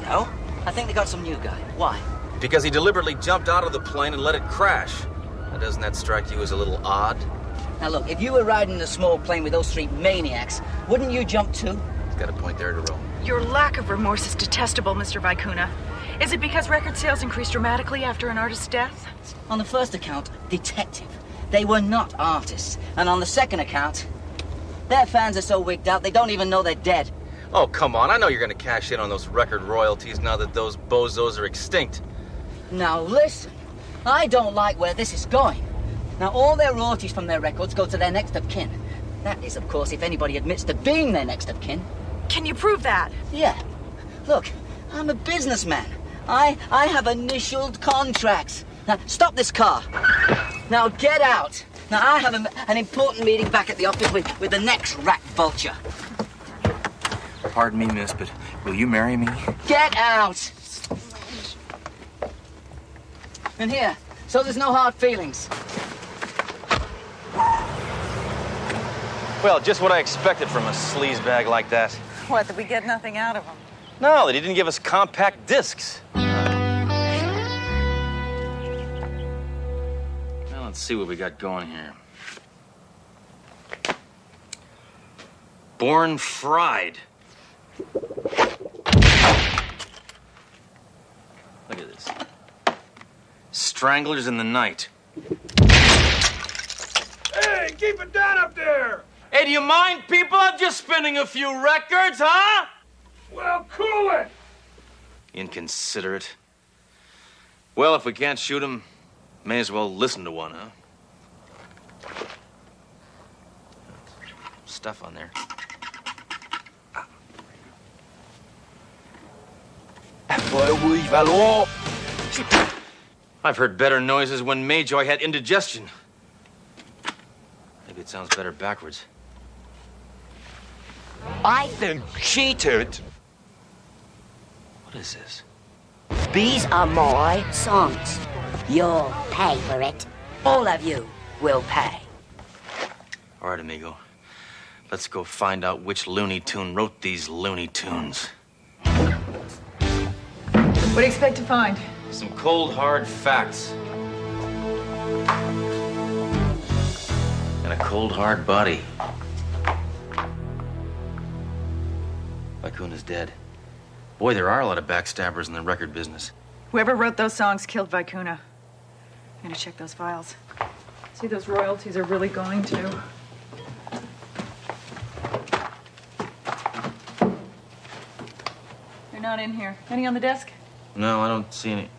Speaker 24: No, I think they got some new guy. Why?
Speaker 4: Because he deliberately jumped out of the plane and let it crash. Now, doesn't that strike you as a little odd?
Speaker 24: Now look, if you were riding a small plane with those three maniacs, wouldn't you jump too?
Speaker 4: He's got a point there to roll.
Speaker 5: Your lack of remorse is detestable, Mr. Vicuna. Is it because record sales increased dramatically after an artist's death?
Speaker 24: On the first account, detective. They were not artists. And on the second account, their fans are so wigged out they don't even know they're dead.
Speaker 4: Oh, come on. I know you're going to cash in on those record royalties now that those bozos are extinct.
Speaker 24: Now listen, I don't like where this is going. Now, all their royalties from their records go to their next of kin. That is, of course, if anybody admits to being their next of kin.
Speaker 5: Can you prove that?
Speaker 24: Yeah. Look, I'm a businessman. I have initialed contracts. Now, stop this car. Now, get out. Now, I have an important meeting back at the office with the next rat vulture.
Speaker 4: Pardon me, miss, but will you marry me?
Speaker 24: Get out! And here, so there's no hard feelings.
Speaker 4: Well, just what I expected from a sleazebag like that.
Speaker 5: What, that we get nothing out of him?
Speaker 4: No, that he didn't give us compact discs. Well, let's see what we got going here. Born Fried. Look at this. Stranglers in the Night.
Speaker 9: Hey, keep it down up there!
Speaker 4: Hey, do you mind, people? I'm just spinning a few records, huh?
Speaker 9: Well, cool it!
Speaker 4: Inconsiderate. Well, if we can't shoot him, may as well listen to one, huh? Stuff on there. I've heard better noises when Mayjoy had indigestion. Maybe it sounds better backwards.
Speaker 1: I think cheated.
Speaker 4: What is this?
Speaker 1: These are my songs. You'll pay for it. All of you will pay.
Speaker 4: All right, amigo. Let's go find out which Looney Tune wrote these Looney Tunes.
Speaker 5: What do you expect to find?
Speaker 4: Some cold, hard facts. And a cold, hard body. Vacuna's dead. Boy, there are a lot of backstabbers in the record business.
Speaker 5: Whoever wrote those songs killed Vicuna. I'm gonna check those files. See, those royalties are really going to. They're not in here. Any on the desk?
Speaker 4: No, I don't see any.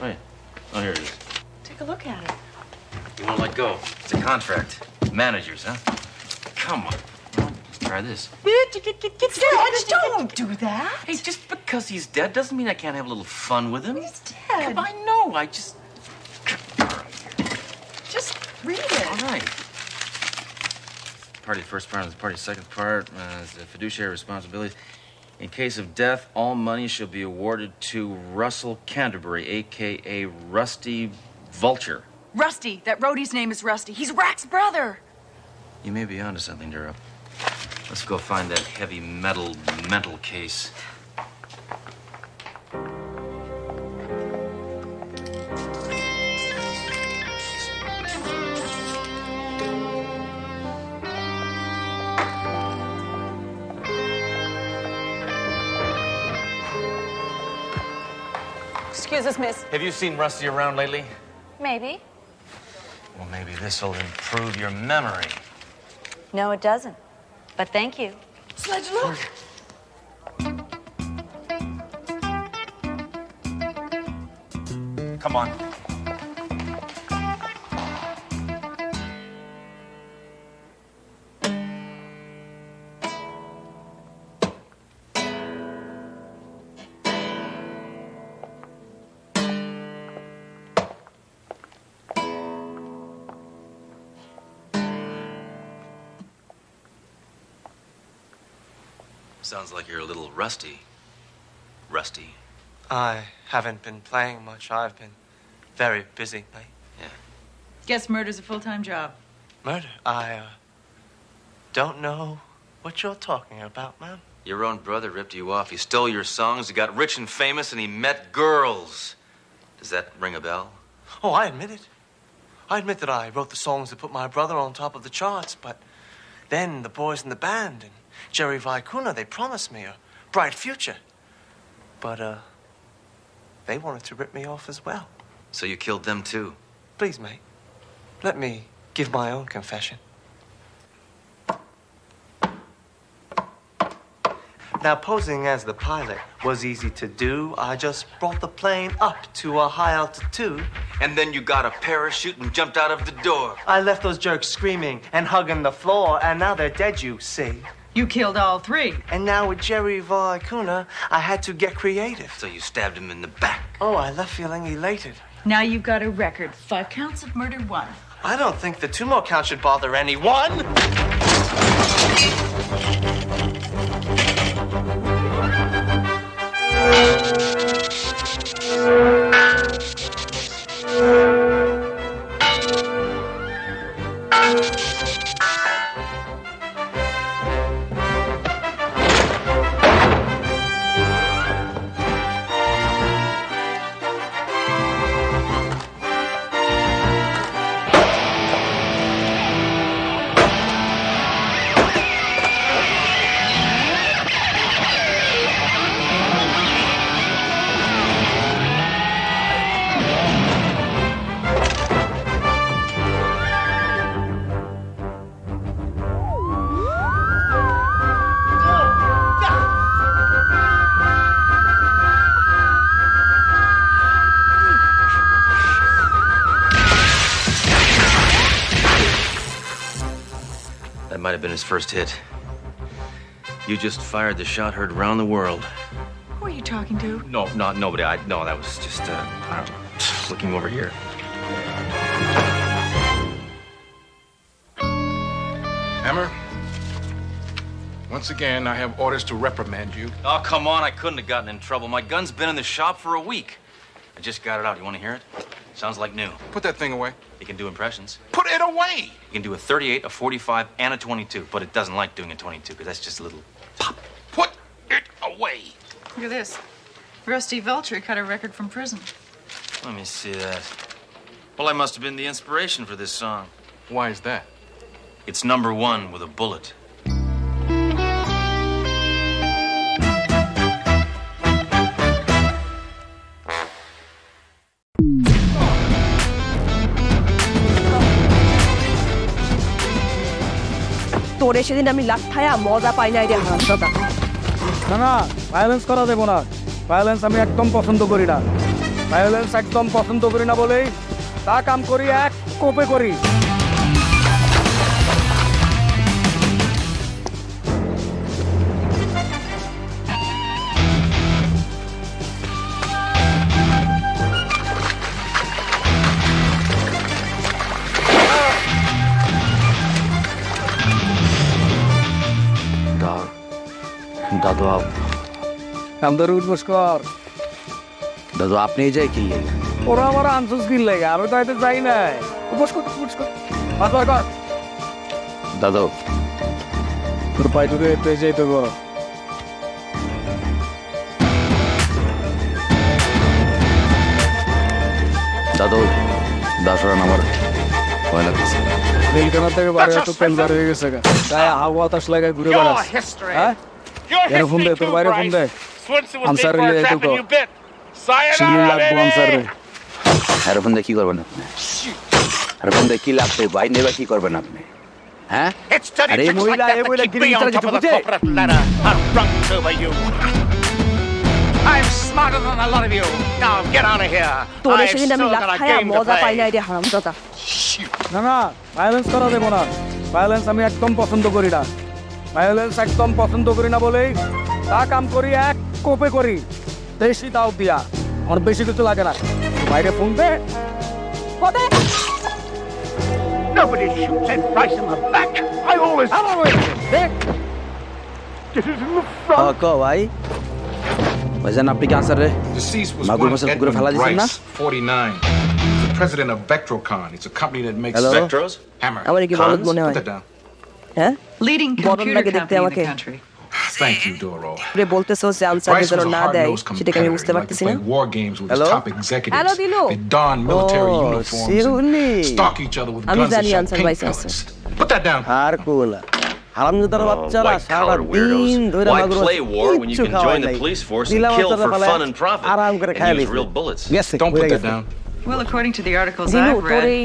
Speaker 4: Wait. Oh, here it is.
Speaker 5: Take a look at it.
Speaker 4: You won't let go. It's a contract. Managers, huh? Come on. Let's try this.
Speaker 5: Sledge, don't do that.
Speaker 4: Hey, just because he's dead doesn't mean I can't have a little fun with him.
Speaker 5: He's dead.
Speaker 4: I know. I just...
Speaker 5: Just read it.
Speaker 4: All right. Party first part, the party second part, the fiduciary responsibilities. In case of death, all money shall be awarded to Russell Canterbury, a.k.a. Rusty Vulture.
Speaker 5: Rusty. That roadie's name is Rusty. He's Rack's brother.
Speaker 4: You may be onto something, Duro. Let's go find that heavy metal mental case.
Speaker 5: Excuse us, miss.
Speaker 4: Have you seen Rusty around lately?
Speaker 21: Maybe.
Speaker 4: Well, maybe this'll improve your memory.
Speaker 21: No, it doesn't. But thank you.
Speaker 5: Sledge, look.
Speaker 4: Come on. Sounds like you're a little rusty. Rusty.
Speaker 18: I haven't been playing much. I've been very busy, mate.
Speaker 4: Yeah.
Speaker 5: Guess murder's a full-time job.
Speaker 18: Murder? I don't know what you're talking about, ma'am.
Speaker 4: Your own brother ripped you off. He stole your songs, he got rich and famous, and he met girls. Does that ring a bell?
Speaker 18: Oh, I admit it. I admit that I wrote the songs that put my brother on top of the charts, but then the boys in the band and Jerry Vicuna, they promised me a bright future. But, they wanted to rip me off as well.
Speaker 4: So you killed them, too?
Speaker 18: Please, mate, let me give my own Now, posing as the pilot was easy to do. I just brought the plane up to a high altitude.
Speaker 4: And then you got a parachute and jumped out of the door.
Speaker 18: I left those jerks screaming and hugging the floor, and now they're dead, you see.
Speaker 5: You killed all three.
Speaker 18: And now with Jerry Vicuna, I had to get creative.
Speaker 4: So you stabbed him in the back.
Speaker 18: Oh, I left feeling elated.
Speaker 5: Now you've got a record. 5 counts of murder, 1.
Speaker 18: I don't think the 2 more counts should bother anyone.
Speaker 4: That might have been his first hit. You just fired the shot heard around the world.
Speaker 5: Who are you talking to?
Speaker 4: No, not nobody. No, that was just, I don't know, looking over here.
Speaker 6: Hammer, once again, I have orders to reprimand you.
Speaker 4: Oh, come on. I couldn't have gotten in trouble. My gun's been in the shop for a week. I just got it out. You want to hear it? Sounds like new.
Speaker 6: Put that thing away.
Speaker 4: You can do impressions.
Speaker 6: Put it away!
Speaker 4: You can do a 38, a 45, and a 22, but it doesn't like doing a 22 because that's just a little pop.
Speaker 6: Put it away!
Speaker 5: Look at this. Rusty Veltri cut a record from prison.
Speaker 4: Let me see that. Well, I must have been the inspiration for this song.
Speaker 6: Why is that?
Speaker 4: It's number 1 with a bullet.
Speaker 8: তোরে সেদিন আমি লাঠায়া মজা পাই নাই রে হারামজাদা।
Speaker 17: না না, violence করা দেব না। ভায়োলেন্স আমি একদম পছন্দ করি না। ভায়োলেন্স একদম পছন্দ করি না বলেই তা কাম করি এক কোপে করি।
Speaker 20: दादू आप
Speaker 17: अंदर उठ कর
Speaker 20: दादू आप नहीं जाए कि
Speaker 17: ওরা আমার আনসুস কিল লাগে আমি তো এতে যাই না উঠ কর বাস কর
Speaker 20: दादू
Speaker 17: তোর পাই ধরে এতে যাইতে গো
Speaker 20: दादू 10 রান আমার ভয় লাগছে
Speaker 17: নীলকানা থেকে বাইরে তো পেনজার হয়ে গেছে গায়ে হাওয়া বাতাস লাগে ঘুরে বেড়াস হ্যাঁ এর ফোন দে তোর বাইরে ফোন দে আনসার রে তো কো সিলি লাগবো আনসার রে
Speaker 20: আর ফোন দে কি করবেন আপনি আর ফোন দে কি লাগবে ভাই নেবা কি করবেন আপনি হ্যাঁ আরে মহিলা এ মহিলা গিরি ভিতরে কিছু বুঝে
Speaker 9: I'm smarter than a lot of you. Now get out of here.
Speaker 8: তোরে সেদিন আমি লাঠায়া মজা পাই নাই রে হারামজাদা।
Speaker 17: না না, ভায়োলেন্স করা দেব না। ভায়োলেন্স আমি একদম পছন্দ করি না। ভায়োলেন্স একদম পছন্দ করি না বলেই তা কাম করি এক কোপে করি। দেশি দাও দিয়া আমার বেশি কিছু লাগে না। বাইরে phone they কদে
Speaker 9: Nobody shoots Ed Bryce in the back. I always.
Speaker 17: দেখ
Speaker 20: কো ভাই ভাইজান আপনি কি আনসার রে
Speaker 6: Deceased was
Speaker 20: মাগুর
Speaker 6: one
Speaker 20: মাছের পুকুরে ফেলা
Speaker 6: Edmund
Speaker 20: দিছেন না
Speaker 6: Bryce, 49. He's the president of Vectrocon. It's a company that makes
Speaker 20: Hello?
Speaker 6: Vectros. Hammer.
Speaker 8: আমার কি বলদ মনে হয়
Speaker 6: Put that down.
Speaker 8: হ্যাঁ
Speaker 5: Leading
Speaker 8: বড়
Speaker 5: computer
Speaker 8: লাগে দেখতে
Speaker 5: company in
Speaker 8: আমাকে
Speaker 5: the country.
Speaker 6: Thank you, Doro.
Speaker 8: রে বলতেছো যে আনসার
Speaker 6: Bryce
Speaker 8: যেন
Speaker 6: was a
Speaker 8: না দেয়
Speaker 6: hard-nosed
Speaker 8: সেটা আমি বুঝতে
Speaker 6: competitor. He liked
Speaker 8: পারতেছি
Speaker 6: to
Speaker 8: না
Speaker 6: play war games with
Speaker 20: Hello?
Speaker 6: his top executives.
Speaker 8: Hello, Dilo.
Speaker 6: They don military
Speaker 20: Oh,
Speaker 6: uniforms
Speaker 20: Siruni.
Speaker 6: and stalk each other with
Speaker 8: আমি
Speaker 6: guns that
Speaker 8: জানি
Speaker 6: shot
Speaker 8: আনসার
Speaker 6: pink
Speaker 8: ভাইস আছে
Speaker 6: pellets. Put that down.
Speaker 20: আর কোলা হারামজাদার বাচ্চারা সারা দিন ধরে
Speaker 4: Why
Speaker 20: মাগুর
Speaker 4: play war when you can join the police force and kill for fun and profit
Speaker 20: আরাম করে খাই
Speaker 4: and use real bullets?
Speaker 6: Don't put that down.
Speaker 5: Well, according to the articles
Speaker 8: Dilu
Speaker 5: I've
Speaker 8: তোর
Speaker 5: read,
Speaker 8: এই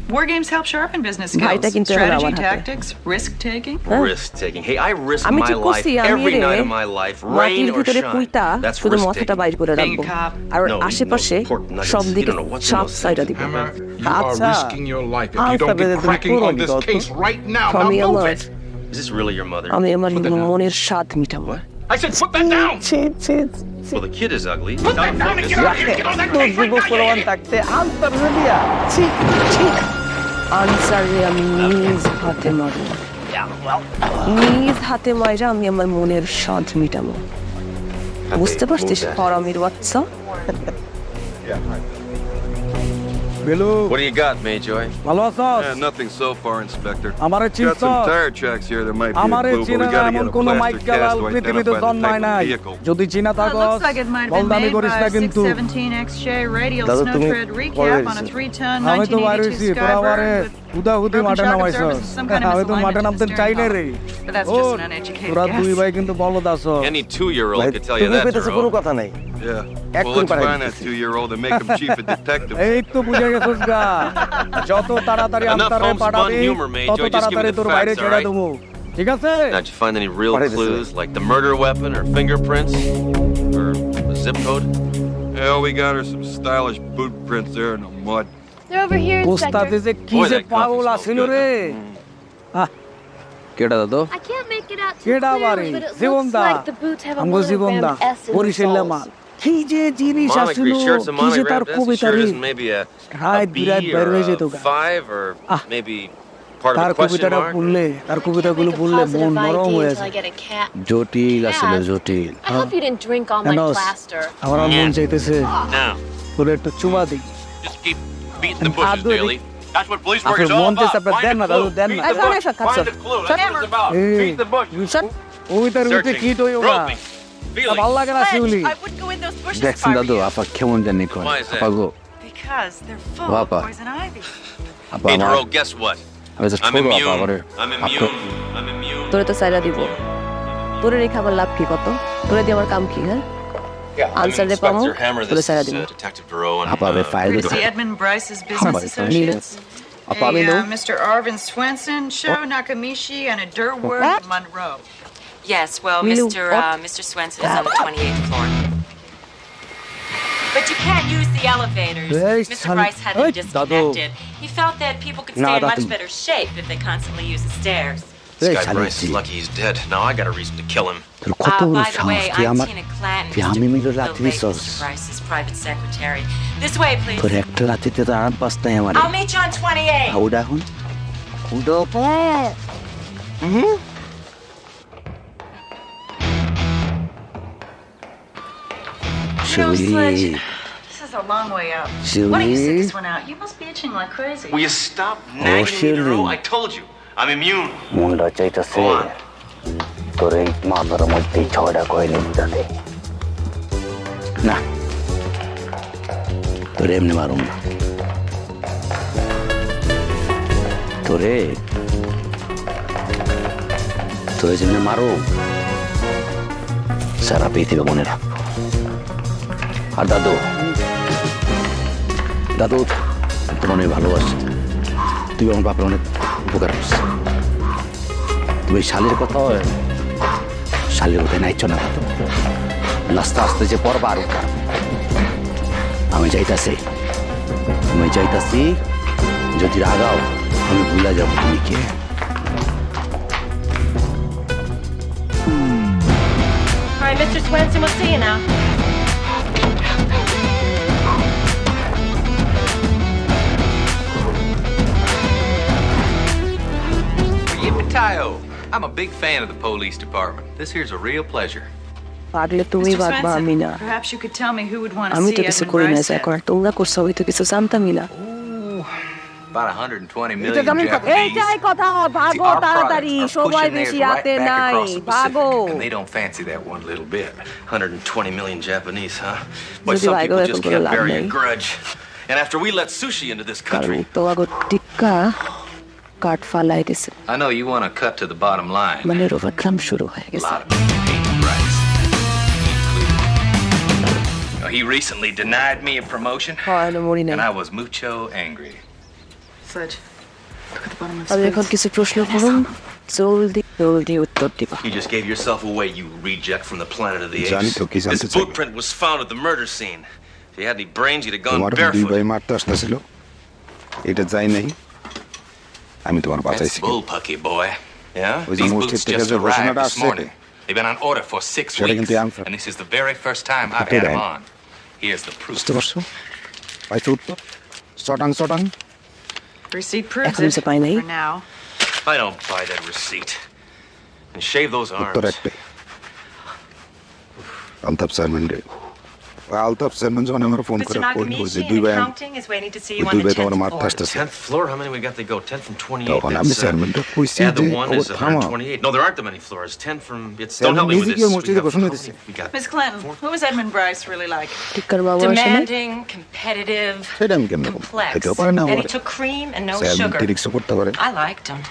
Speaker 5: War games help sharpen business
Speaker 8: ভাইটা
Speaker 5: skills,
Speaker 8: কিন্তু এখন
Speaker 5: strategy,
Speaker 8: আমার হাতে।
Speaker 5: tactics, risk taking.
Speaker 4: Risk taking. Hey, I risk
Speaker 8: আমি
Speaker 4: my
Speaker 8: ঠিক
Speaker 4: life
Speaker 8: করছি আমি
Speaker 4: every
Speaker 8: রে
Speaker 4: night of my life, rain
Speaker 8: মাটির
Speaker 4: or
Speaker 8: ভিতরে
Speaker 4: shine.
Speaker 8: পুইতা
Speaker 4: That's
Speaker 8: শুধু
Speaker 4: risk
Speaker 8: মাথাটা
Speaker 4: taking.
Speaker 8: বাইর করে রাখবো আর আশেপাশে সব দিকে সাপ সাইডা দিব
Speaker 6: Hammer, you are
Speaker 8: আচ্ছা
Speaker 6: risking your life if you don't get cracking on this case right now. Now
Speaker 8: আমি
Speaker 6: move
Speaker 8: আমার
Speaker 6: it.
Speaker 4: Is this really your mother?
Speaker 8: আমি আমার মনের স্বাদ মিটাবো
Speaker 6: I said put that down.
Speaker 4: Well, the kid is ugly.
Speaker 6: Put that down and get out of here. Get on that case right now.
Speaker 17: থাকতে answer দিয়া ছি ছি
Speaker 8: আনসারে আমি নিজ হাতে মারব নিজ হাতে মাইরা আমি আমার মনের স্বাদ মিটাবো বুঝতে পারছিস হারামির বাচ্চা
Speaker 17: বেলু
Speaker 3: What do you got, Mayjoy?
Speaker 17: ভালো আছস
Speaker 3: Nothing so far, Inspector.
Speaker 17: আমারে
Speaker 3: Got
Speaker 17: চিনছস
Speaker 3: some tire tracks here that might be a
Speaker 17: আমারে
Speaker 3: clue, but
Speaker 17: চিনা
Speaker 3: we
Speaker 17: না
Speaker 3: gotta
Speaker 17: এমন
Speaker 3: get a
Speaker 17: কোন
Speaker 3: plaster
Speaker 17: Michael
Speaker 3: cast
Speaker 17: Al
Speaker 3: to
Speaker 17: পৃথিবীতে
Speaker 3: identify the
Speaker 17: জন্মায়
Speaker 3: type of
Speaker 17: নাই
Speaker 3: vehicle.
Speaker 17: যদি চিনা
Speaker 5: Well, it
Speaker 17: থাকস
Speaker 5: looks like it might have been
Speaker 17: বলদামি
Speaker 5: made
Speaker 17: করিস
Speaker 5: by
Speaker 17: না
Speaker 5: a
Speaker 17: কিন্তু
Speaker 5: 617XJ radial
Speaker 17: দাদা,
Speaker 5: snow
Speaker 17: তুমি
Speaker 5: tread recap
Speaker 17: পরে
Speaker 5: on a 3-ton
Speaker 17: আমি তো
Speaker 5: 1982
Speaker 17: বাইরেছি তোরা আমারে
Speaker 5: Skybird
Speaker 17: হুদাহুদি
Speaker 5: broken
Speaker 17: মাঠে
Speaker 5: shock
Speaker 17: নামাইছস
Speaker 5: absorbers, some kind of
Speaker 17: আমি তো মাঠে
Speaker 5: misalignment
Speaker 17: নামতে
Speaker 5: in the
Speaker 17: চাই না
Speaker 5: steering
Speaker 17: রে
Speaker 5: column. But that's
Speaker 17: O
Speaker 5: just an uneducated
Speaker 17: তোরা দুই
Speaker 5: guess.
Speaker 17: ভাই কিন্তু বলদ আছস
Speaker 3: Any 2-year-old could tell you that, Turo.
Speaker 17: কথা নাই
Speaker 3: Yeah.
Speaker 17: এক
Speaker 3: Well,
Speaker 17: কোন
Speaker 3: let's
Speaker 17: পারে
Speaker 3: find that 2-year-old and make him chief of detectives.
Speaker 17: এই তো বুঝে গেছস গা যত তাড়াতাড়ি
Speaker 3: Enough
Speaker 17: আনসারে
Speaker 3: homespun
Speaker 17: পাঠাবি
Speaker 3: humor, Major.
Speaker 17: তত
Speaker 3: Just give me
Speaker 17: তাড়াতাড়ি
Speaker 3: the
Speaker 17: তোর
Speaker 3: facts,
Speaker 17: বাইরে
Speaker 3: all
Speaker 17: ছেড়ে
Speaker 3: right?
Speaker 17: দেবো ঠিক আছে
Speaker 3: Now, did you find any real clues, like the murder weapon or fingerprints? Or the zip code? Hell, we got her some stylish boot prints there in the mud.
Speaker 21: They're over here,
Speaker 17: ওস্তাদে যে কি
Speaker 3: Boy,
Speaker 17: যে
Speaker 3: that coffee
Speaker 17: পাগল
Speaker 3: smells
Speaker 17: আছিল
Speaker 3: good.
Speaker 17: রে
Speaker 20: কেডা দাদু
Speaker 23: I can't make it out too
Speaker 17: কেডা বাড়ি
Speaker 23: clearly, but it
Speaker 17: Jibon
Speaker 23: looks
Speaker 17: the
Speaker 23: like the boots have a
Speaker 17: আমগো জীবন দা
Speaker 23: monogrammed S in the
Speaker 17: বরিশালে
Speaker 23: soles.
Speaker 17: মাল কি যে জিনিস আসিল
Speaker 3: Monogram shirt's a
Speaker 17: কি যে তার
Speaker 3: monogram. This
Speaker 17: কবিতা
Speaker 3: shirt
Speaker 17: রে
Speaker 3: isn't maybe a
Speaker 17: high
Speaker 3: B
Speaker 17: বিরাট
Speaker 3: or
Speaker 17: বের হয়ে যেত
Speaker 3: a
Speaker 17: গা
Speaker 3: 5 or maybe part of
Speaker 17: তার
Speaker 3: a question
Speaker 17: কবিতাটা
Speaker 3: mark?
Speaker 17: পড়লে তার কবিতাগুলো পড়লে মন নরম হয়ে
Speaker 23: Until I
Speaker 17: যায়
Speaker 23: get a cat.
Speaker 20: জটিল আসলে জটিল
Speaker 23: I hope you didn't drink all my
Speaker 17: Enos,
Speaker 23: plaster.
Speaker 17: আমার আর মন চাইতেছে
Speaker 3: Now,
Speaker 17: তোর একটা চুমা দিই
Speaker 3: just keep beating the bushes,
Speaker 17: Abdul,
Speaker 3: Daly. That's what police work
Speaker 17: আপনার
Speaker 3: is all
Speaker 17: মন
Speaker 3: about.
Speaker 17: চাইছে আপনার দেন না দাদু দেন না
Speaker 3: Find the clue. That's what it's about. Beat the bushes.
Speaker 17: ওই তার ভিতরে
Speaker 3: Searching,
Speaker 17: কি তৈরি ওরা
Speaker 3: groping, feeling.
Speaker 17: ভালো লাগে না শিউলি
Speaker 5: I wouldn't go in those bushes if
Speaker 20: দেখছেন
Speaker 5: I were
Speaker 20: দাদু
Speaker 5: you.
Speaker 20: আপা কেমন জানি করে
Speaker 3: Why is that?
Speaker 20: আপা গো
Speaker 5: Because they're full of
Speaker 20: Papa.
Speaker 5: poison ivy.
Speaker 20: আপা
Speaker 3: Hey,
Speaker 20: আমার
Speaker 3: Duro, guess what?
Speaker 20: আমি তো
Speaker 3: I'm
Speaker 20: ছোট আপা
Speaker 3: immune.
Speaker 20: করে
Speaker 3: I'm immune. I'm immune.
Speaker 8: তোরে তো সাইরা দিব তোরে রেখে আবার লাভ কি কত তোরে দিয়ে আমার কাম কি হ্যাঁ আনসার রে পামো
Speaker 3: Inspector Hammer,
Speaker 8: তোরে
Speaker 3: this
Speaker 8: সাইরা
Speaker 3: is
Speaker 8: দিব
Speaker 3: Detective Duro, and
Speaker 20: আপা বে ফাইল
Speaker 5: To
Speaker 20: দিছে
Speaker 5: see Edmund Bryce's business
Speaker 20: Hammer,
Speaker 5: associates.
Speaker 20: আপা
Speaker 5: Mr. Arvin Swenson, Sho Nakamishi, and a Durward Monroe.
Speaker 11: Yes, well,
Speaker 8: Milu,
Speaker 11: Mr. Swenson is on the 28th floor. But you can't use the elevators.
Speaker 17: Hey,
Speaker 11: Mr.
Speaker 17: son.
Speaker 11: Bryce had
Speaker 17: Hey,
Speaker 11: them disconnected. He felt that people could
Speaker 20: Nah,
Speaker 11: stay in
Speaker 20: that
Speaker 11: much
Speaker 20: didn't-
Speaker 11: better shape if they constantly use the stairs.
Speaker 3: This
Speaker 20: এই
Speaker 3: guy
Speaker 20: শালি
Speaker 3: Bryce is lucky he's dead. Now I got a reason to kill him.
Speaker 20: তোর কত বড়
Speaker 11: By the
Speaker 20: সাহস
Speaker 11: way,
Speaker 20: তুই
Speaker 11: I'm
Speaker 20: আমার
Speaker 11: Tina Clanton,
Speaker 20: তুই আমি মিলে
Speaker 11: the
Speaker 20: রাত্রি
Speaker 11: late
Speaker 20: দিছস
Speaker 11: Mr. Bryce's private secretary. This way, please.
Speaker 20: তোর একটা রাত্রিতে তো আরাম পাস নাই আমার
Speaker 11: I'll meet you on 28.
Speaker 20: উডা এখন উডো শিউলি
Speaker 5: This is a long way up.
Speaker 20: Julie?
Speaker 5: Why don't you sit this one out? You must be itching like crazy.
Speaker 3: Will you stop nagging me,
Speaker 20: Shirley.
Speaker 3: Duro? I told you. I'm immune.
Speaker 20: মনটা চাইতেছে তোর এই মাথার মধ্যে ছড়া কয়নি বুঝাতে না তোর এমনি মারুম না তোরে তোরে যেমনি মারো সারা পৃথিবী মনে রাখবো আর দাদু দাদু তোর অনেক ভালোবাসি তুই আমার বাপের অনেক উপকার করছিস তুমি শালির কথা শালির কোথায় নাইছো না তো আস্তে আস্তে যে পর্ব আর উঠা আমি যাইতাছি যদি রাগাও আমি ভুলে যাবো তুমি কে
Speaker 11: All right, Mr. Swenson, we'll see you now.
Speaker 4: Yippee-ki-yo. I'm a big fan of the police department. This here's a real pleasure.
Speaker 8: পারলে তুমি
Speaker 5: Mr.
Speaker 8: বাদবা আমি
Speaker 5: Swenson,
Speaker 8: না
Speaker 5: perhaps you could tell me who would want to
Speaker 8: আমি
Speaker 5: see
Speaker 8: তো কিছু
Speaker 5: Edmund
Speaker 8: করি না
Speaker 5: Bryce dead.
Speaker 8: এখন তোমরা করছো হয়তো কিছু জানতামই না
Speaker 4: About 120
Speaker 8: এটা
Speaker 4: million
Speaker 8: কেমন কথা
Speaker 4: Japanese.
Speaker 8: এইটাই কথা ভাগো
Speaker 4: See, our
Speaker 8: তাড়াতাড়ি
Speaker 4: products are
Speaker 8: সময়
Speaker 4: pushing
Speaker 8: বেশি
Speaker 4: theirs
Speaker 8: হাতে
Speaker 4: right back
Speaker 8: নাই
Speaker 4: across the
Speaker 8: ভাগো
Speaker 4: Pacific, and they don't fancy that one little bit. 120 million Japanese, huh? But
Speaker 8: যদি
Speaker 4: some
Speaker 8: ভাগো
Speaker 4: people
Speaker 8: এরকম
Speaker 4: just
Speaker 8: করে
Speaker 4: can't
Speaker 8: লাভ
Speaker 4: bury
Speaker 8: নেই
Speaker 4: a grudge. And after we let sushi into this
Speaker 8: কারণ
Speaker 4: country,
Speaker 8: তোমাকে টিক্কা কাট ফালাই দিছে
Speaker 4: I know you want to cut to the bottom line.
Speaker 8: মানে রোভাক্রাম শুরু হয়ে
Speaker 4: A
Speaker 8: গেছে
Speaker 4: lot of people hate Bryce. He recently denied me a promotion,
Speaker 8: হয় না মরি নাই
Speaker 4: and I was mucho angry.
Speaker 5: Sledge. Look at the bottom of his
Speaker 8: আমি এখন
Speaker 5: face.
Speaker 8: কিছু প্রশ্ন করুন জলদি উত্তর দিবা
Speaker 4: You just gave yourself away, you reject from the planet of the
Speaker 20: জানি
Speaker 4: apes.
Speaker 20: তো কি জানতে
Speaker 4: This
Speaker 20: চাই।
Speaker 4: boot print was found at the murder scene. If you had any brains, you'd have gone
Speaker 20: তোমার দুই
Speaker 4: barefoot.
Speaker 20: ভাই মারতে আসতেছিল এটা যাই নাই আমি তোমার
Speaker 4: That's
Speaker 20: বাঁচাইছি
Speaker 4: bullpucky, boy. Yeah?
Speaker 20: ওই যে
Speaker 4: These
Speaker 20: মসজিদ
Speaker 4: boots
Speaker 20: থেকে
Speaker 4: just
Speaker 20: যে
Speaker 4: arrived
Speaker 20: ঘোষণাটা
Speaker 4: this
Speaker 20: আসছে
Speaker 4: morning. They've been on order for 6
Speaker 20: সেটা
Speaker 4: weeks.
Speaker 20: কিন্তু answer.
Speaker 4: And this is the very first time I've
Speaker 20: এটাই
Speaker 4: had them
Speaker 20: দেয়।
Speaker 4: on. Here's the proof.
Speaker 20: বুঝতে পারছো পাইছো উত্তর চটাং
Speaker 5: Receipt proves
Speaker 8: এখন
Speaker 5: it
Speaker 8: সে পাই নাই
Speaker 5: for now.
Speaker 4: I don't buy that receipt. And shave those
Speaker 20: উত্তর
Speaker 4: arms.
Speaker 20: একটাই আলতাফ চেয়ারম্যান রে আলতাফ চেয়ারম্যান যখন আমার ফোন করে ফোন করছে দুই ভাই
Speaker 11: Accounting is waiting to see you on
Speaker 20: দুই
Speaker 11: the
Speaker 20: ভাই তোমার
Speaker 11: 10th
Speaker 20: মারতে
Speaker 11: floor.
Speaker 20: আসতেছে
Speaker 4: 10th floor? How many we got to go? 10 from 28.
Speaker 20: তখন আমি
Speaker 4: That's,
Speaker 20: চেয়ারম্যানটা কইছি
Speaker 4: add the
Speaker 20: যে
Speaker 4: one
Speaker 20: ও
Speaker 4: is
Speaker 20: থামা
Speaker 4: 128. No, there aren't that many floors. 10 from... don't help me with
Speaker 20: নিজে
Speaker 4: this.
Speaker 20: কি মসজিদে ঘোষণা দিছে
Speaker 4: We got
Speaker 5: Miss Clinton, who was Edmund Bryce really like?
Speaker 8: টিক্কার বাবু আসেনি
Speaker 11: Demanding, competitive,
Speaker 20: সেটা আমি কেমন
Speaker 11: complex.
Speaker 20: এটাও পারে না
Speaker 11: And he
Speaker 20: আমার
Speaker 11: took cream and no
Speaker 20: chairman
Speaker 11: sugar.
Speaker 20: টিরিক্স করতে পারে
Speaker 11: I liked him.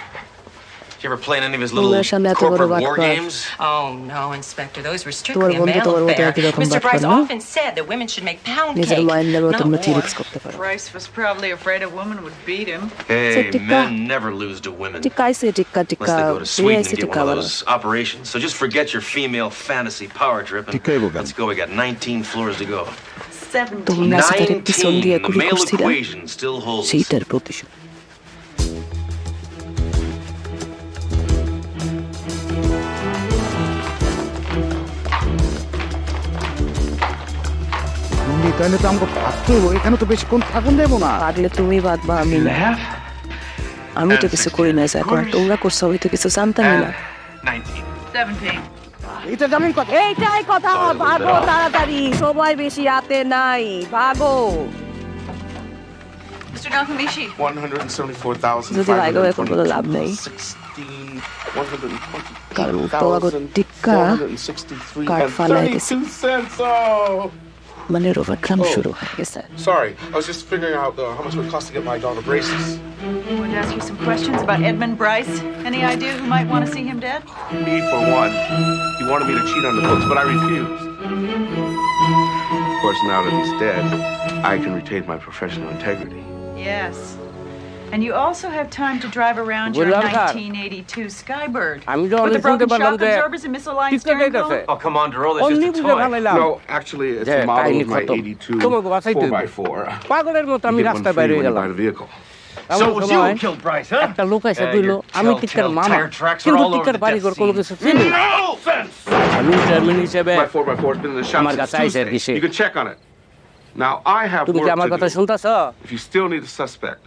Speaker 4: Did you ever play in any of his little
Speaker 8: ওনার সামনে এত বড়
Speaker 4: corporate war
Speaker 8: বাটপার।
Speaker 4: games?
Speaker 11: Oh, no, Inspector. Those were
Speaker 8: তোমার
Speaker 11: strictly a
Speaker 8: বন্ধু
Speaker 11: male
Speaker 8: তোমার মতো
Speaker 11: affair.
Speaker 8: একই রকম
Speaker 11: Mr.
Speaker 8: বাটপার
Speaker 11: Bryce
Speaker 8: না
Speaker 11: often said that women should make pound
Speaker 8: নিজের
Speaker 11: cake,
Speaker 8: মাইন্ডের মতো
Speaker 11: not
Speaker 8: তোমরা
Speaker 11: war.
Speaker 8: টিরিক্স করতে পারো
Speaker 5: Bryce was probably afraid a woman would beat him.
Speaker 4: Hey,
Speaker 8: tikka
Speaker 4: men never lose to women.
Speaker 8: টিক্কা আইছে টিক্কা
Speaker 4: Unless they go to Sweden and get
Speaker 8: tikka
Speaker 4: one of
Speaker 8: বাবা
Speaker 4: those operations. So just forget your female fantasy power trip and
Speaker 20: টিক্কাই বলবেন
Speaker 4: let's go. We got 19 floors to go.
Speaker 5: 17.
Speaker 8: তোমরা সেটার পিছন দিয়ে
Speaker 4: 19. The
Speaker 8: গুলি
Speaker 4: male
Speaker 8: করছিলা
Speaker 4: equation still holds.
Speaker 8: সেইটার প্রতিশোধ
Speaker 20: তাহলে তো আমাকে ভাবতে হইব এখানে তো বেশিক্ষণ থাকুন দেবো না
Speaker 8: পারলে তুমি বাদবা আমি না আমি তো কিছু করি না এখন তোমরা করছো আমি তো কিছু জানতামই না
Speaker 5: 17.
Speaker 20: এটা জানেন কথা
Speaker 8: এইটাই কথা ভাগো তাড়াতাড়ি সময় বেশি হাতে নাই ভাগো
Speaker 5: Mr. Nakamishi.
Speaker 6: 174,000.
Speaker 8: যদি ভাগো এখন কোনো লাভ নেই কারণ তোমাকে টিক্কা কার্ড ফালাই দিছে মানে রোভাট্রাম শুরু হয়ে গেছে
Speaker 6: Sorry, I was just figuring out how much it would cost to get my daughter braces.
Speaker 5: I wanted to ask you some questions about Edmund Bryce. Any idea who might want to see him dead?
Speaker 6: Me, for one. He wanted me to cheat on the books, but I refused. Of course, now that he's dead, I can retain my professional integrity.
Speaker 5: Yes. And you also have time to drive around your
Speaker 17: Buyurun sir.
Speaker 5: 1982 Skybird.
Speaker 17: আমি তো
Speaker 5: With
Speaker 17: অনেক
Speaker 5: the
Speaker 17: শুনতে
Speaker 5: broken
Speaker 17: পারলাম
Speaker 5: shock
Speaker 17: যে
Speaker 5: absorbers and misaligned
Speaker 17: tikka
Speaker 5: steering
Speaker 17: যাইতেছে
Speaker 5: column.
Speaker 4: Oh, come on, Darrell. That's
Speaker 17: অমনি
Speaker 4: just a
Speaker 17: বুঝে
Speaker 4: toy.
Speaker 17: ভালাইলাম
Speaker 6: No, actually, it's
Speaker 17: যে
Speaker 6: a model
Speaker 17: কাহিনী
Speaker 6: of my
Speaker 17: খতম
Speaker 6: 82
Speaker 17: তোমাকে বাঁচাইতে
Speaker 6: 4x4.
Speaker 17: পাগলের মতো
Speaker 6: You
Speaker 17: আমি
Speaker 6: get one
Speaker 17: রাস্তায়
Speaker 6: free
Speaker 17: বাইরে
Speaker 6: when you
Speaker 17: গেলাম
Speaker 6: buy the vehicle.
Speaker 4: So it was you who killed Bryce, huh?
Speaker 17: একটা লোক এসে
Speaker 4: Yeah,
Speaker 17: কইল
Speaker 4: your
Speaker 17: আমি
Speaker 4: telltale
Speaker 17: টিক্কার মামা
Speaker 4: tire tracks are
Speaker 17: কিন্তু
Speaker 4: all over
Speaker 17: টিক্কার
Speaker 4: the
Speaker 17: বাড়িঘর
Speaker 4: death
Speaker 17: কোনো
Speaker 4: scene.
Speaker 17: কিছু চিনি না।
Speaker 4: No offense!
Speaker 17: আমি চেয়ারম্যান হিসেবে
Speaker 6: My 4x4 has been in the shop
Speaker 17: আমার
Speaker 6: since
Speaker 17: কাছে আইছে আর
Speaker 6: Tuesday.
Speaker 17: কিসে
Speaker 6: You can check on it. Now, I have
Speaker 17: তুমি কি
Speaker 6: work
Speaker 17: আমার
Speaker 6: to
Speaker 17: কথা
Speaker 6: do.
Speaker 17: শুনতাছ
Speaker 6: If you still need a suspect,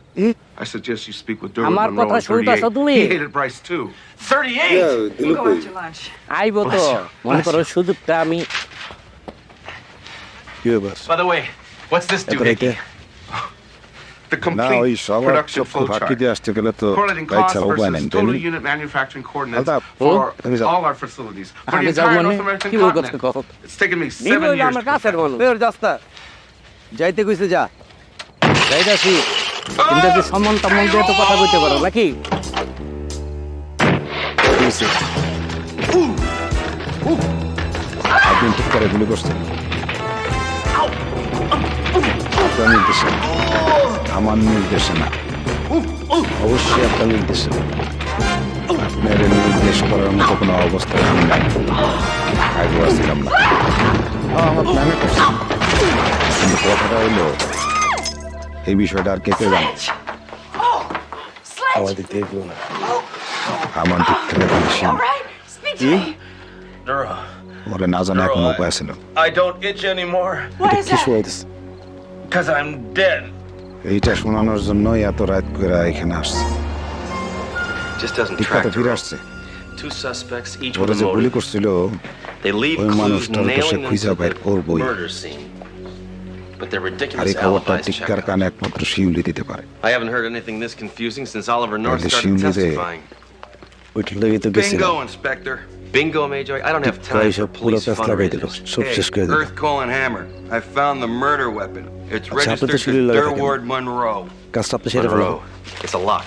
Speaker 6: I suggest you speak with Dermot
Speaker 17: আমার
Speaker 6: Monroe
Speaker 17: কথা
Speaker 6: on
Speaker 17: শুনতাছো
Speaker 6: 38.
Speaker 17: তুমি?
Speaker 6: He hated Bryce too.
Speaker 4: 38?
Speaker 5: We'll go out to lunch.
Speaker 17: আইবো তো মনে করো সুযোগটা আমি
Speaker 20: কি ব্যাপার
Speaker 4: By the way, what's this
Speaker 20: এত রাইতে
Speaker 4: doohickey?
Speaker 6: The
Speaker 20: না ওই
Speaker 6: complete
Speaker 20: সবার
Speaker 6: production
Speaker 20: চক্ষু
Speaker 6: flow
Speaker 20: ফাঁকি
Speaker 6: chart.
Speaker 20: দিয়ে আসতে গেলে তো
Speaker 6: Correlating
Speaker 20: বাইক
Speaker 6: cost
Speaker 20: ছাড়া উপায় নেই
Speaker 6: versus
Speaker 20: তাই
Speaker 6: total
Speaker 20: না?
Speaker 6: unit manufacturing coordinates
Speaker 20: Altaf,
Speaker 6: for
Speaker 20: তুমি যাও।
Speaker 6: all our facilities. For the
Speaker 17: আমি যাও
Speaker 6: entire
Speaker 17: মানে
Speaker 6: North American
Speaker 17: কি বলবো
Speaker 6: continent.
Speaker 17: কথা
Speaker 6: It's taken me
Speaker 17: নিব
Speaker 6: 7 years
Speaker 17: আমার
Speaker 6: to
Speaker 17: কাছের
Speaker 6: perfect.
Speaker 17: বলো বের রাস্তা যাইতে কইছে যা যাইতাছি তুমি যদি সম্মান টম্মান দিয়ে তো কথা বলতে পারো নাকি
Speaker 20: আপনি ঠিক করে গুলি করছেন আপনার নির্দেশে না। আমার নির্দেশে না অবশ্যই আপনার নির্দেশে আপনার নির্দেশ করার মতো কোনো অবস্থা আমি নাই আগে আসছিলাম না আমার প্ল্যানে করছেন কিন্তু কথাটা হইলো এই বিষয়টা আর কে কে জানে আমার দিক থেকে কেউ না আমার দিক থেকে বেশি কি
Speaker 4: Darrell,
Speaker 20: ওরে না জানা কোনো উপায় আছে না
Speaker 4: I don't itch anymore.
Speaker 20: এটা কি শোয়াইতেছে
Speaker 4: Because I'm dead.
Speaker 20: এইটা শোনানোর জন্যই এত রাত করে এখানে আসছে
Speaker 4: Just doesn't
Speaker 20: টিকাতে
Speaker 4: track.
Speaker 20: ফিরে আসছে
Speaker 4: Two suspects, each
Speaker 20: ওরা
Speaker 4: with a
Speaker 20: যে গুলি
Speaker 4: motive.
Speaker 20: করছিল
Speaker 4: They leave
Speaker 20: ওই
Speaker 4: clues
Speaker 20: মানুষটার তো সে
Speaker 4: nailing them
Speaker 20: খুঁজে
Speaker 4: to
Speaker 20: বের করবই
Speaker 4: the murder scene. But their
Speaker 20: R
Speaker 4: ridiculous
Speaker 20: এই খবরটা
Speaker 4: alibis check
Speaker 20: টিক্কার
Speaker 4: out.
Speaker 20: কানে একমাত্র শিউলি দিতে পারে
Speaker 4: I haven't heard anything this confusing since Oliver North
Speaker 20: তাহলে
Speaker 4: started
Speaker 20: শিউলি রে
Speaker 4: testifying.
Speaker 20: ওইটার লেগে তো গেছিল
Speaker 4: Bingo, Inspector. Bingo, Major. I don't have
Speaker 20: tikka
Speaker 4: time
Speaker 20: এসব
Speaker 4: for
Speaker 20: পুরো
Speaker 4: police
Speaker 20: কাজ লাগাই দিল
Speaker 4: fundraisers.
Speaker 20: সব শেষ করে দিল
Speaker 3: Earth colon hammer. I found the murder weapon. It's
Speaker 20: আচ্ছা, আপনি তো
Speaker 3: registered
Speaker 20: শিউলি
Speaker 3: to
Speaker 20: লাগাই থাকেন।
Speaker 3: Durward Monroe.
Speaker 20: কাজটা আপনি সেরে ফেলো
Speaker 4: Monroe. It's a lock.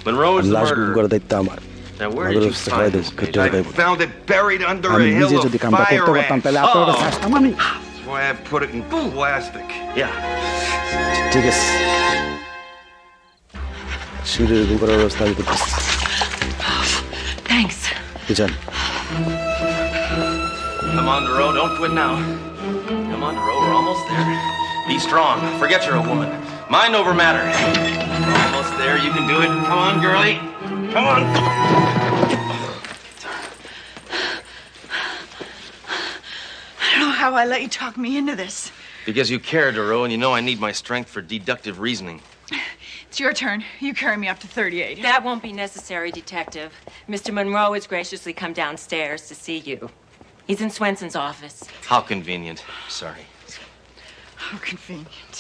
Speaker 4: Monroe
Speaker 20: R
Speaker 4: is the
Speaker 20: লাশ গুম
Speaker 4: murderer.
Speaker 20: করার দায়িত্ব আমার
Speaker 4: Now, where
Speaker 20: আমাদের
Speaker 4: did you
Speaker 20: অবস্থা
Speaker 4: find
Speaker 20: খাই দেবো
Speaker 4: this,
Speaker 20: কেটে
Speaker 4: Major?
Speaker 20: দেবো
Speaker 3: I found it buried under
Speaker 20: আমি
Speaker 3: a hill
Speaker 20: নিজে
Speaker 3: of
Speaker 20: যদি কামটা করতে
Speaker 3: fire
Speaker 20: পারতাম
Speaker 3: ants.
Speaker 20: তাহলে আপনার কাছে
Speaker 3: Oh,
Speaker 20: আসতাম আমি
Speaker 3: that's why I put it in plastic.
Speaker 4: Yeah.
Speaker 20: ঠিক আছে সিভিল রিভিউ করার ব্যবস্থা আমি করতেছি।
Speaker 5: Thanks.
Speaker 20: কি চান?
Speaker 4: Come on, Duro, don't quit now. Come on, Duro, we're almost there. Be strong. Forget you're a woman. Mind over matter. We're almost there. You can do it. Come on, girlie. Come on.
Speaker 5: I don't know how I let you talk me into this.
Speaker 4: Because you care, Duro, and you know I need my strength for deductive reasoning.
Speaker 5: It's your turn. You carry me up to 38.
Speaker 11: That won't be necessary, Detective. Mr. Monroe has graciously come downstairs to see you. He's in Swenson's office.
Speaker 4: How convenient. Sorry.
Speaker 5: How convenient.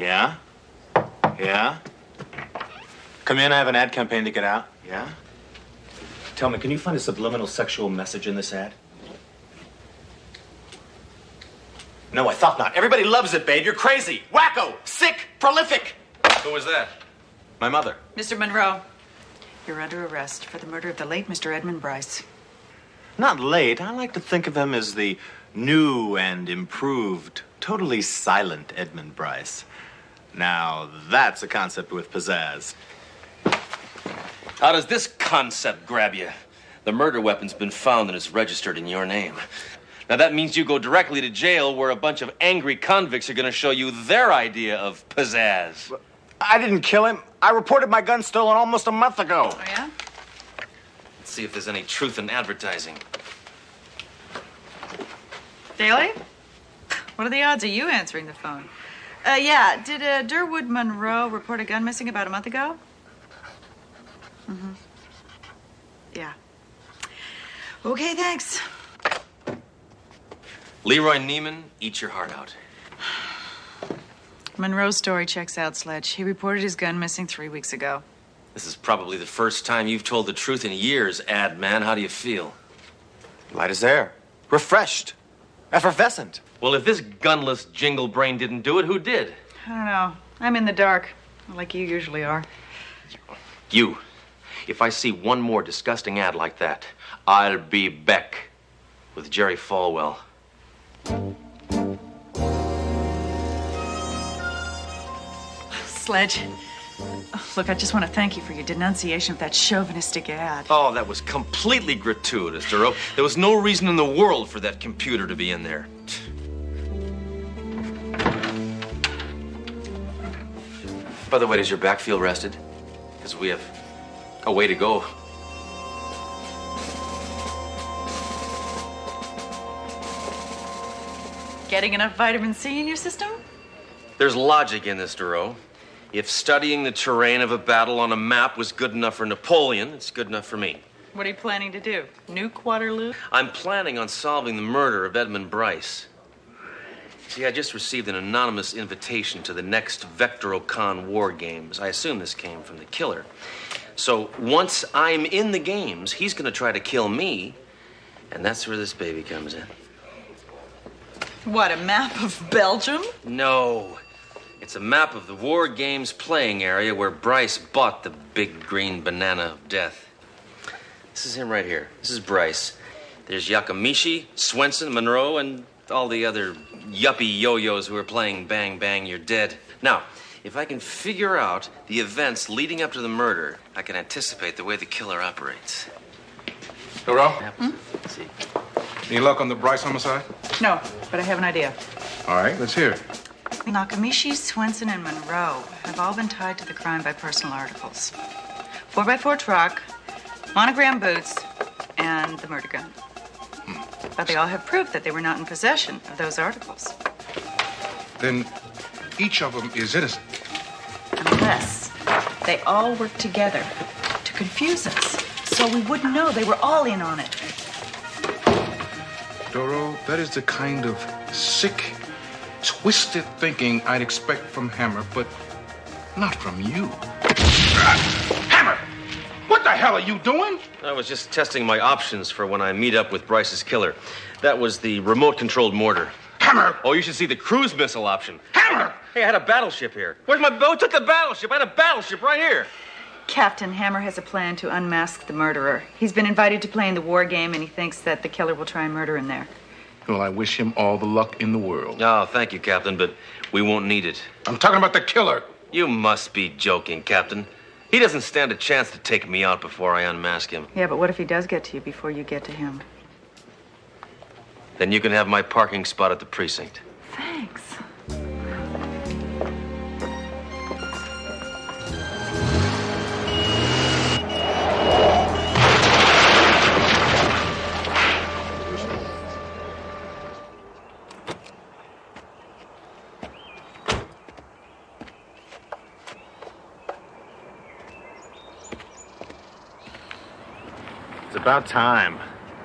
Speaker 12: Yeah? Yeah? Come in, I have an ad campaign to get out. Yeah? Tell me, can you find a subliminal sexual message in this ad? No, I thought not. Everybody loves it, babe. You're crazy. Wacko. Sick. Prolific.
Speaker 4: Who was that?
Speaker 12: My mother.
Speaker 5: Mr. Monroe, you're under arrest for the murder of the late Mr. Edmund Bryce.
Speaker 12: Not late. I like to think of him as the new and improved, totally silent Edmund Bryce. Now, that's a concept with pizzazz.
Speaker 4: How does this concept grab you? The murder weapon's been found and it's registered in your name. Now, that means you go directly to jail where a bunch of angry convicts are going to show you their idea of pizzazz.
Speaker 12: I didn't kill him. I reported my gun stolen almost a month ago.
Speaker 5: Oh, yeah?
Speaker 4: Let's see if there's any truth in advertising.
Speaker 5: Daly? What are the odds of you answering the phone? Yeah, did Durwood Monroe report a gun missing about a month ago? Mm-hmm. Yeah. Okay, thanks.
Speaker 4: Leroy Neiman, eat your heart out.
Speaker 5: Monroe's story checks out, Sledge. He reported his gun missing 3 weeks ago.
Speaker 4: This is probably the first time you've told the truth in years, ad man. How do you feel?
Speaker 12: Light as air. Refreshed. Effervescent.
Speaker 4: Well, if this gunless jingle brain didn't do it, who did?
Speaker 5: I don't know. I'm in the dark, like you usually are.
Speaker 4: You. If I see one more disgusting ad like that, I'll be Beck with Jerry Falwell.
Speaker 5: Sledge. Look, I just want to thank you for your denunciation of that chauvinistic ad.
Speaker 4: Oh, that was completely gratuitous, Duro. There was no reason in the world for that computer to be in there. By the way, does your back feel rested? Because we have a way to go.
Speaker 5: Getting enough vitamin C in your system?
Speaker 4: There's logic in this, Duro. If studying the terrain of a battle on a map was good enough for Napoleon, it's good enough for me.
Speaker 5: What are you planning to do? Nuke Waterloo?
Speaker 4: I'm planning on solving the murder of Edmund Bryce. See, I just received an anonymous invitation to the next Vectorocon War Games. I assume this came from the killer. So once I'm in the games, he's going to try to kill me, and that's where this baby comes in.
Speaker 5: What, a map of Belgium?
Speaker 4: No. It's a map of the War Games playing area where Bryce bought the big green banana of death. This is him right here. This is Bryce. There's Yakamishi, Swenson, Monroe, and all the other yuppie yo-yos who are playing Bang Bang You're Dead. Now, if I can figure out the events leading up to the murder, I can anticipate the way the killer operates.
Speaker 6: Duro?
Speaker 4: Let's see.
Speaker 6: Any luck on the Bryce homicide?
Speaker 5: No, but I have an idea.
Speaker 6: All right, let's hear it.
Speaker 5: Nakamishi, Swenson, and Monroe have all been tied to the crime by personal articles. 4x4 truck, monogram boots, and the murder gun. But they all have proof that they were not in possession of those articles.
Speaker 6: Then each of them is innocent.
Speaker 5: Unless they all work together to confuse us, so we wouldn't know they were all in on it.
Speaker 6: Doro, that is the kind of sick, twisted thinking I'd expect from Hammer, but not from you. Hammer! What the hell are you doing?
Speaker 4: I was just testing my options for when I meet up with Bryce's killer. That was the remote-controlled mortar.
Speaker 6: Hammer!
Speaker 4: Oh, you should see the cruise missile option.
Speaker 6: Hammer!
Speaker 4: Hey, I had a battleship here. Where's my boat? Took the battleship. I had a battleship right here.
Speaker 5: Captain Hammer has a plan to unmask the murderer. He's been invited to play in the war game, and he thinks that the killer will try and murder him there.
Speaker 6: Well, I wish him all the luck in the world.
Speaker 4: Oh, thank you, Captain, but we won't need it.
Speaker 6: I'm talking about the killer.
Speaker 4: You must be joking, Captain.
Speaker 3: He doesn't stand a chance to take me out before I unmask him.
Speaker 5: Yeah, but what if he does get to you before you get to him?
Speaker 3: Then you can have my parking spot at the precinct.
Speaker 5: Thanks.
Speaker 12: It's about time.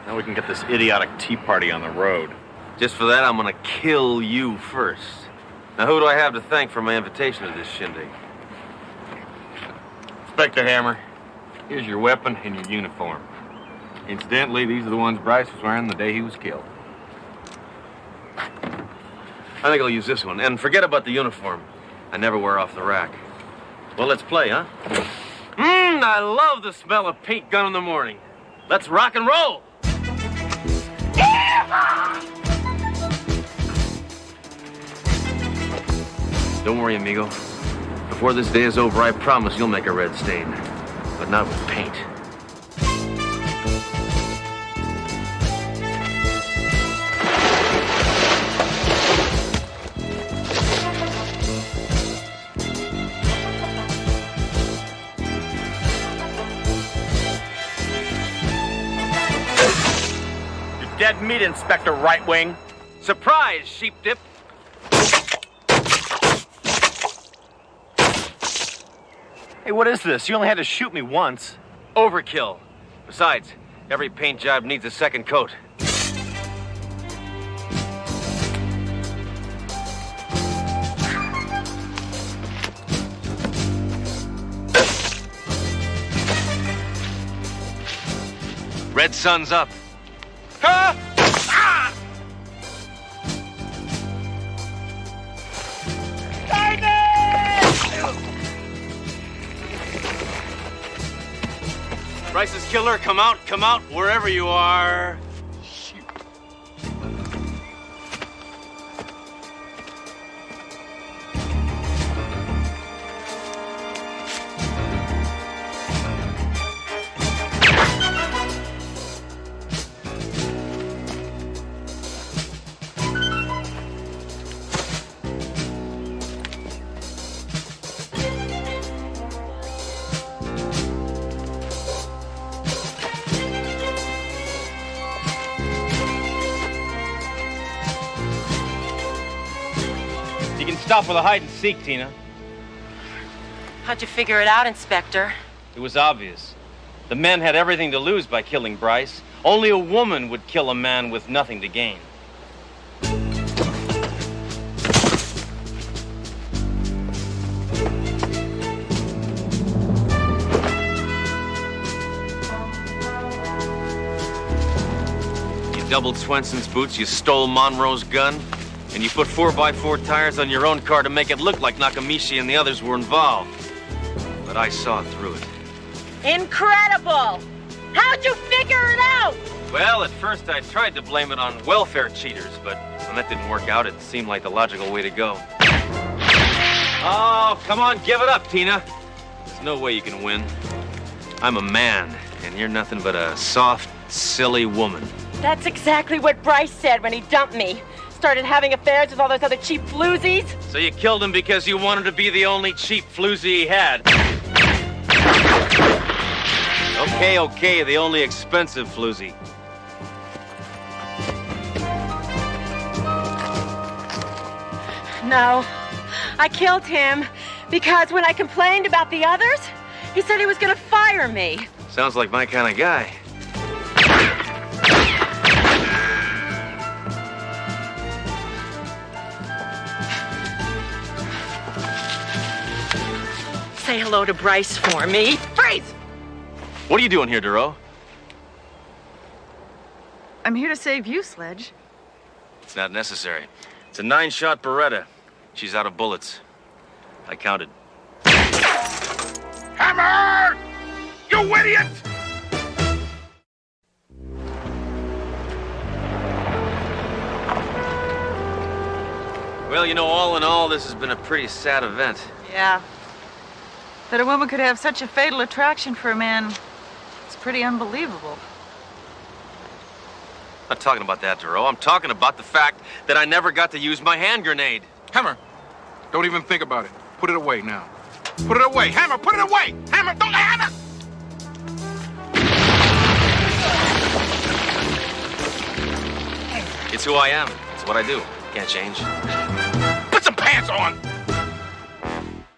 Speaker 12: Now we can get this idiotic tea party on the road.
Speaker 3: Just for that, I'm gonna kill you first. Now, who do I have to thank for my invitation to this shindig?
Speaker 13: Inspector Hammer, here's your weapon and your uniform. Incidentally, these are the ones Bryce was wearing the day he was killed.
Speaker 3: I think I'll use this one. And forget about the uniform. I never wear off the rack. Well, let's play, huh? I love the smell of paint gun in the morning. Let's rock and roll! Don't worry, amigo. Before this day is over, I promise you'll make a red stain. But not with paint.
Speaker 12: You're dead meat, Inspector Right Wing.
Speaker 3: Surprise, sheep dip.
Speaker 12: Hey, what is this? You only had to shoot me once.
Speaker 3: Overkill. Besides, every paint job needs a second coat. Red sun's up.
Speaker 12: Huh? Ah!
Speaker 3: Bryce's killer, come out, wherever you are.
Speaker 4: You can stop with a hide and seek, Tina.
Speaker 11: How'd you figure it out, Inspector?
Speaker 4: It was obvious. The men had everything to lose by killing Bryce. Only a woman would kill a man with nothing to gain.
Speaker 3: You doubled Swenson's boots, you stole Monroe's gun, and you put 4x4 tires on your own car to make it look like Nakamichi and the others were involved. But I saw through it.
Speaker 11: Incredible! How'd you figure it out?
Speaker 3: Well, at first I tried to blame it on welfare cheaters, but when that didn't work out, it seemed like the logical way to go. Oh, come on, give it up, Tina. There's no way you can win. I'm a man, and you're nothing but a soft, silly woman.
Speaker 11: That's exactly what Bryce said when he dumped me. Started having affairs with all those other cheap floozies.
Speaker 3: So you killed him because you wanted to be the only cheap floozy he had. Okay, the only expensive floozy.
Speaker 11: No, I killed him because when I complained about the others, he said he was gonna fire me.
Speaker 3: Sounds like my kind of guy.
Speaker 11: Say hello to Bryce for me. Freeze!
Speaker 3: What are you doing here, Duro?
Speaker 5: I'm here to save you, Sledge.
Speaker 3: It's not necessary. It's a 9-shot Beretta. She's out of bullets. I counted.
Speaker 16: Hammer! You idiot!
Speaker 3: Well, you know, all in all, this has been a pretty sad event.
Speaker 11: Yeah.
Speaker 5: That a woman could have such a fatal attraction for a man, it's pretty unbelievable.
Speaker 3: I'm not talking about that, Duro. I'm talking about the fact that I never got to use my hand grenade.
Speaker 6: Hammer, don't even think about it. Put it away now. Put it away. Hammer, put it away. Hammer, don't hammer.
Speaker 3: It's who I am. It's what I do. Can't change.